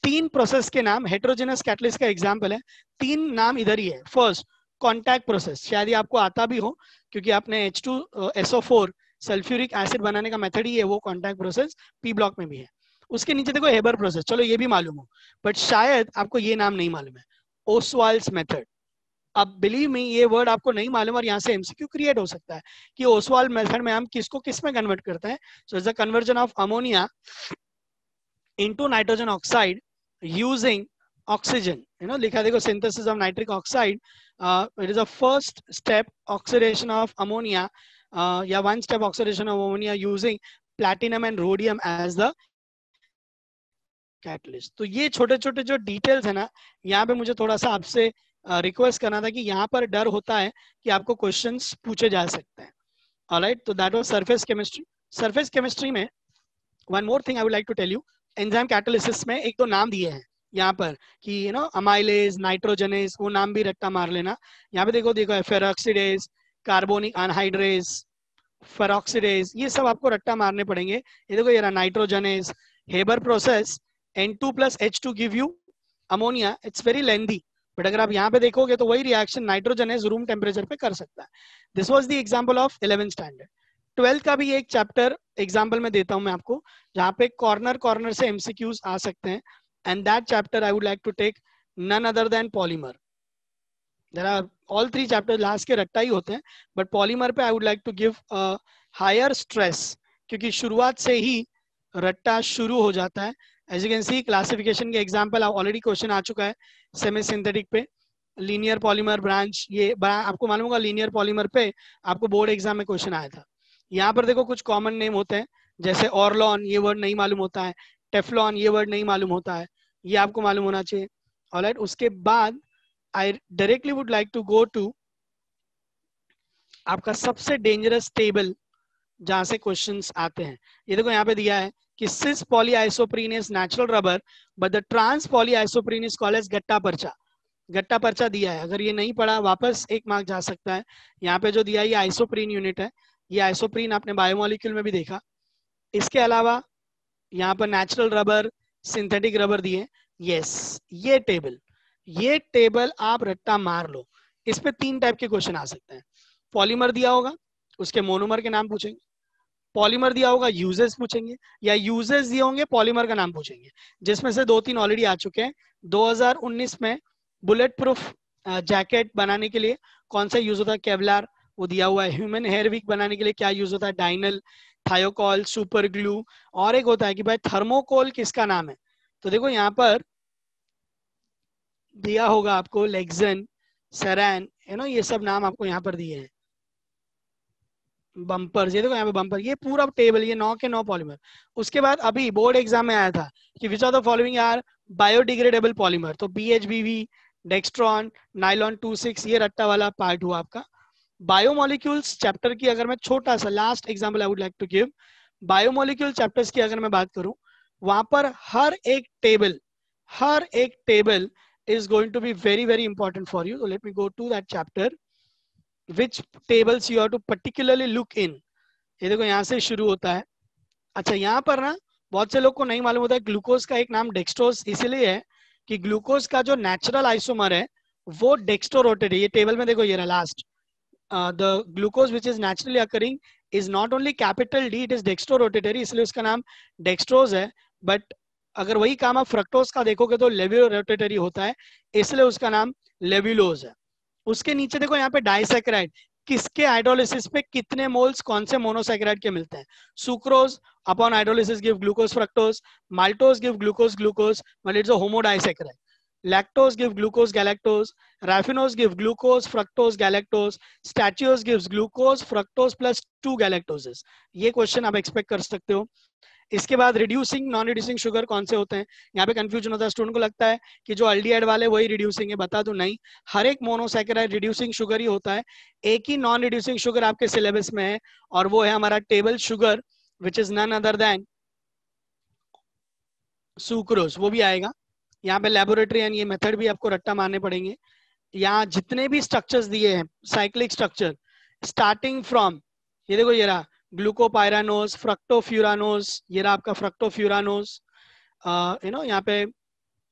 3 प्रोसेस के नाम, हेटेरोजेनस कैटलिस्ट का एग्जांपल है, 3 नाम इधर ही है। फर्स्ट कॉन्टैक्ट प्रोसेस, शायद ये आपको आता भी हो क्योंकि आपने H2SO4 सल्फ्यूरिक एसिड बनाने का मेथड ही है वो कॉन्टैक्ट प्रोसेस, पी ब्लॉक में भी है। उसके नीचे देखो हेबर प्रोसेस, चलो ये भी मालूम हो, बट शायद आपको ये नाम नहीं मालूम है, ओसवाल्ड्स मेथड। अब बिलीव मी ये वर्ड आपको नहीं मालूम और यहाँ से एमसीक्यू क्रिएट हो सकता है कि ओसवाल्ड मेथड में हम किसको किस में कन्वर्ट करते हैं। So it's the conversion of ammonia into nitrogen oxide using oxygen, you know लिखा देखो synthesis of nitric oxide, it is a first step oxidation of ammonia या one step oxidation of ammonia using platinum and rhodium as the catalyst. तो ये छोटे छोटे जो details है ना, यहाँ पे मुझे थोड़ा सा आपसे रिक्वेस्ट करना था कि यहाँ पर डर होता है कि आपको क्वेश्चंस पूछे जा सकते हैं। ऑलराइट, तो that was surface chemistry. Surface chemistry में one more thing I would like to tell you, enzyme catalysis में एक दो नाम दिए हैं यहाँ पर कि यू नो अमाइलेज, नाइट्रोजनेज, वो नाम भी रट्टा मार लेना। यहाँ पे देखो देखो फेरोक्सिडेज, कार्बोनिक अनहाइड्रेज, फेरोक्सिडेज, ये सब आपको रट्टा मारने पड़ेंगे। ये देखो ये nitrogenase, Haber process, N2 + H2 give you ammonia, it's very lengthy, but अगर आप यहाँ पे देखोगे तो वही रिएक्शन नाइट्रोजनेज रूम टेम्परेचर पे कर सकता है। This was the example of 11th standard. 12th का भी एक चैप्टर एग्जांपल में देता हूं मैं आपको, जहाँ पे कॉर्नर कॉर्नर से एमसीक्यूज आ सकते हैं, and that chapter I would like to take none other than polymer. There are all 3 chapter last के रट्टा ही होते हैं, बट पॉलीमर पे I would like to give higher stress क्योंकि शुरुआत से ही रट्टा शुरू हो जाता है। As you can see classification के एग्जांपल ऑलरेडी क्वेश्चन आ चुका है सेमी सिंथेटिक पे, लीनियर पॉलीमर ब्रांच, ये आपको मालूम होगा लीनियर पॉलीमर पे आपको बोर्ड एग्जाम में क्वेश्चन आया था। यहाँ पर देखो कुछ कॉमन नेम होते हैं, जैसे ऑर्लॉन, ये वर्ड नहीं मालूम होता है, टेफ्लॉन ये वर्ड नहीं मालूम होता है, ये आपको मालूम होना चाहिए। ऑलराइट, उसके बाद I directly would like to go to आपका सबसे डेंजरस टेबल जहां से क्वेश्चंस आते हैं। ये देखो यहाँ पे दिया है कि cis polyisoprene is natural rubber but the trans polyisoprene is called as gutta percha. Gutta पर्चा दिया है, अगर ये नहीं पढ़ा वापस 1 मार्क जा सकता है। यहाँ पे जो दिया है ये आइसोप्रीन यूनिट है, ये आइसोप्रीन आपने बायोमोलिक्यूल में भी देखा। इसके अलावा यहाँ पर नेचुरल रबर, सिंथेटिक रबर दिए। यस, ये टेबल आप रट्टा मार लो। इस पे 3 टाइप के क्वेश्चन आ सकते हैं। पॉलीमर दिया होगा, उसके मोनोमर के नाम पूछेंगे। पॉलीमर दिया होगा, यूजेस पूछेंगे, या यूजेस दिए होंगे पॉलीमर का नाम पूछेंगे, जिसमें से 2-3 ऑलरेडी आ चुके हैं। 2019 में बुलेट प्रूफ जैकेट बनाने के लिए कौन सा यूज होता है? केवलार, वो दिया हुआ है। ह्यूमन हेयर विक बनाने के लिए क्या यूज होता है? Dynel, Thiokol, super glue. और एक होता है कि भाई थर्मोकोल किसका नाम है? तो देखो यहाँ पर दिया होगा आपको लेक्सन, सेरान, ये सब नाम आपको यहाँ पर दिए हैं। बम्पर्स, ये देखो यहाँ पे बम्पर, ये पूरा टेबल, ये 9 के 9 पॉलीमर। उसके बाद अभी बोर्ड एग्जाम में आया था कि which are the following are biodegradable polymer, तो BHBV, डेक्स्ट्रॉन, नाइलॉन 26, ये रट्टा वाला पार्ट हुआ आपका। बायोमोलिक्यूल्स चैप्टर की अगर मैं छोटा सा last example I would like to give, biomolecule chapters की अगर मैं बात करूं, वहां पर हर एक table is going to be very very important for you. So let me go to that chapter, which tables you have to particularly look in. ये देखो यहाँ से शुरू होता है। अच्छा, यहाँ पर ना बहुत से लोग को नहीं मालूम होता है ग्लूकोज का एक नाम डेक्सट्रोज इसलिए है कि ग्लूकोज का जो नेचुरल आइसोमर है वो डेक्स्ट्रोरोटेट है। ये टेबल में देखो, ये रहा last, the glucose which is naturally occurring is not only capital D, it is dextrorotatory, इसलिए उसका नाम डेक्स्ट्रोज है। बट अगर वही काम आप फ्रक्टोज का देखोगे तो लेवियोरोटेटरी होता है, इसलिए उसका नाम लेविलोज है। उसके नीचे देखो यहाँ पे डाइसैकेराइड, किसके हाइड्रोलिसिस पे कितने मोल्स कौन से मोनोसैकेराइड के मिलते हैं? Sucrose upon hydrolysis give glucose fructose, maltose give glucose glucose, but it's a homodisaccharide. lactose give glucose galactose, raffinose give glucose fructose galactose, statiose gives glucose fructose plus 2 galactoses। ये question आप expect कर सकते हो। इसके बाद reducing non reducing sugar कौन से होते हैं? यहाँ पे कंफ्यूजन होता है, स्टूडेंट को लगता है कि जो अल्डिहाइड वाले वही रिड्यूसिंग है, बता दूं नहीं, हर एक मोनोसैकेराइड रिड्यूसिंग शुगर ही होता है। एक ही नॉन रिड्यूसिंग शुगर आपके सिलेबस में है और वो है हमारा table sugar, which is none other than sucrose, वो भी आएगा। यहाँ पे लेबोरेटरी एंड ये मेथड भी आपको रट्टा मारने पड़ेंगे। यहाँ जितने भी स्ट्रक्चर्स दिए हैं साइक्लिक स्ट्रक्चर, स्टार्टिंग फ्रॉम, ये देखो ये रहा ग्लूकोपायरानोज, फ्रक्टोफ्यूरानोज, ये रहा आपका फ्रक्टोफ्यूरानोज, यहाँ पे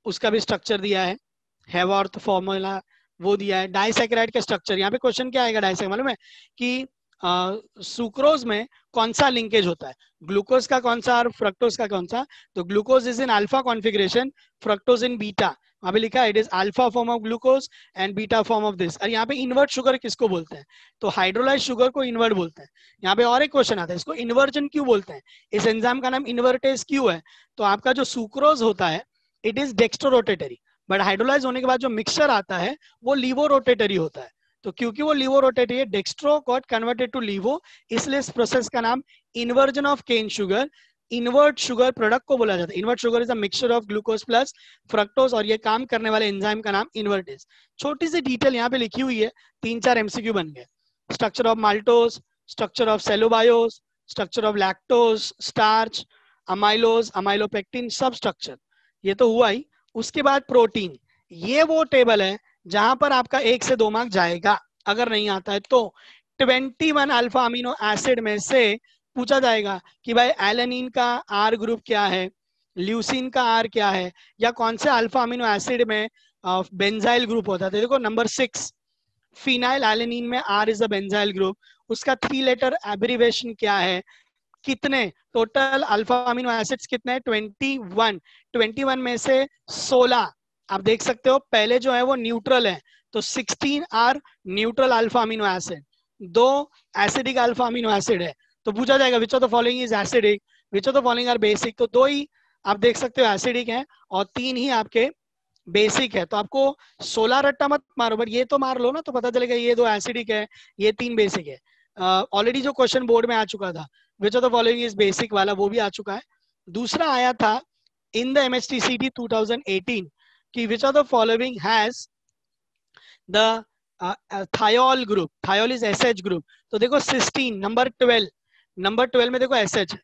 उसका भी स्ट्रक्चर दिया है, हेवॉर्थ फॉर्मूला वो दिया है। डाइसैकेराइड का स्ट्रक्चर, यहाँ पे क्वेश्चन क्या आएगा डाइसैकेराइड मालूम है कि सुक्रोज में कौन सा लिंकेज होता है? ग्लूकोज का कौन सा और फ्रक्टोज का कौन सा? तो glucose is in alpha configuration, fructose in beta. वहां पे लिखा है it is alpha form of glucose and beta form of this. और यहाँ पे इन्वर्ट शुगर किसको बोलते हैं? तो हाइड्रोलाइज शुगर को इन्वर्ट बोलते हैं। यहाँ पे और एक क्वेश्चन आता है, इसको इन्वर्जन क्यों बोलते हैं? इस एंजाइम का नाम इन्वर्टेज क्यों है? तो आपका जो सुक्रोज होता है it is dextrorotatory, but hydrolyse होने के बाद जो मिक्सचर आता है वो लीवोरोटेटरी होता है। तो क्योंकि वो लीवोरोटेटरी है, dextro got converted to levo, इसलिए इस प्रोसेस का नाम inversion of cane sugar, invert sugar product को बोला जाता है। Invert sugar is a mixture of glucose plus fructose, और ये काम करने वाले एंजाइम का नाम इन्वर्टेज। छोटी सी डिटेल यहाँ पे लिखी हुई है, 3-4 MCQ बन गए। Structure of maltose, structure of cellobiose, structure of lactose, starch, amylose, amylopectin, सब स्ट्रक्चर ये तो हुआ ही। उसके बाद प्रोटीन, ये वो टेबल है जहां पर आपका 1 से 2 मार्क जाएगा। अगर नहीं आता है तो 21 अल्फा अमीनो एसिड में से पूछा जाएगा कि भाई एलेनिन का आर ग्रुप क्या है, ल्यूसिन का आर क्या है, या कौन से अल्फा अमीनो एसिड में बेंजाइल ग्रुप होता है। तो देखो नंबर 6 फिनाइल एलेनिन में R is a benzyl group, उसका 3 लेटर एब्रिवेशन क्या है, कितने टोटल अल्फा अमीनो एसिड्स कितने हैं? 21 में से 16 आप देख सकते हो, पहले जो है वो न्यूट्रल है, तो 16 are neutral alpha amino acid, 2 acidic alpha amino acid है। तो पूछा जाएगा which of the following is acidic, which of the following are basic, तो 2 ही आप देख सकते हो एसिडिक है और 3 ही आपके बेसिक है। तो आपको 16 रट्टा मत मारो, बट ये तो मार लो ना, तो पता चलेगा ये 2 एसिडिक है, ये 3 बेसिक है। ऑलरेडी जो क्वेश्चन बोर्ड में आ चुका था, which of the following is basic वाला, वो भी आ चुका है। दूसरा आया था इन द MHTCT 2018 कि which of the following has the thiol group, thiol is SH group. तो देखो सिस्टीन नंबर 12, नंबर 12 में देखो SH।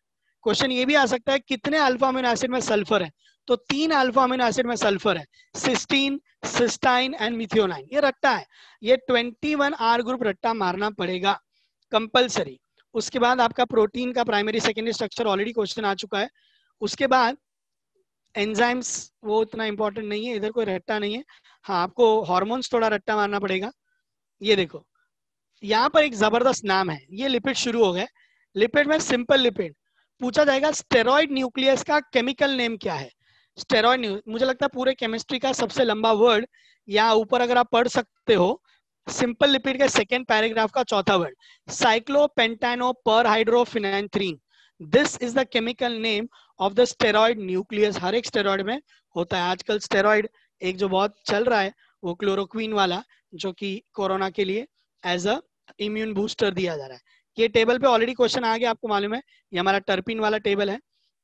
क्वेश्चन ये भी आ सकता है कितने अल्फा अमीनो एसिड में सल्फर है, तो 3 अल्फा अमीनो एसिड में सल्फर है, सिस्टीन, सिस्टाइन एंड मिथियोनाइन। ये रट्टा है, ये 21 R ग्रुप रट्टा मारना पड़ेगा कंपलसरी। उसके बाद आपका प्रोटीन का primary secondary structure already question आ चुका है। उसके बाद एंजाइम्स वो इतना इंपॉर्टेंट नहीं है, इधर कोई रट्टा नहीं है। हाँ, आपको हार्मोन्स थोड़ा रट्टा मारना पड़ेगा। ये देखो यहाँ पर एक जबरदस्त नाम है, ये लिपिड शुरू हो गए। लिपिड में सिंपल लिपिड पूछा जाएगा, स्टेरॉइड न्यूक्लियस का केमिकल नेम क्या है। स्टेरॉइड मुझे लगता है पूरे केमिस्ट्री का सबसे लंबा वर्ड यहाँ ऊपर अगर आप पढ़ सकते हो, सिंपल लिपिड के सेकेंड पैराग्राफ का चौथा word, cyclopentanoperhydrophenanthrene. This is the chemical name of the steroid nucleus. हर एक स्टेरॉइड में होता है। आजकल स्टेरॉइड एक जो बहुत चल रहा है वो क्लोरोक्वीन वाला, जो कि कोरोना के लिए एज अ इम्यून बूस्टर दिया जा रहा है। ये टेबल पे ऑलरेडी क्वेश्चन आ गया, आपको मालूम है, ये हमारा टर्पिन वाला टेबल है।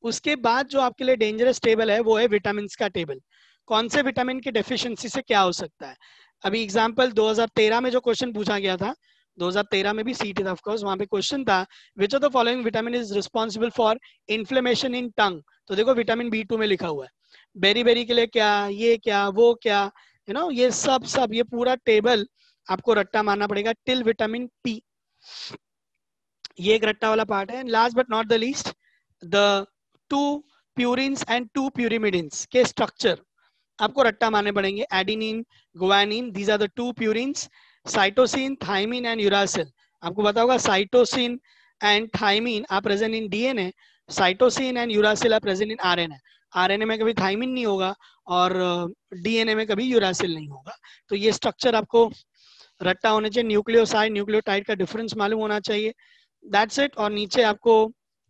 उसके बाद जो आपके लिए डेंजरस टेबल है वो है विटामिन का टेबल। कौन से विटामिन की डेफिशिएंसी से क्या हो सकता है। अभी एग्जांपल 2013 में जो क्वेश्चन पूछा गया था, 2013 में भी सीट ऑफ कोर्स, वहां पे क्वेश्चन था which of the following vitamin is responsible for inflammation in tongue. तो देखो विटामिन B2 में लिखा हुआ है। बेरी बेरी के लिए क्या, ये क्या, वो क्या, ये सब ये पूरा टेबल आपको रट्टा मारना पड़ेगा टिल विटामिन P। ये एक रट्टा वाला पार्ट है। Last but not the least, the 2 purines and 2 pyrimidines के स्ट्रक्चर आपको रट्टा मारने पड़ेंगे। Adenine, guanine, these are the 2 purines. Cytosine, thymine and uracil. आपको पता होगा cytosine and thymine are present in DNA, cytosine and uracil are present in RNA। RNA में कभी थाइमिन नहीं होगा और DNA में कभी यूरासिल नहीं होगा। तो ये स्ट्रक्चर आपको रट्टा होने चाहिए। न्यूक्लियोसाइड न्यूक्लियोटाइड का डिफरेंस मालूम होना चाहिए। That's it. और नीचे आपको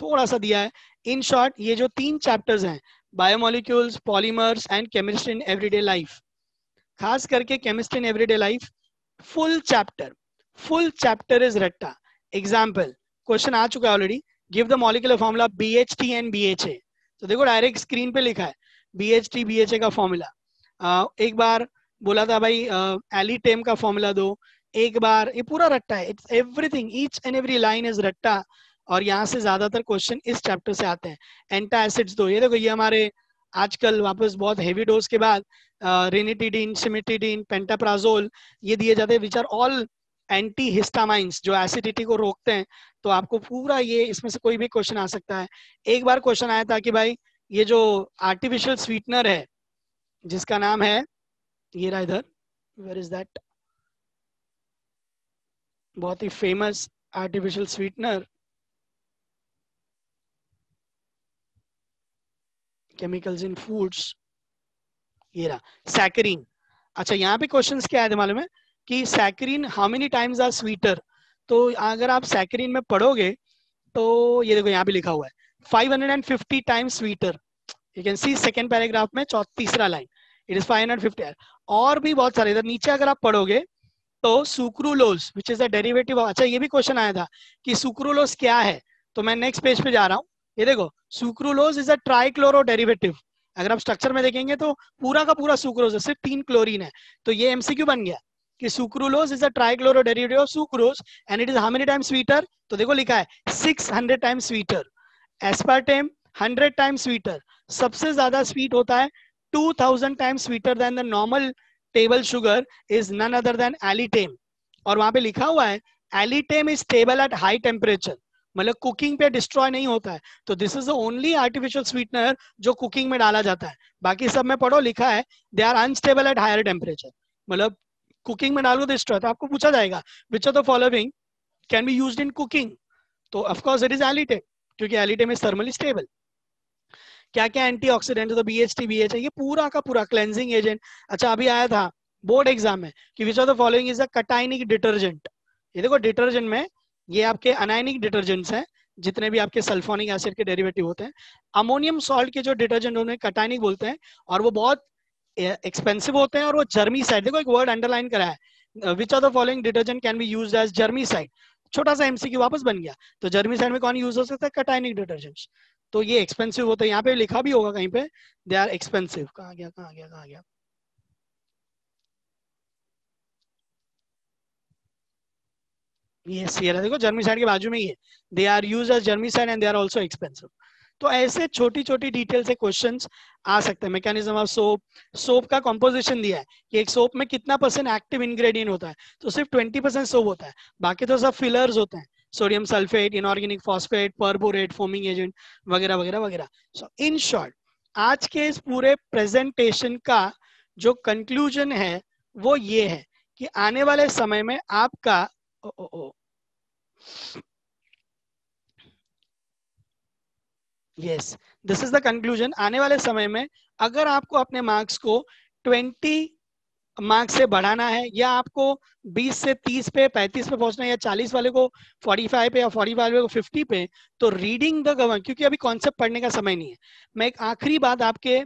थोड़ा सा दिया है। इन शॉर्ट ये जो 3 चैप्टर्स हैं, biomolecules, polymers and chemistry in everyday life, खास करके chemistry in everyday life full chapter is रट्टा। एग्जाम्पल क्वेश्चन आ चुका है already, give the molecular formula BHT and BHA। तो देखो डायरेक्ट स्क्रीन पे लिखा है BHT BHA का फॉर्मूला। एक बार बोला था भाई एलिटेम का फॉर्मूला दो, एक बार, ये पूरा रट्टा है। It's everything, each and every line is रट्टा। और यहाँ से ज्यादातर क्वेश्चन इस चैप्टर से आते हैं। एंटा एसिड्स दो, ये देखो ये हमारे आजकल वापस बहुत हेवी डोज के बाद रेनिटिडीन, सिमिटिडीन, पेंटाप्राजोल ये दिए जाते हैं, विच आर ऑल एंटी हिस्टामाइंस जो एसिडिटी को रोकते हैं। तो आपको पूरा ये इसमें से कोई भी क्वेश्चन आ सकता है। एक बार क्वेश्चन आया था कि भाई ये जो आर्टिफिशियल स्वीटनर है जिसका नाम है, ये रहा इधर, वेयर इज दैट, बहुत ही famous artificial sweetener, chemicals in foods, ये रहा सैकरीन। अच्छा यहाँ पे क्वेश्चंस क्या आए थे मालूम है कि saccharin how many times are sweeter. तो अगर आप सैकरीन में पढ़ोगे तो ये देखो यहाँ पे लिखा हुआ है 550 times sweeter. You can C second paragraph में तीसरा लाइन, इट इज 550। और भी बहुत सारे इधर नीचे अगर आप पढ़ोगे तो सुक्रूलोज विच इज द डेरिवेटिव। अच्छा ये भी क्वेश्चन आया था कि सुक्रूलोज क्या है, तो मैं नेक्स्ट पेज पे जा रहा हूँ। ये देखो सुक्रूलोज इज अ ट्राइक्लोरो डेरिवेटिव। अगर आप स्ट्रक्चर में देखेंगे तो पूरा का पूरा सुक्रोज है, सिर्फ 3 क्लोरीन है। तो ये MCQ बन गया कि sucralose is a trichloro derivative of sucrose and it is how many times sweeter. तो देखो लिखा है 600 times sweeter. Aspartame 100 times sweeter. सबसे ज्यादा स्वीट होता है 2000 times sweeter than the normal table sugar is none other than alitame. और वहां पे लिखा हुआ है alitame is stable at high temperature, मतलब कुकिंग पे डिस्ट्रॉय नहीं होता है। तो this is the only artificial sweetener जो कुकिंग में डाला जाता है। बाकी सब में पढ़ो लिखा है they are unstable at higher temperature, मतलब कुकिंग में डालो डिस्ट्रॉय। तो आपको पूछा जाएगा which of the following can be used in cooking, तो of course it is alitame, क्योंकि एलिटेम इज थर्मली स्टेबल। क्या क्या एंटीऑक्सीडेंट, तो BHT BHA ये पूरा का पूरा क्लेंजिंग एजेंट। अच्छा अभी आया था बोर्ड एग्जाम में कि which of the following is a cationic detergent. ये देखो डिटर्जेंट में ये आपके अनायनिक डिटर्जेंट्स हैं, जितने भी आपके सल्फोनिक एसिड के डेरिवेटिव होते हैं। अमोनियम सॉल्ट के जो डिटर्जेंट उन्हें कटाइनिक बोलते हैं, और वो बहुत एक्सपेंसिव होते हैं, और वो जर्मीसाइड, देखो एक वर्ड अंडरलाइन करा है, which of the following detergent can be used as germicide. छोटा सा एमसीक्यू वापस बन गया। तो जर्मिसाइड में कौन यूज हो सकता है? कटाइनिक डिटर्जेंट्स। तो ये एक्सपेंसिव होता है, यहाँ पे लिखा भी होगा कहीं पे, दे आर एक्सपेंसिव। कहाँ गया कहाँ गया कहाँ गया? ये देखो जर्मिसाइड के बाजू में ही है, they are use as germicide and they are also expensive. तो ऐसे छोटी छोटी डिटेल से क्वेश्चंस आ सकते हैं। मैकेनिज्म ऑफ सोप, सोप का कॉम्पोजिशन दिया है कि एक सोप में कितना परसेंट एक्टिव इंग्रेडिएंट होता है, तो सिर्फ 20% सोप होता है, बाकी तो सब फिलर्स होते हैं, sodium sulphate, inorganic phosphate, perborate, foaming agent वगैरह वगैरह वगैरह। सो इन शॉर्ट, आज के इस पूरे प्रेजेंटेशन का जो कंक्लूजन है वो ये है कि आने वाले समय में आपका yes, this is the conclusion. आने वाले समय में अगर आपको अपने मार्क्स को 20 मार्क्स से बढ़ाना है, या आपको 20 से 30 पे, 35 पे पहुंचना है, या 40 वाले को 45 पे, या 45 वाले को 50 पे, तो रीडिंग द गवर्न, क्योंकि अभी कॉन्सेप्ट पढ़ने का समय नहीं है। मैं एक आखिरी बात आपके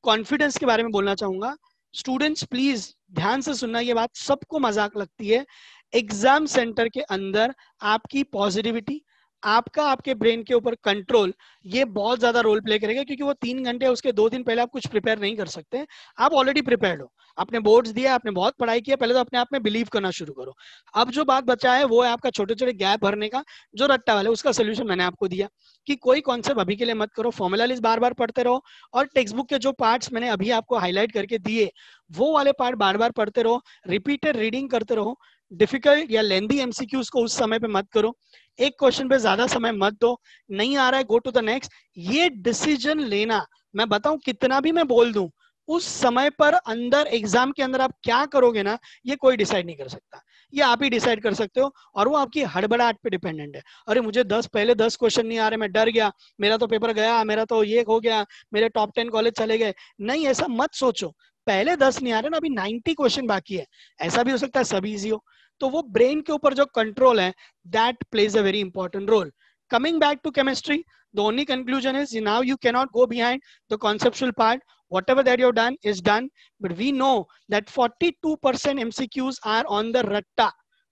कॉन्फिडेंस के बारे में बोलना चाहूंगा। स्टूडेंट्स प्लीज ध्यान से सुनना, ये बात सबको मजाक लगती है। एग्जाम सेंटर के अंदर आपकी पॉजिटिविटी, आपका आपके ब्रेन के ऊपर कंट्रोल, ये बहुत ज्यादा रोल प्ले करेगा, क्योंकि वो 3 घंटे, उसके 2 दिन पहले आप कुछ प्रिपेयर नहीं कर सकते। आप ऑलरेडी प्रिपेयर्ड हो, आपने बोर्ड्स दिया, आपने बहुत पढ़ाई किया, पहले तो अपने आप में बिलीव करना शुरू करो। अब जो बात बचा है वो है आपका छोटे छोटे गैप भरने का, जो रट्टा वाले, उसका सोल्यूशन मैंने आपको दिया कि कोई कॉन्सेप्ट अभी के लिए मत करो, फॉर्मूला लिस्ट बार बार पढ़ते रहो, और टेक्स्ट बुक के जो पार्ट्स मैंने अभी आपको हाईलाइट करके दिए वो वाले पार्ट बार बार पढ़ते रहो, रिपीटेड रीडिंग करते रहो। डिफिकल्ट या लेंदी एमसीक्यूज को उस समय पे मत करो, एक क्वेश्चन पे ज्यादा समय मत दो, नहीं आ रहा है गो टू द नेक्स्ट। ये डिसीजन लेना, मैं बताऊं कितना भी मैं बोल दूं, उस समय पर अंदर एग्जाम के अंदर आप क्या करोगे ना, ये कोई डिसाइड नहीं कर सकता, ये आप ही डिसाइड कर सकते हो, और वो आपकी हड़बड़ाहट पे डिपेंडेंट है। अरे मुझे पहले 10 क्वेश्चन नहीं आ रहे, मैं डर गया, मेरा तो पेपर गया, मेरा तो ये हो गया, मेरे टॉप 10 कॉलेज चले गए। नहीं, ऐसा मत सोचो। पहले 10 नहीं आ रहे ना, अभी 90 क्वेश्चन बाकी है, ऐसा भी हो सकता है सब इजी हो। तो वो ब्रेन के ऊपर जो कंट्रोल है, that plays a very important role. Coming back to chemistry, the only conclusion is now you cannot go behind the conceptual part. Whatever that you've done is done, but we know that 42% MCQs are on the ratta,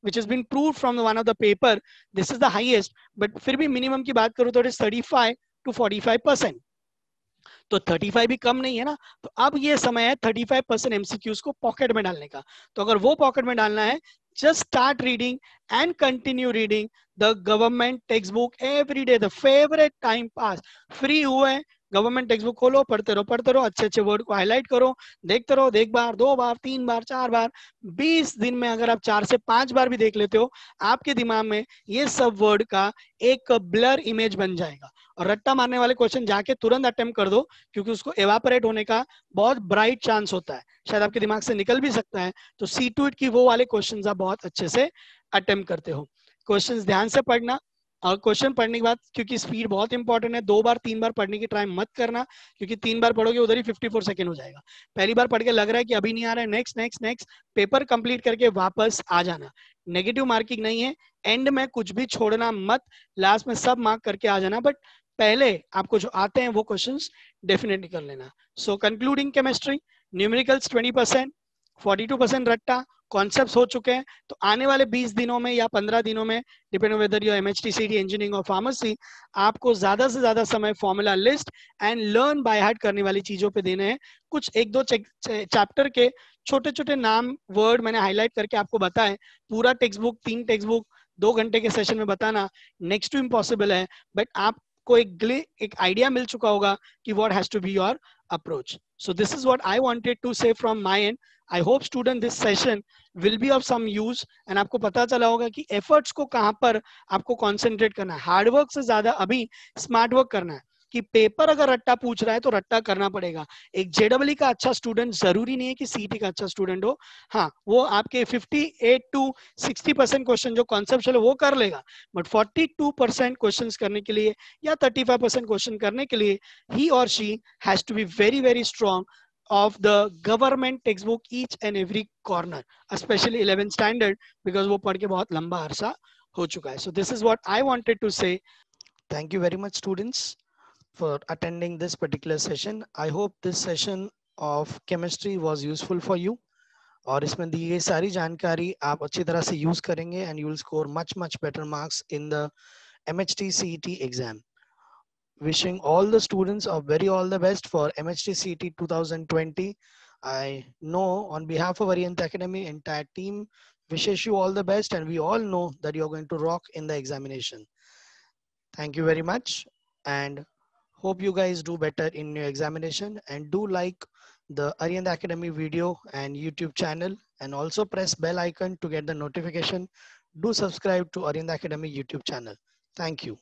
which has been proved from one of the paper. This is the highest, but फिर भी minimum की बात करूँ तो it is 35 to 45%. तो 35 भी कम नहीं है ना। तो अब ये समय है 35% एमसीक्यूज को पॉकेट में डालने का। तो अगर वो पॉकेट में डालना है, just start reading and continue reading the government textbook every day, the favorite time pass। Free हुए गवर्नमेंट टेक्स्ट बुक खोलो, पढ़ते रहो, अच्छे अच्छे वर्ड को हाईलाइट करो, देखते रहो, एक बार, 2 बार, 3 बार, 4 बार। 20 दिन में अगर आप 4 से 5 बार भी देख लेते हो, आपके दिमाग में ये सब वर्ड का एक ब्लर इमेज बन जाएगा। और रट्टा मारने वाले क्वेश्चन जाके तुरंत अटेम्प्ट कर दो, क्योंकि उसको एवापोरेट होने का बहुत ब्राइट चांस होता है, शायद आपके दिमाग से निकल भी सकता है। तो सी टू इट की वो वाले क्वेश्चंस आप बहुत अच्छे से अटेम्प्ट करते हो। क्वेश्चंस ध्यान से पढ़ना, और क्वेश्चन पढ़ने के बाद, क्योंकि स्पीड बहुत इंपॉर्टेंट है, 2 बार 3 बार पढ़ने की ट्राई मत करना, क्योंकि 3 बार पढ़ोगे उधर ही 54 सेकंड हो जाएगा। पहली बार पढ़ के लग रहा है कि अभी नहीं आ रहा है, next next next, paper complete करके वापस आ जाना। नेगेटिव मार्किंग नहीं है, एंड में कुछ भी छोड़ना मत, लास्ट में सब मार्क करके आ जाना, बट पहले आपको जो आते हैं वो क्वेश्चंस डेफिनेटली कर लेना। सो कंक्लूडिंग केमिस्ट्री, न्यूमेरिकल्स 20%, 42% रट्टा, कॉन्सेप्ट्स हो चुके हैं। तो आने वाले 20 दिनों में या 15 दिनों में, डिपेंड वेदर यू एमएचटी, सीटी, इंजीनियरिंग और फार्मेसी, आपको ज्यादा से ज्यादा समय formula list and learn by heart करने वाली चीजों पे देने हैं। कुछ 1-2 चैप्टर के छोटे छोटे नाम, वर्ड मैंने हाईलाइट करके आपको बताए। पूरा टेक्स्ट बुक, 3 टेक्स्ट बुक 2 घंटे के सेशन में बताना नेक्स्ट टू इम्पॉसिबल है, बट आपको एक आइडिया मिल चुका होगा कि what has to be your approach. So this is what I wanted to say from my end. I hope student this session will be of some use, and आपको पता चला होगा कि एफर्ट्स को कहां पर आपको कॉन्सेंट्रेट करना है। हार्डवर्क से ज्यादा अभी स्मार्ट वर्क करना है, कि पेपर अगर रट्टा पूछ रहा है तो रट्टा करना पड़ेगा। एक जेडब्ल्यू का अच्छा स्टूडेंट जरूरी नहीं है कि सीटी का अच्छा स्टूडेंट हो। हाँ, वो आपके 58 to 60% क्वेश्चन जो कॉन्सेप्चुअल है वो कर लेगा, बट 42% क्वेश्चन करने के लिए या 35% क्वेश्चन करने के लिए ही और she has to be very very strong of the government textbook each and every corner, especially 11th standard, because वो पढ़ के बहुत लंबा अरसा हो चुका है। So this is what I wanted to say. Thank you very much students for attending this particular session. I hope this session of chemistry was useful for you. और इसमें दी गई सारी जानकारी आप अच्छी तरह से यूज करेंगे and you will score much better marks in the MHT CET exam. Wishing all the students a very all the best for MHT CET 2020. I know on behalf of Arihant Academy entire team wishes you all the best, and we all know that you're going to rock in the examination. Thank you very much, and hope you guys do better in your examination, and do like the Arihant Academy video and YouTube channel, and also press bell icon to get the notification. Do subscribe to Arihant Academy YouTube channel. Thank you.